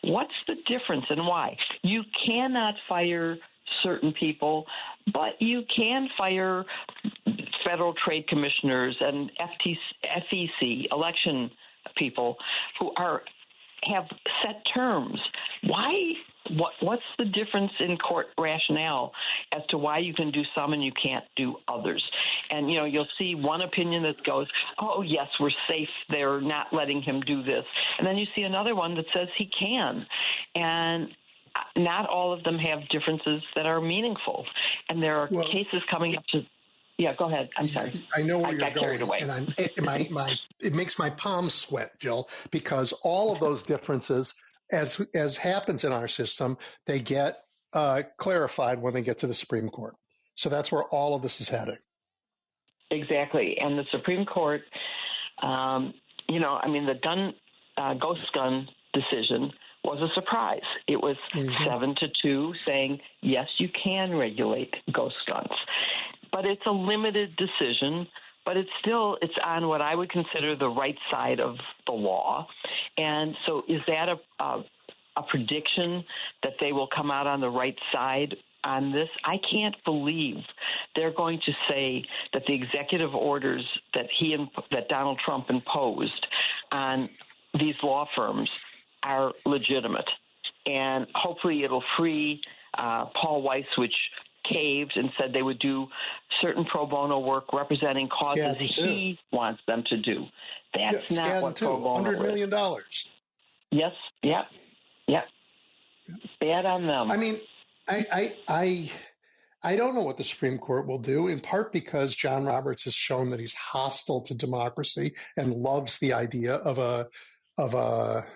What's the difference and why? You cannot fire certain people, but you can fire federal trade commissioners and FEC election people who have set terms. Why what's the difference in court rationale as to why you can do some and you can't do others? And, you'll see one opinion that goes, oh, yes, we're safe. They're not letting him do this. And then you see another one that says he can. And not all of them have differences that are meaningful. And there are cases coming up to – yeah, go ahead. I'm sorry.
I know where you're
going.
Away. And it makes my palms sweat, Jill, because all of those differences, as happens in our system, they get clarified when they get to the Supreme Court. So that's where all of this is heading.
Exactly. And the Supreme Court, the ghost gun decision was a surprise. It was 7-2 saying, yes, you can regulate ghost guns. But it's a limited decision, but it's on what I would consider the right side of the law. And so is that a prediction that they will come out on the right side on this? I can't believe they're going to say that the executive orders that that Donald Trump imposed on these law firms are legitimate. And hopefully it'll free Paul Weiss, which caved and said they would do certain pro bono work representing causes he wants them to do. That's not what pro bono
$100 million.
Yes. Yeah. Bad on them.
I mean, I don't know what the Supreme Court will do, in part because John Roberts has shown that he's hostile to democracy and loves the idea of a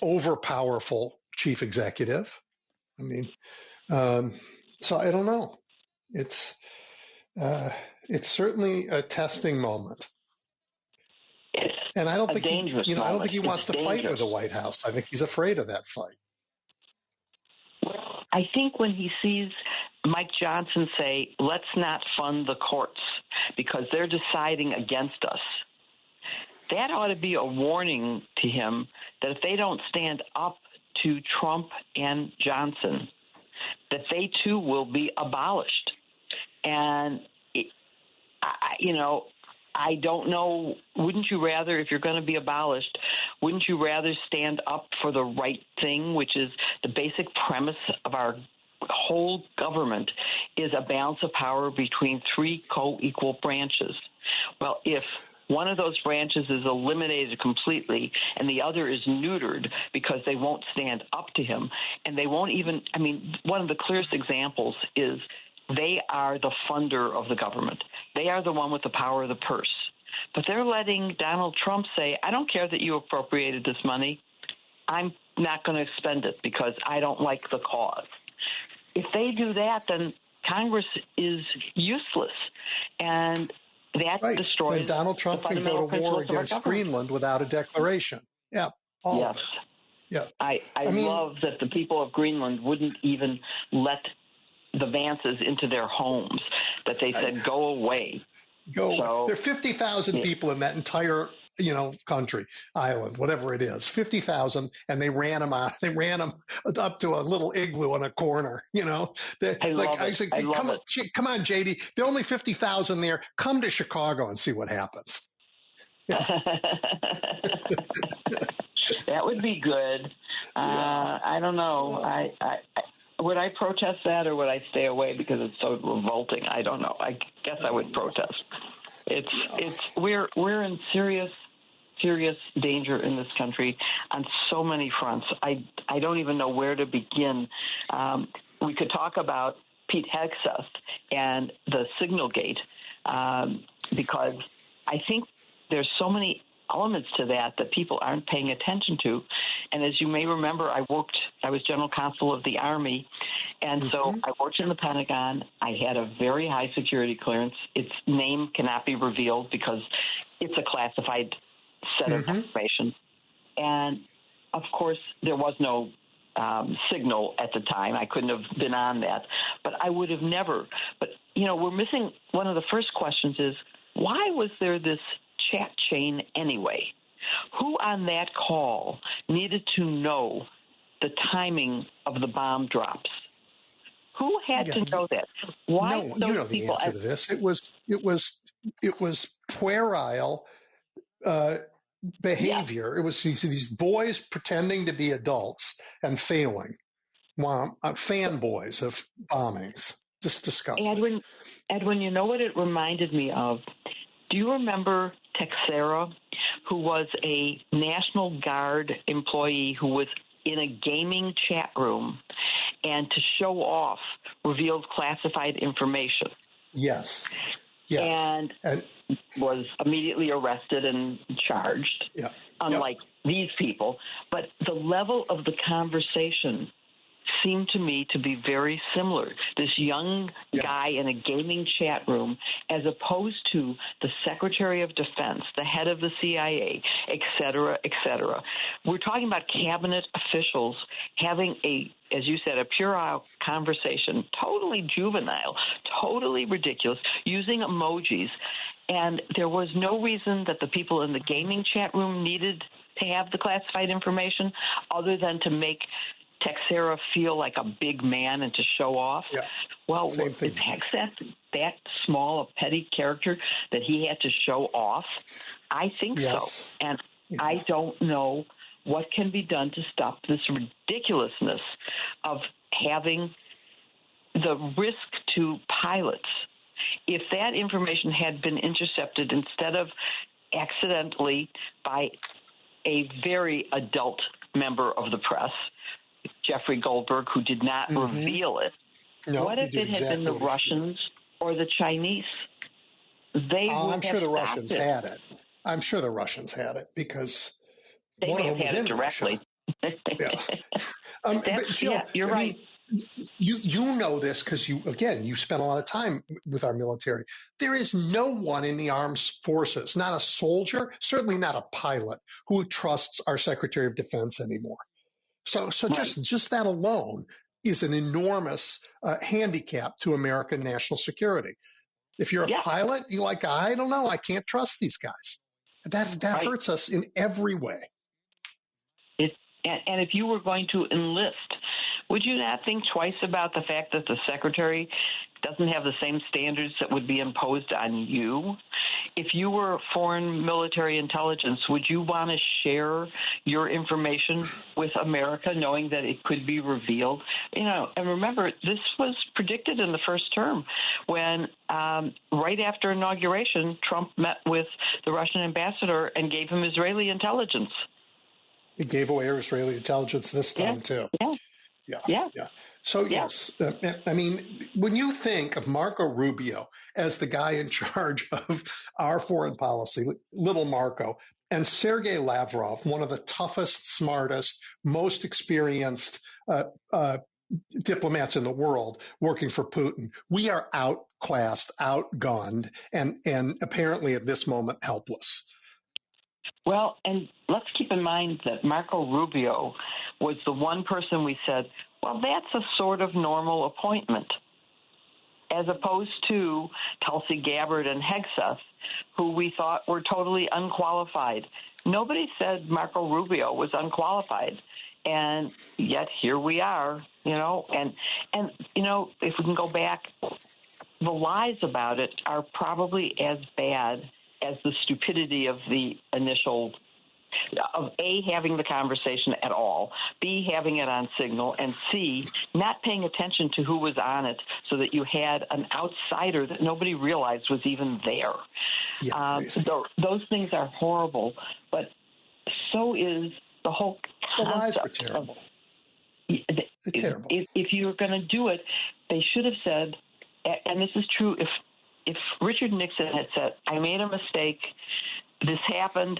overpowerful chief executive. I mean, so I don't know. It's certainly a testing moment. And I don't think he wants to fight with the White House. I think he's afraid of that fight.
I think when he sees Mike Johnson say, let's not fund the courts because they're deciding against us, that ought to be a warning to him that if they don't stand up to Trump and Johnson, that they too will be abolished. And, I don't know, wouldn't you rather, if you're going to be abolished, wouldn't you rather stand up for the right thing, which is the basic premise of our whole government is a balance of power between three co-equal branches? Well, if one of those branches is eliminated completely and the other is neutered because they won't stand up to him, and they won't even, one of the clearest examples is they are the funder of the government. They are the one with the power of the purse. But they're letting Donald Trump say, I don't care that you appropriated this money. I'm not going to spend it because I don't like the cause. If they do that, then Congress is useless. And that destroys
and Donald Trump can go to war against Greenland without a declaration. Yeah, all of it. Yeah.
I love that the people of Greenland wouldn't even let the Vances into their homes, that they said, go away.
There are 50,000 people in that entire, country, island, whatever it is, 50,000, and they ran them out. They ran them up to a little igloo in a corner, I said, come on, JD, there are only 50,000 there. Come to Chicago and see what happens. Yeah.
That would be good. I don't know. Would I protest that or would I stay away because it's so revolting? I don't know. I guess I would protest. We're in serious danger in this country on so many fronts. I don't even know where to begin. We could talk about Pete Hegseth and the Signal Gate because I think there's so many elements to that people aren't paying attention to. And as you may remember, I was general counsel of the Army, and so I worked in the Pentagon. I had a very high security clearance. Its name cannot be revealed because it's a classified set of information. And, of course, there was no signal at the time. I couldn't have been on that. But I would have never. But, we're missing one of the first questions is, why was there this chat chain anyway? Who on that call needed to know the timing of the bomb drops? Who had to know that? Why?
No, you know the answer to this. It was puerile behavior. Yeah. It was these boys pretending to be adults and failing. Fanboys of bombings. Just disgusting.
Edwin, you know what it reminded me of? Do you remember Texera, who was a National Guard employee who was in a gaming chat room and to show off revealed classified information?
Yes.
And was immediately arrested and charged, unlike these people. But the level of the conversation seemed to me to be very similar. This young guy in a gaming chat room, as opposed to the Secretary of Defense, the head of the CIA, et cetera, et cetera. We're talking about cabinet officials having as you said, a puerile conversation, totally juvenile, totally ridiculous, using emojis. And there was no reason that the people in the gaming chat room needed to have the classified information other than to make Texera feel like a big man and to show off. Yeah. Well, is Hex that small a petty character that he had to show off? I think so. And I don't know what can be done to stop this ridiculousness of having the risk to pilots. If that information had been intercepted instead of accidentally by a very adult member of the press, Jeffrey Goldberg, who did not reveal it. No, what if it had been the Russians or the Chinese?
I'm sure the Russians had it. I'm sure the Russians had it because
they may have had it directly.
But Jill,
you're right.
You know this because you spent a lot of time with our military. There is no one in the armed forces, not a soldier, certainly not a pilot, who trusts our Secretary of Defense anymore. So just that alone is an enormous handicap to American national security. If you're a pilot, you're like, I don't know, I can't trust these guys. That hurts us in every way.
And if you were going to enlist, would you not think twice about the fact that the secretary doesn't have the same standards that would be imposed on you? If you were foreign military intelligence, would you want to share your information with America, knowing that it could be revealed? And remember, this was predicted in the first term when right after inauguration, Trump met with the Russian ambassador and gave him Israeli intelligence.
He gave away Israeli intelligence this time, too. Yeah. So, yes, I mean, when you think of Marco Rubio as the guy in charge of our foreign policy, little Marco, and Sergei Lavrov, one of the toughest, smartest, most experienced diplomats in the world working for Putin, we are outclassed, outgunned, and apparently at this moment helpless.
Well, and let's keep in mind that Marco Rubio was the one person we said, well, that's a sort of normal appointment, as opposed to Tulsi Gabbard and Hegseth, who we thought were totally unqualified. Nobody said Marco Rubio was unqualified, and yet here we are, and if we can go back, the lies about it are probably as bad as the stupidity of the initial, of A, having the conversation at all, B, having it on signal, and C, not paying attention to who was on it so that you had an outsider that nobody realized was even there. So those things are horrible, but so is the whole concept.
The lies were terrible. Terrible.
If you were going to do it, they should have said, and this is true, if Richard Nixon had said, I made a mistake, this happened,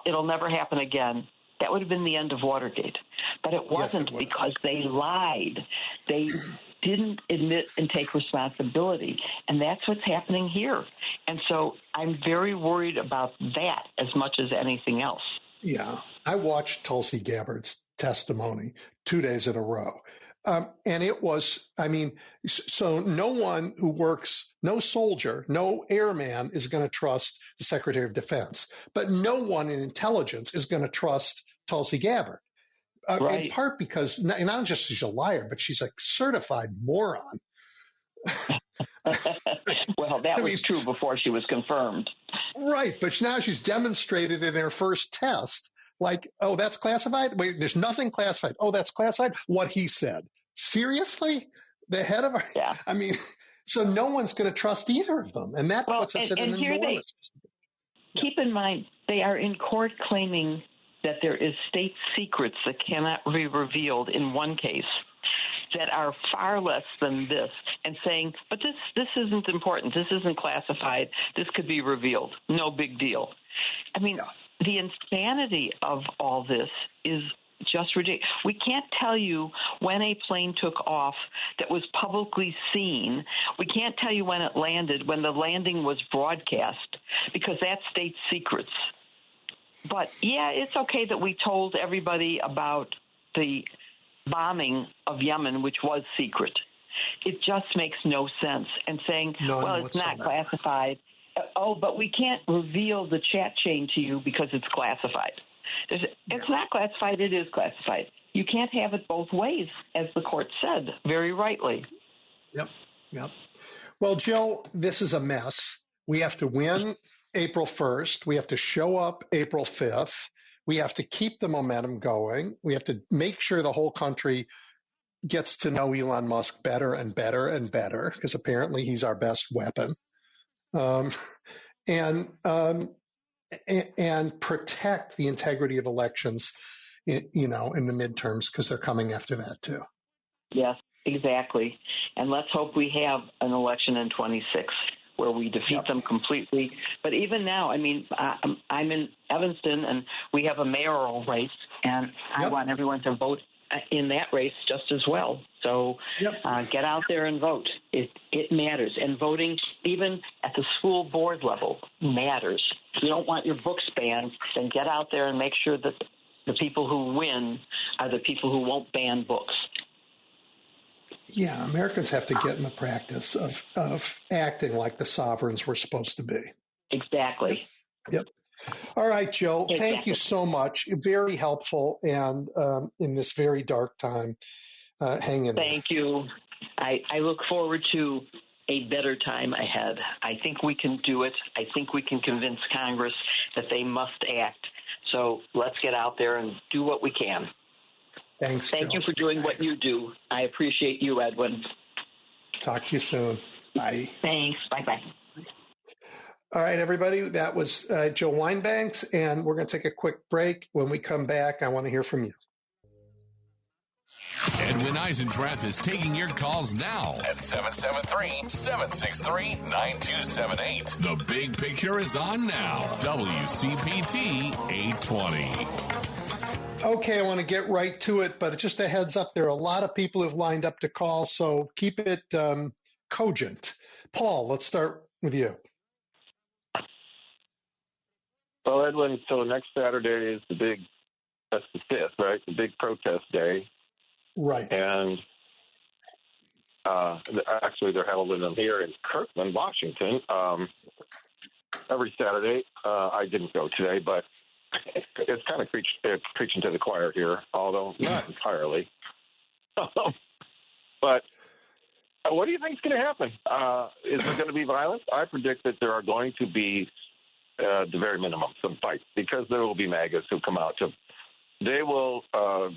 it'll never happen again, that would have been the end of Watergate. But it wasn't, because they lied. They didn't admit and take responsibility. And that's what's happening here. And so I'm very worried about that as much as anything else.
Yeah. I watched Tulsi Gabbard's testimony 2 days in a row. And it was, so no one who works, no soldier, no airman is going to trust the Secretary of Defense, but no one in intelligence is going to trust Tulsi Gabbard. In part because, not just she's a liar, but she's a certified moron.
Well, that was true before she was confirmed.
Right, but now she's demonstrated in her first test, like, oh, that's classified? Wait, there's nothing classified. Oh, that's classified? What he said. Seriously? The head of our...
Yeah.
I mean, so no one's going to trust either of them, and that puts us in an enormous...
Keep in mind, they are in court claiming that there is state secrets that cannot be revealed in one case that are far less than this, and saying, but this isn't important. This isn't classified. This could be revealed. No big deal. I mean, the insanity of all this is just ridiculous. We can't tell you when a plane took off that was publicly seen. We can't tell you when it landed, when the landing was broadcast, because that's state secrets. But, yeah, it's okay that we told everybody about the bombing of Yemen, which was secret. It just makes no sense. And saying, well, it's not classified. Oh, but we can't reveal the chat chain to you because it's classified. It's not classified. It is classified. You can't have it both ways, as the court said very rightly.
Yep. Well, Jill, this is a mess. We have to win April 1st. We have to show up April 5th. We have to keep the momentum going. We have to make sure the whole country gets to know Elon Musk better and better and better, because apparently he's our best weapon. And protect the integrity of elections, in the midterms, because they're coming after that too.
Yes, exactly. And let's hope we have an election in 26 where we defeat them completely. But even now, I mean, I'm in Evanston, and we have a mayoral race, and I want everyone to vote in that race just as well. So get out there and vote. It matters. And voting, even at the school board level, matters. If you don't want your books banned, then get out there and make sure that the people who win are the people who won't ban books.
Yeah, Americans have to get in the practice of acting like the sovereigns we're supposed to be.
Exactly.
Yep. All right, Jill, thank you so much. Very helpful, and in this very dark time, hang in there.
Thank you. I look forward to a better time ahead. I think we can do it. I think we can convince Congress that they must act. So let's get out there and do what we can.
Thanks,
Thank
Jill.
you for doing what you do. I appreciate you, Edwin.
Talk to you soon. Bye.
Thanks. Bye-bye.
All right, everybody. That was Jill Wine-Banks, and we're going to take a quick break. When we come back, I want to hear from you.
Edwin Eisendrath is taking your calls now at 773-763-9278. The Big Picture is on now. WCPT 820.
Okay, I want to get right to it, but just a heads up, there are a lot of people who've lined up to call, so keep it cogent. Paul, let's start with you.
Well, Edwin, so next Saturday is that's the 5th, right? The big protest day.
Right.
And actually they're holding them here in Kirkland, Washington, every Saturday. I didn't go today, but it's kind of preaching to the choir here, although not entirely. But what do you think is going to happen? Is there going to be violence? I predict that there are going to be, the very minimum, some fights, because there will be MAGAs who come out to. They will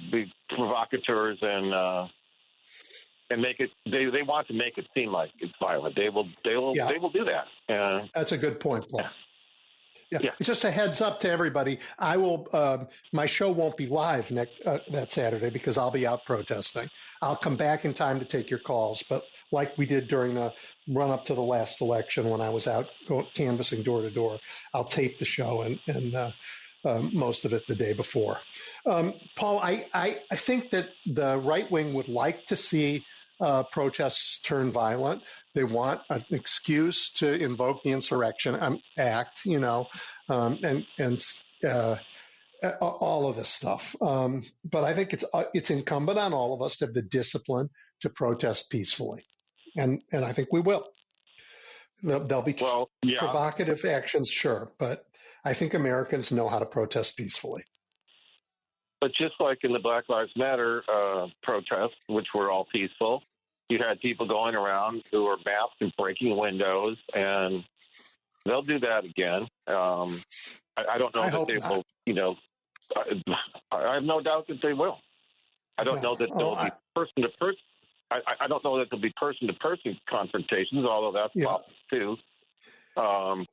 be provocateurs and make it. They want to make it seem like it's violent. They will do that.
That's a good point, Paul. Yeah. It's just a heads up to everybody. I will. My show won't be live that Saturday because I'll be out protesting. I'll come back in time to take your calls, but like we did during the run up to the last election when I was out canvassing door to door, I'll tape the show and most of it the day before. Paul, I think that the right wing would like to see protests turn violent. They want an excuse to invoke the Insurrection Act, and all of this stuff. But I think it's incumbent on all of us to have the discipline to protest peacefully, and I think we will. There'll be provocative actions, sure, but I think Americans know how to protest peacefully.
But just like in the Black Lives Matter protests, which were all peaceful, you had people going around who were masked and breaking windows, and They'll do that again. I don't know that they will. I have no doubt that they will. I don't know that there'll be person to person. I don't know that there'll be person to person confrontations, although that's possible too. Now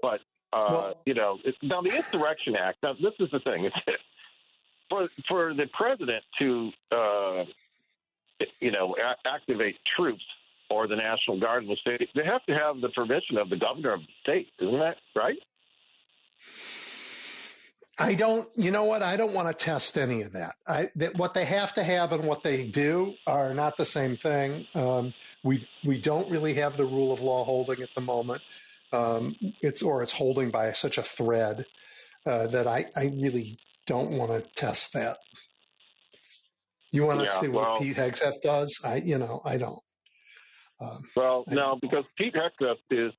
the Insurrection Act. Now this is the thing. For the president to activate troops or the National Guard in the state, they have to have the permission of the governor of the state. Isn't that right?
I don't want to test any of that. What they have to have and what they do are not the same thing. We don't really have the rule of law holding at the moment. It's holding by such a thread that I really don't want to test that. You want to see what Pete Hegseth does? I don't.
Because Pete Hegseth is,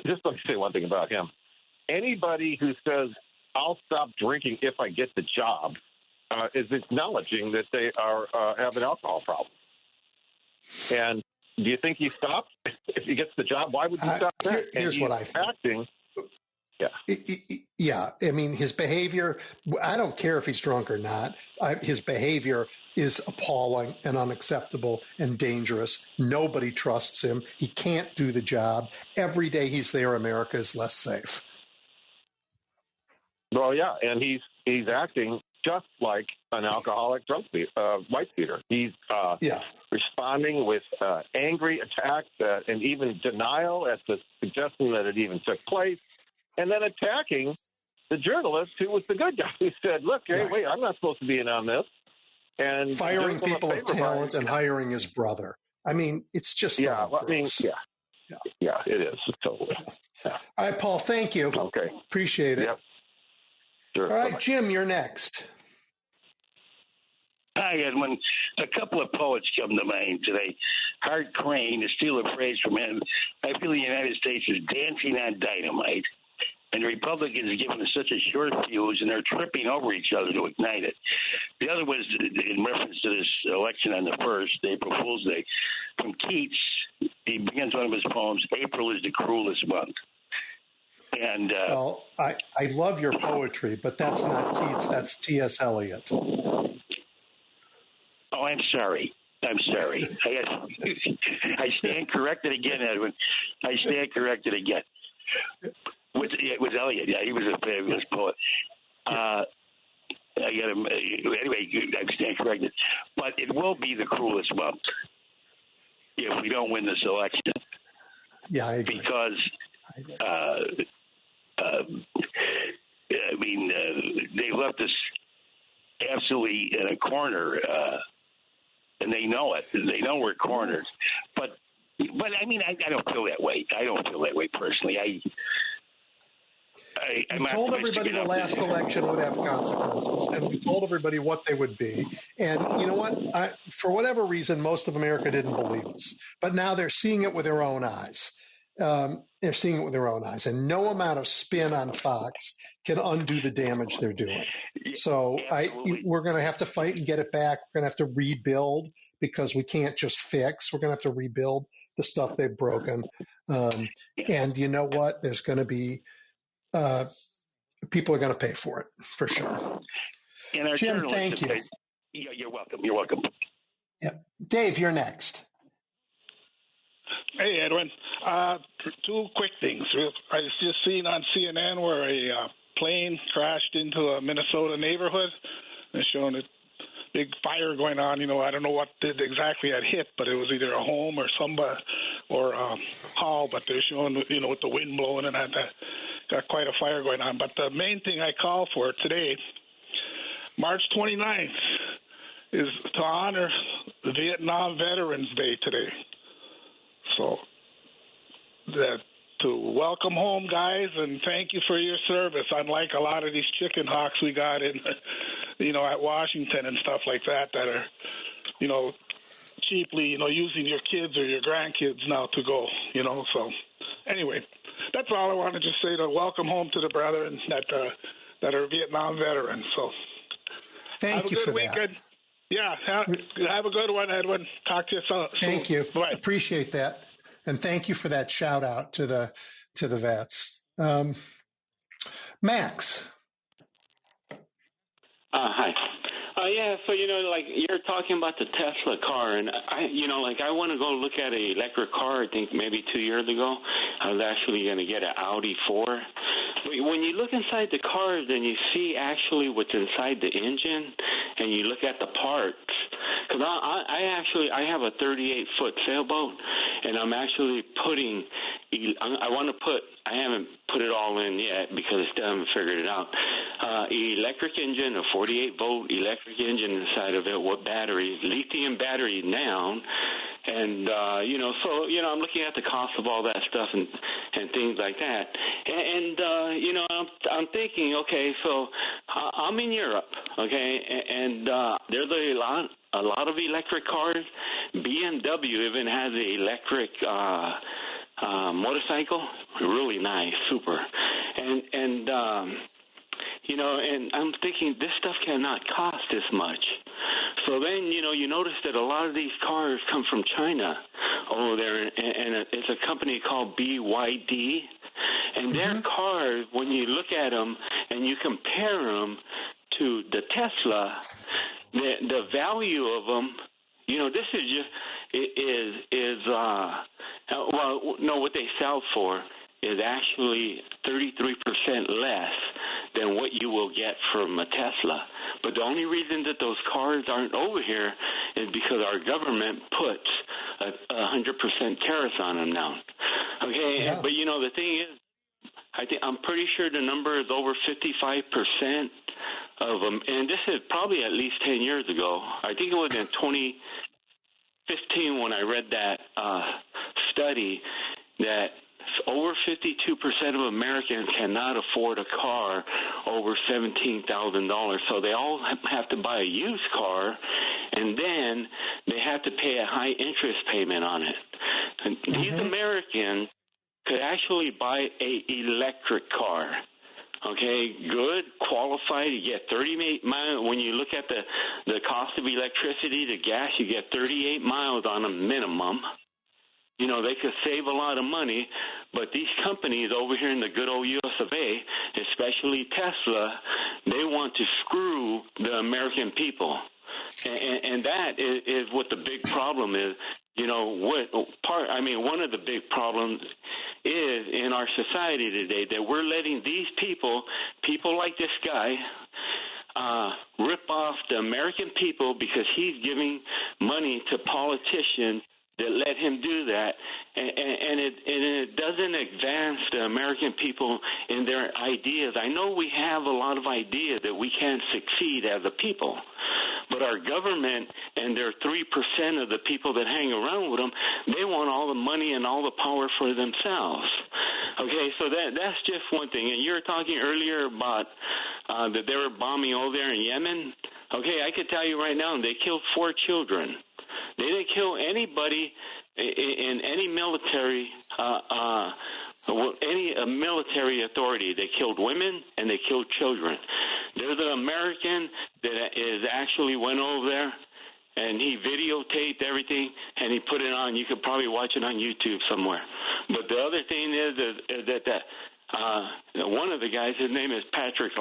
just let me say one thing about him. Anybody who says, I'll stop drinking if I get the job, is acknowledging that they have an alcohol problem. And do you think he stops if he gets the job? Why would he stop that?
Here's what I think.
Acting.
Yeah. I mean, his behavior, I don't care if he's drunk or not. His behavior is appalling and unacceptable and dangerous. Nobody trusts him. He can't do the job. Every day he's there, America is less safe.
Well, yeah, and he's acting just like an alcoholic wife beater. He's responding with angry attacks and even denial at the suggestion that it even took place, and then attacking the journalist who was the good guy who said, look, hey, wait, I'm not supposed to be in on this. And
firing people of talent and hiring his brother. I mean, it's just
it is. Totally. Yeah.
All right, Paul, thank you.
Okay.
Appreciate it.
Yep. Sure.
All right, Jim, you're next.
Hi, Edwin. A couple of poets come to mind today. Hart Crane, to steal a phrase from him, I feel the United States is dancing on dynamite, and the Republicans are giving us such a short fuse, and they're tripping over each other to ignite it. The other was in reference to this election on the 1st, April Fool's Day. From Keats, he begins one of his poems, April is the cruelest month. And
I love your poetry, but that's not Keats. That's T.S. Eliot.
Oh, I'm sorry. I stand corrected again, Edwin. I stand corrected again. It was Eliot. Yeah, he was a fabulous poet. I got him. Anyway, I stand corrected. But it will be the cruelest month if we don't win this election.
Yeah, I agree.
Because they left us absolutely in a corner, and they know it. They know we're cornered. But I mean, I don't feel that way. I don't feel that way personally.
We told everybody the last election would have consequences, and we told everybody what they would be. And you know what? For whatever reason, most of America didn't believe us. But now they're seeing it with their own eyes. They're seeing it with their own eyes, and no amount of spin on Fox can undo the damage they're doing. So we're going to have to fight and get it back. We're going to have to rebuild because we can't just fix. We're going to have to rebuild the stuff they've broken. And you know what? There's going to be people are going to pay for it for sure. Jim, thank you.
You're welcome. You're welcome.
Yeah, Dave, you're next.
Hey, Edwin. Two quick things. I was just seeing on CNN where a plane crashed into a Minnesota neighborhood. They're showing a big fire going on. I don't know what exactly had hit, but it was either a home or somebody or a hall. But they're showing, with the wind blowing and that got quite a fire going on. But the main thing I call for today, March 29th, is to honor the Vietnam Veterans Day today. So to welcome home, guys, and thank you for your service. Unlike a lot of these chicken hawks we got in, at Washington and stuff like that are, cheaply, using your kids or your grandkids now to go, So anyway, that's all I wanted to say, to welcome home to the brethren that are Vietnam veterans. So
thank you for
weekend.
That.
Yeah, have a good one, Edwin. Talk to you soon.
Thank you.
Bye.
Appreciate that. And thank you for that shout out to the to the vets. Max.
Hi. Yeah, so, like you're talking about the Tesla car, and I want to go look at an electric car. I think maybe 2 years ago, I was actually going to get an Audi 4. But when you look inside the cars, then you see actually what's inside the engine, and you look at the parts. Because I have a 38-foot sailboat, and I'm actually I haven't put it all in yet because I still haven't figured it out. Electric engine, a 48-volt electric engine inside of it with batteries, lithium battery down. And, I'm looking at the cost of all that stuff and things like that. And I'm thinking, okay, so I'm in Europe, okay, and there's a lot of electric cars. BMW even has an electric motorcycle, really nice, super. And I'm thinking this stuff cannot cost this much. So then, you notice that a lot of these cars come from China over there, and it's a company called BYD. And their cars, when you look at them and you compare them to the Tesla, the value of them, this is just, what they sell for is actually 33% less than what you will get from a Tesla. But the only reason that those cars aren't over here is because our government puts 100% tariffs on them now. Okay, yeah. But the thing is, I'm pretty sure the number is over 55% of them, and this is probably at least 10 years ago. I think it was in 2015 when I read that study that over 52% of Americans cannot afford a car over $17,000. So they all have to buy a used car, and then they have to pay a high interest payment on it. And these Americans could actually buy a electric car. Okay, good, qualified, you get 38 miles. When you look at the cost of electricity, the gas, you get 38 miles on a minimum. They could save a lot of money, but these companies over here in the good old U.S. of A., especially Tesla, they want to screw the American people. And that is what the big problem is. One of the big problems is in our society today that we're letting these people like this guy, rip off the American people because he's giving money to politicians that let him do that, and it doesn't advance the American people in their ideas. I know we have a lot of ideas that we can't succeed as a people, but our government and their 3% of the people that hang around with them, they want all the money and all the power for themselves. Okay, so that's just one thing. And you were talking earlier about that they were bombing over there in Yemen. Okay, I could tell you right now, they killed 4 children. They didn't kill anybody in any military, military authority. They killed women and they killed children. There's an American that actually went over there and he videotaped everything and he put it on. You could probably watch it on YouTube somewhere. But the other thing is that one of the guys, his name is Patrick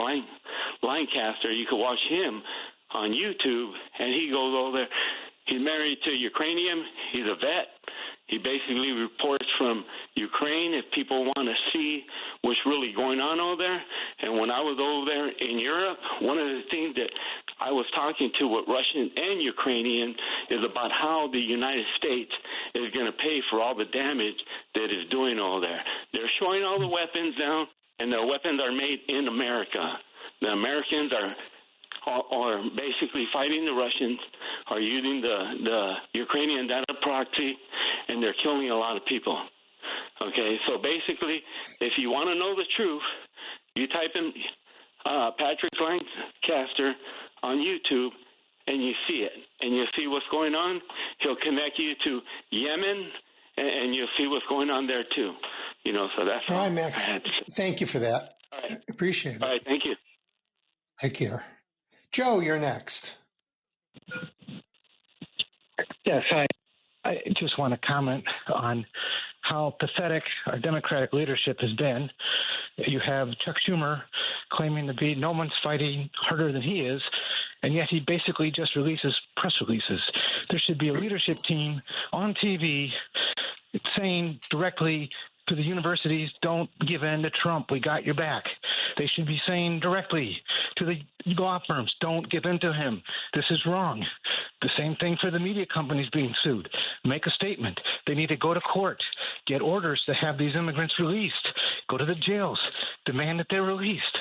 Lancaster. You could watch him on YouTube, and he goes over there. He's married to a Ukrainian. He's a vet. He basically reports from Ukraine if people want to see what's really going on over there. And when I was over there in Europe, one of the things that I was talking to with Russian and Ukrainian is about how the United States is going to pay for all the damage that is doing over there. They're showing all the weapons down, and the weapons are made in America. The Americans are basically fighting the Russians, are using the Ukrainian data proxy, and they're killing a lot of people. Okay, so basically, if you want to know the truth, you type in Patrick Lancaster on YouTube, and you see it, and you see what's going on. He'll connect you to Yemen, and you'll see what's going on there too. So that's
all right, Max. Thank you for that.
All right.
Appreciate it.
All right, thank you.
Take care. Joe, you're next.
Yes, I just want to comment on how pathetic our Democratic leadership has been. You have Chuck Schumer claiming to be no one's fighting harder than he is, and yet he basically just releases press releases. There should be a leadership team on TV saying directly to the universities, don't give in to Trump. We got your back. They should be saying directly to the law firms, don't give in to him. This is wrong. The same thing for the media companies being sued. Make a statement. They need to go to court, get orders to have these immigrants released, go to the jails, demand that they're released,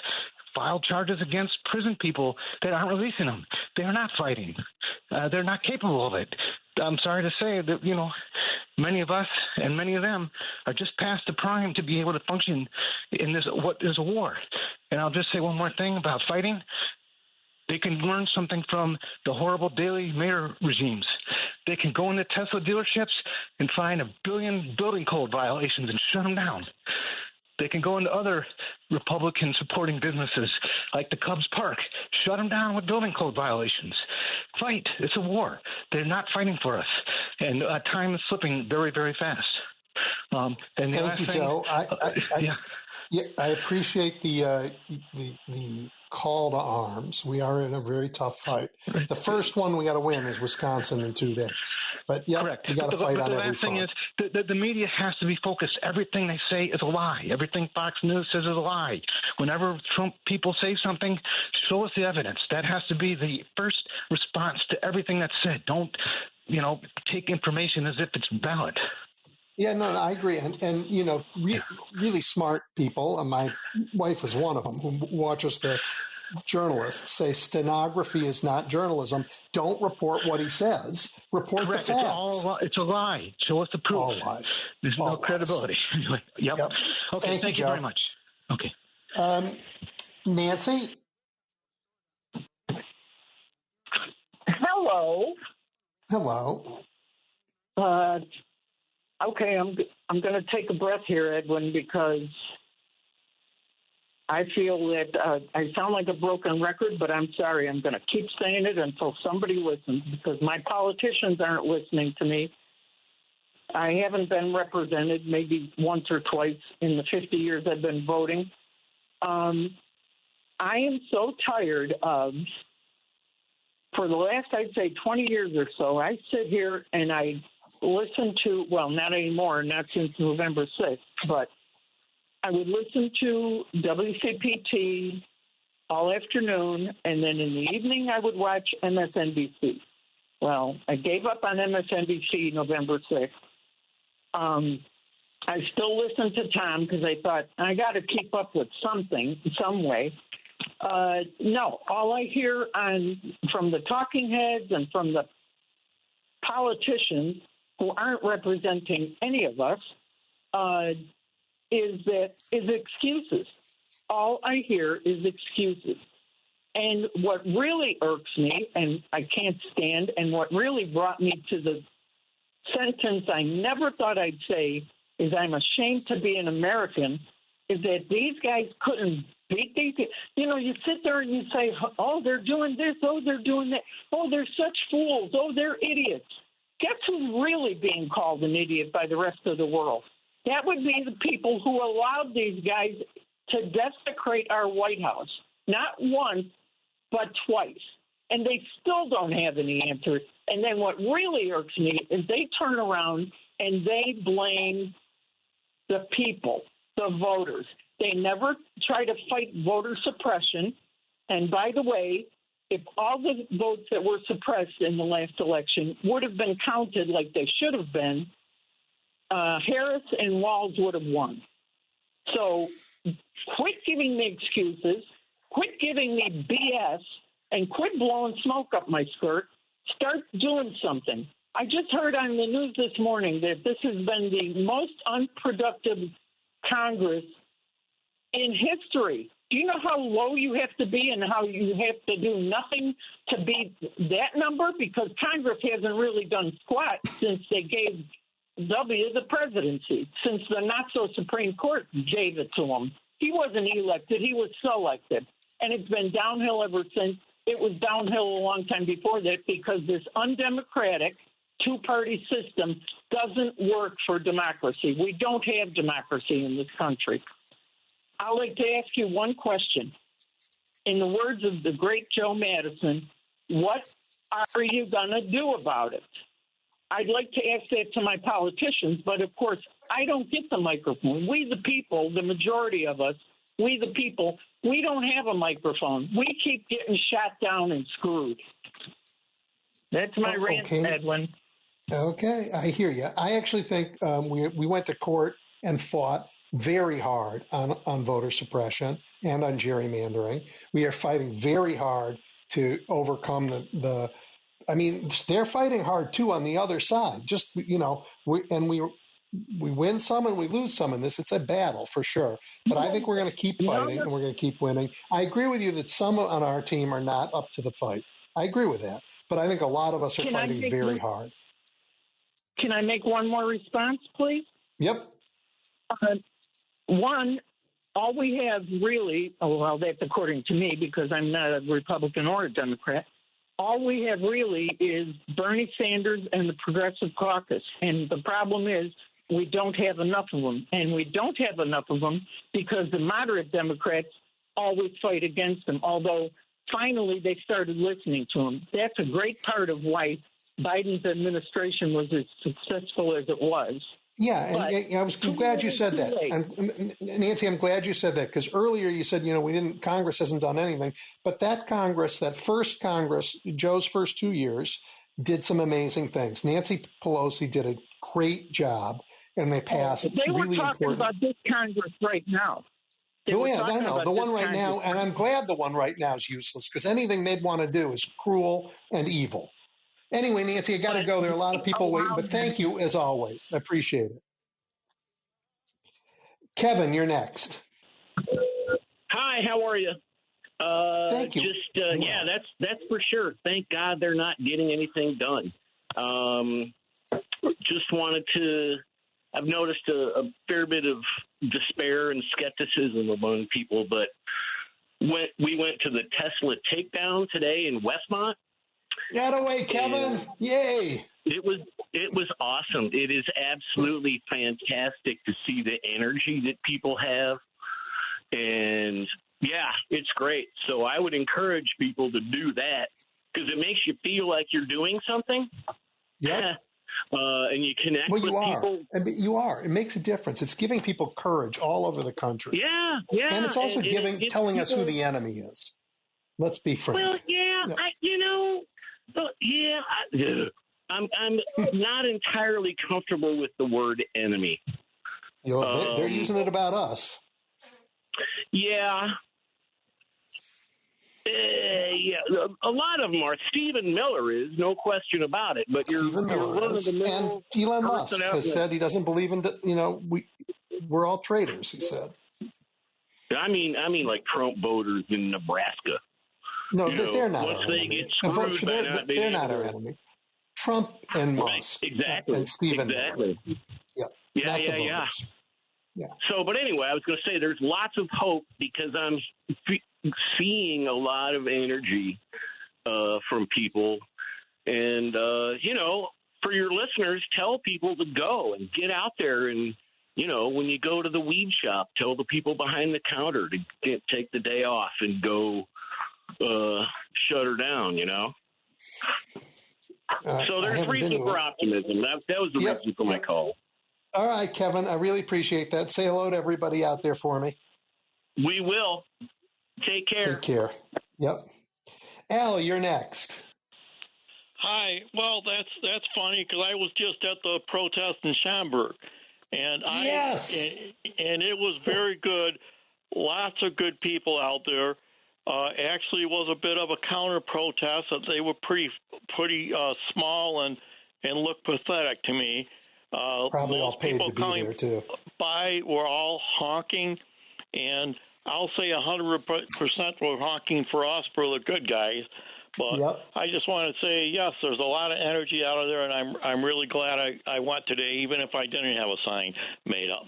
file charges against prison people that aren't releasing them. They're not fighting. They're not capable of it. I'm sorry to say that, many of us and many of them are just past the prime to be able to function in this, what is a war. And I'll just say one more thing about fighting. They can learn something from the horrible Daily Mayor regimes. They can go into Tesla dealerships and find 1 billion building code violations and shut them down. They can go into other Republican-supporting businesses like the Cubs Park, shut them down with building code violations. Fight. It's a war. They're not fighting for us. And time is slipping very, very fast.
Thank you, Joe. I appreciate the call to arms. We are in a very tough fight. The first one we got to win is Wisconsin in 2 days. But
correct.
We got to fight on every front.
The last thing is the media has to be focused. Everything they say is a lie. Everything Fox News says is a lie. Whenever Trump people say something, show us the evidence. That has to be the first response to everything that's said. Don't, take information as if it's valid.
Yeah, no, I agree. And really smart people, and my wife is one of them, who watches the journalists say stenography is not journalism. Don't report what he says. Report the facts.
It's a lie. Show us the proof.
All lies.
There's no credibility. Yep. Okay, thank you very much. Okay.
Nancy?
Hello.
Hello.
Okay, I'm going to take a breath here, Edwin, because I feel that I sound like a broken record, but I'm sorry. I'm going to keep saying it until somebody listens, because my politicians aren't listening to me. I haven't been represented maybe once or twice in the 50 years I've been voting. I am so tired of, for the last, I'd say 20 years or so, I sit here and I listen to, well, not anymore, not since November 6th, but I would listen to WCPT all afternoon, and then in the evening I would watch MSNBC. Well, I gave up on MSNBC November 6th. I still listen to Tom because I thought I got to keep up with something, some way. No, all I hear from the talking heads and from the politicians who aren't representing any of us is excuses. All I hear is excuses. And what really irks me, and I can't stand, and what really brought me to the sentence I never thought I'd say is I'm ashamed to be an American, is that these guys couldn't beat these. You sit there and you say, oh, they're doing this, oh, they're doing that, oh, they're such fools, oh, they're idiots. Guess who's really being called an idiot by the rest of the world? That would be the people who allowed these guys to desecrate our White House, not once, but twice. And they still don't have any answers. And then what really irks me is they turn around and they blame the people, the voters. They never try to fight voter suppression. And by the way, if all the votes that were suppressed in the last election would have been counted like they should have been, Harris and Walz would have won. So quit giving me excuses, quit giving me BS, and quit blowing smoke up my skirt. Start doing something. I just heard on the news this morning that this has been the most unproductive Congress in history. Do you know how low you have to be and how you have to do nothing to beat that number? Because Congress hasn't really done squat since they gave W the presidency, since the not-so-Supreme Court gave it to him. He wasn't elected. He was selected. And it's been downhill ever since. It was downhill a long time before that because this undemocratic two-party system doesn't work for democracy. We don't have democracy in this country. I'd like to ask you one question. In the words of the great Joe Madison, what are you going to do about it? I'd like to ask that to my politicians, but of course, I don't get the microphone. We, the people, the majority of us, we, the people, we don't have a microphone. We keep getting shot down and screwed. That's my rant, Edwin.
Okay, I hear you. I actually think we went to court and fought very hard on voter suppression and on gerrymandering. We are fighting very hard to overcome the I mean, they're fighting hard too on the other side. Just, you know, we win some and we lose some in this. It's a battle for sure. But I think we're going to keep fighting and we're going to keep winning. I agree with you that some on our team are not up to the fight. I agree with that. But I think a lot of us are fighting very hard.
Can I make one more response, please?
Yep.
One, all we have really, well, that's according to me because I'm not a Republican or a Democrat. All we have really is Bernie Sanders and the Progressive Caucus. And the problem is we don't have enough of them. And we don't have enough of them because the moderate Democrats always fight against them, although finally they started listening to them. That's a great part of why Biden's administration was as successful as it was.
Yeah, and I was glad you said that. And Nancy, I'm glad you said that because earlier you said, you know, Congress hasn't done anything. But that Congress, that first Congress, Joe's first 2 years, did some amazing things. Nancy Pelosi did a great job, and they passed really important. They were talking
about this Congress right now.
Oh, yeah, I know. The one right now, and I'm glad the one right now is useless because anything they'd want to do is cruel and evil. Anyway, Nancy, I got to go. There are a lot of people waiting, but thank you as always. I appreciate it. Kevin, you're next.
Hi, how are you?
Thank you.
Yeah, that's for sure. Thank God they're not getting anything done. Just wanted to. I've noticed a fair bit of despair and skepticism among people, but we went to the Tesla takedown today in Westmont.
Get away, Kevin! Yay!
It was awesome. It is absolutely fantastic to see the energy that people have, and yeah, it's great. So I would encourage people to do that because it makes you feel like you're doing something.
Yeah.
And you connect with people.
You are. It makes a difference. It's giving people courage all over the country.
Yeah, yeah.
And it's also telling us who the enemy is. Let's be frank.
Well, yeah, I'm not entirely comfortable with the word enemy.
You know, they're using it about us.
Yeah. Yeah, a lot of them are. Stephen Miller is, no question about it. But you're
and Elon Musk has said he doesn't believe in we're all traitors. He said.
I mean, like Trump voters in Nebraska.
No, they're not.
Once they get screwed,
they're not our enemy. Trump and Musk,
exactly,
and Stephen.
Exactly.
Yeah. Yeah.
So, but anyway, I was going to say there's lots of hope because I'm seeing a lot of energy from people. And, for your listeners, tell people to go and get out there. And, when you go to the weed shop, tell the people behind the counter to take the day off and go shut her down, So there's reason for optimism. That was the reason for my call.
All right, Kevin, I really appreciate that. Say hello to everybody out there for me.
We will. Take care.
Take care. Yep. Al, you're next.
Hi. Well, that's funny because I was just at the protest in Schaumburg, and and it was very good. Lots of good people out there. Actually, it was a bit of a counter protest that they were pretty small and looked pathetic to me.
Probably all paid to be there too.
Were all honking, and I'll say 100% were honking for us, for the good guys. But I just want to say, yes, there's a lot of energy out of there, and I'm really glad I went today, even if I didn't have a sign made up.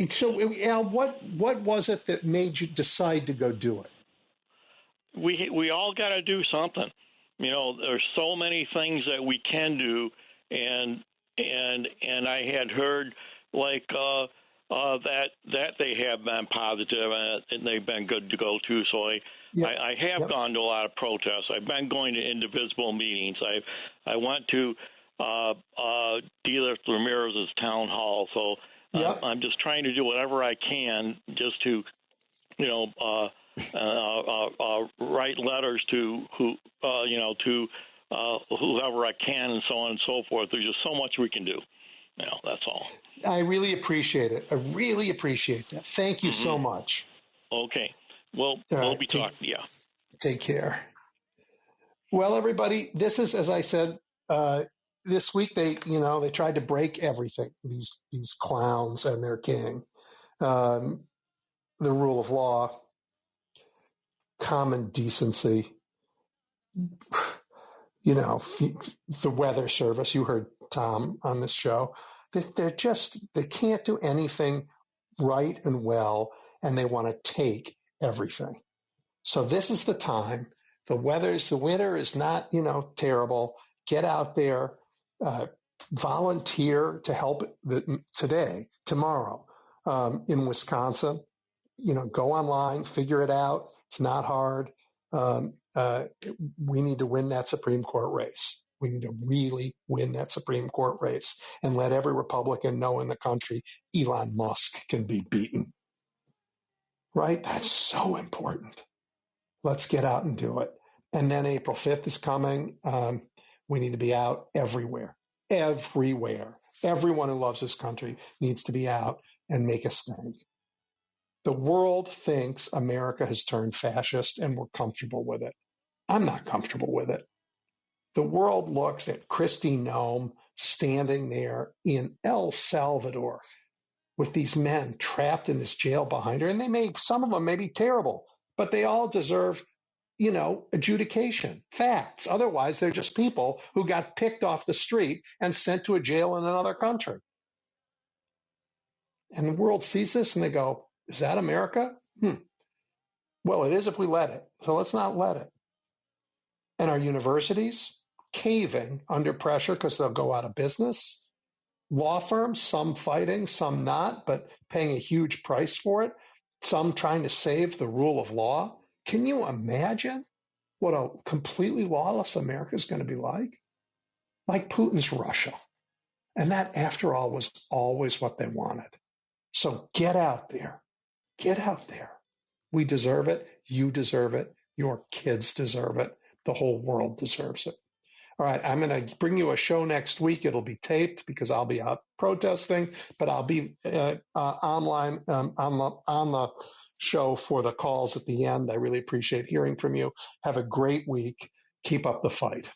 So, Al, what was it that made you decide to go do it?
We all got to do something. There's so many things that we can do, and and I had heard that they have been positive and they've been good to go too. So I have gone to a lot of protests. I've been going to indivisible meetings. I went to Dealer Ramirez's town hall. So I'm just trying to do whatever I can just to, write letters to whoever I can, and so on and so forth. There's just so much we can do. That's all.
I really appreciate it. I really appreciate that. Thank you so much.
Okay. Well, we'll be talking to you.
Take care. Well, everybody, this is, as I said, this week they tried to break everything. These clowns and their king, the rule of law, common decency. The Weather Service. You heard Tom on this show. They can't do anything right and well, and they want to take everything. So this is the time. The winter is not, terrible. Get out there, volunteer to help tomorrow, in Wisconsin. Go online, figure it out. It's not hard. We need to win that Supreme Court race. We need to really win that Supreme Court race and let every Republican know in the country Elon Musk can be beaten. Right? That's so important. Let's get out and do it. And then April 5th is coming. We need to be out everywhere. Everywhere. Everyone who loves this country needs to be out and make a stand. The world thinks America has turned fascist and we're comfortable with it. I'm not comfortable with it. The world looks at Kristi Noem standing there in El Salvador with these men trapped in this jail behind her, and some of them may be terrible, but they all deserve, adjudication, facts. Otherwise, they're just people who got picked off the street and sent to a jail in another country. And the world sees this and they go, is that America? Well, it is if we let it. So let's not let it. And our universities caving under pressure because they'll go out of business. Law firms, some fighting, some not, but paying a huge price for it. Some trying to save the rule of law. Can you imagine what a completely lawless America is going to be like? Like Putin's Russia. And that, after all, was always what they wanted. So get out there. Get out there. We deserve it. You deserve it. Your kids deserve it. The whole world deserves it. All right, I'm going to bring you a show next week. It'll be taped because I'll be out protesting, but I'll be online on the show for the calls at the end. I really appreciate hearing from you. Have a great week. Keep up the fight.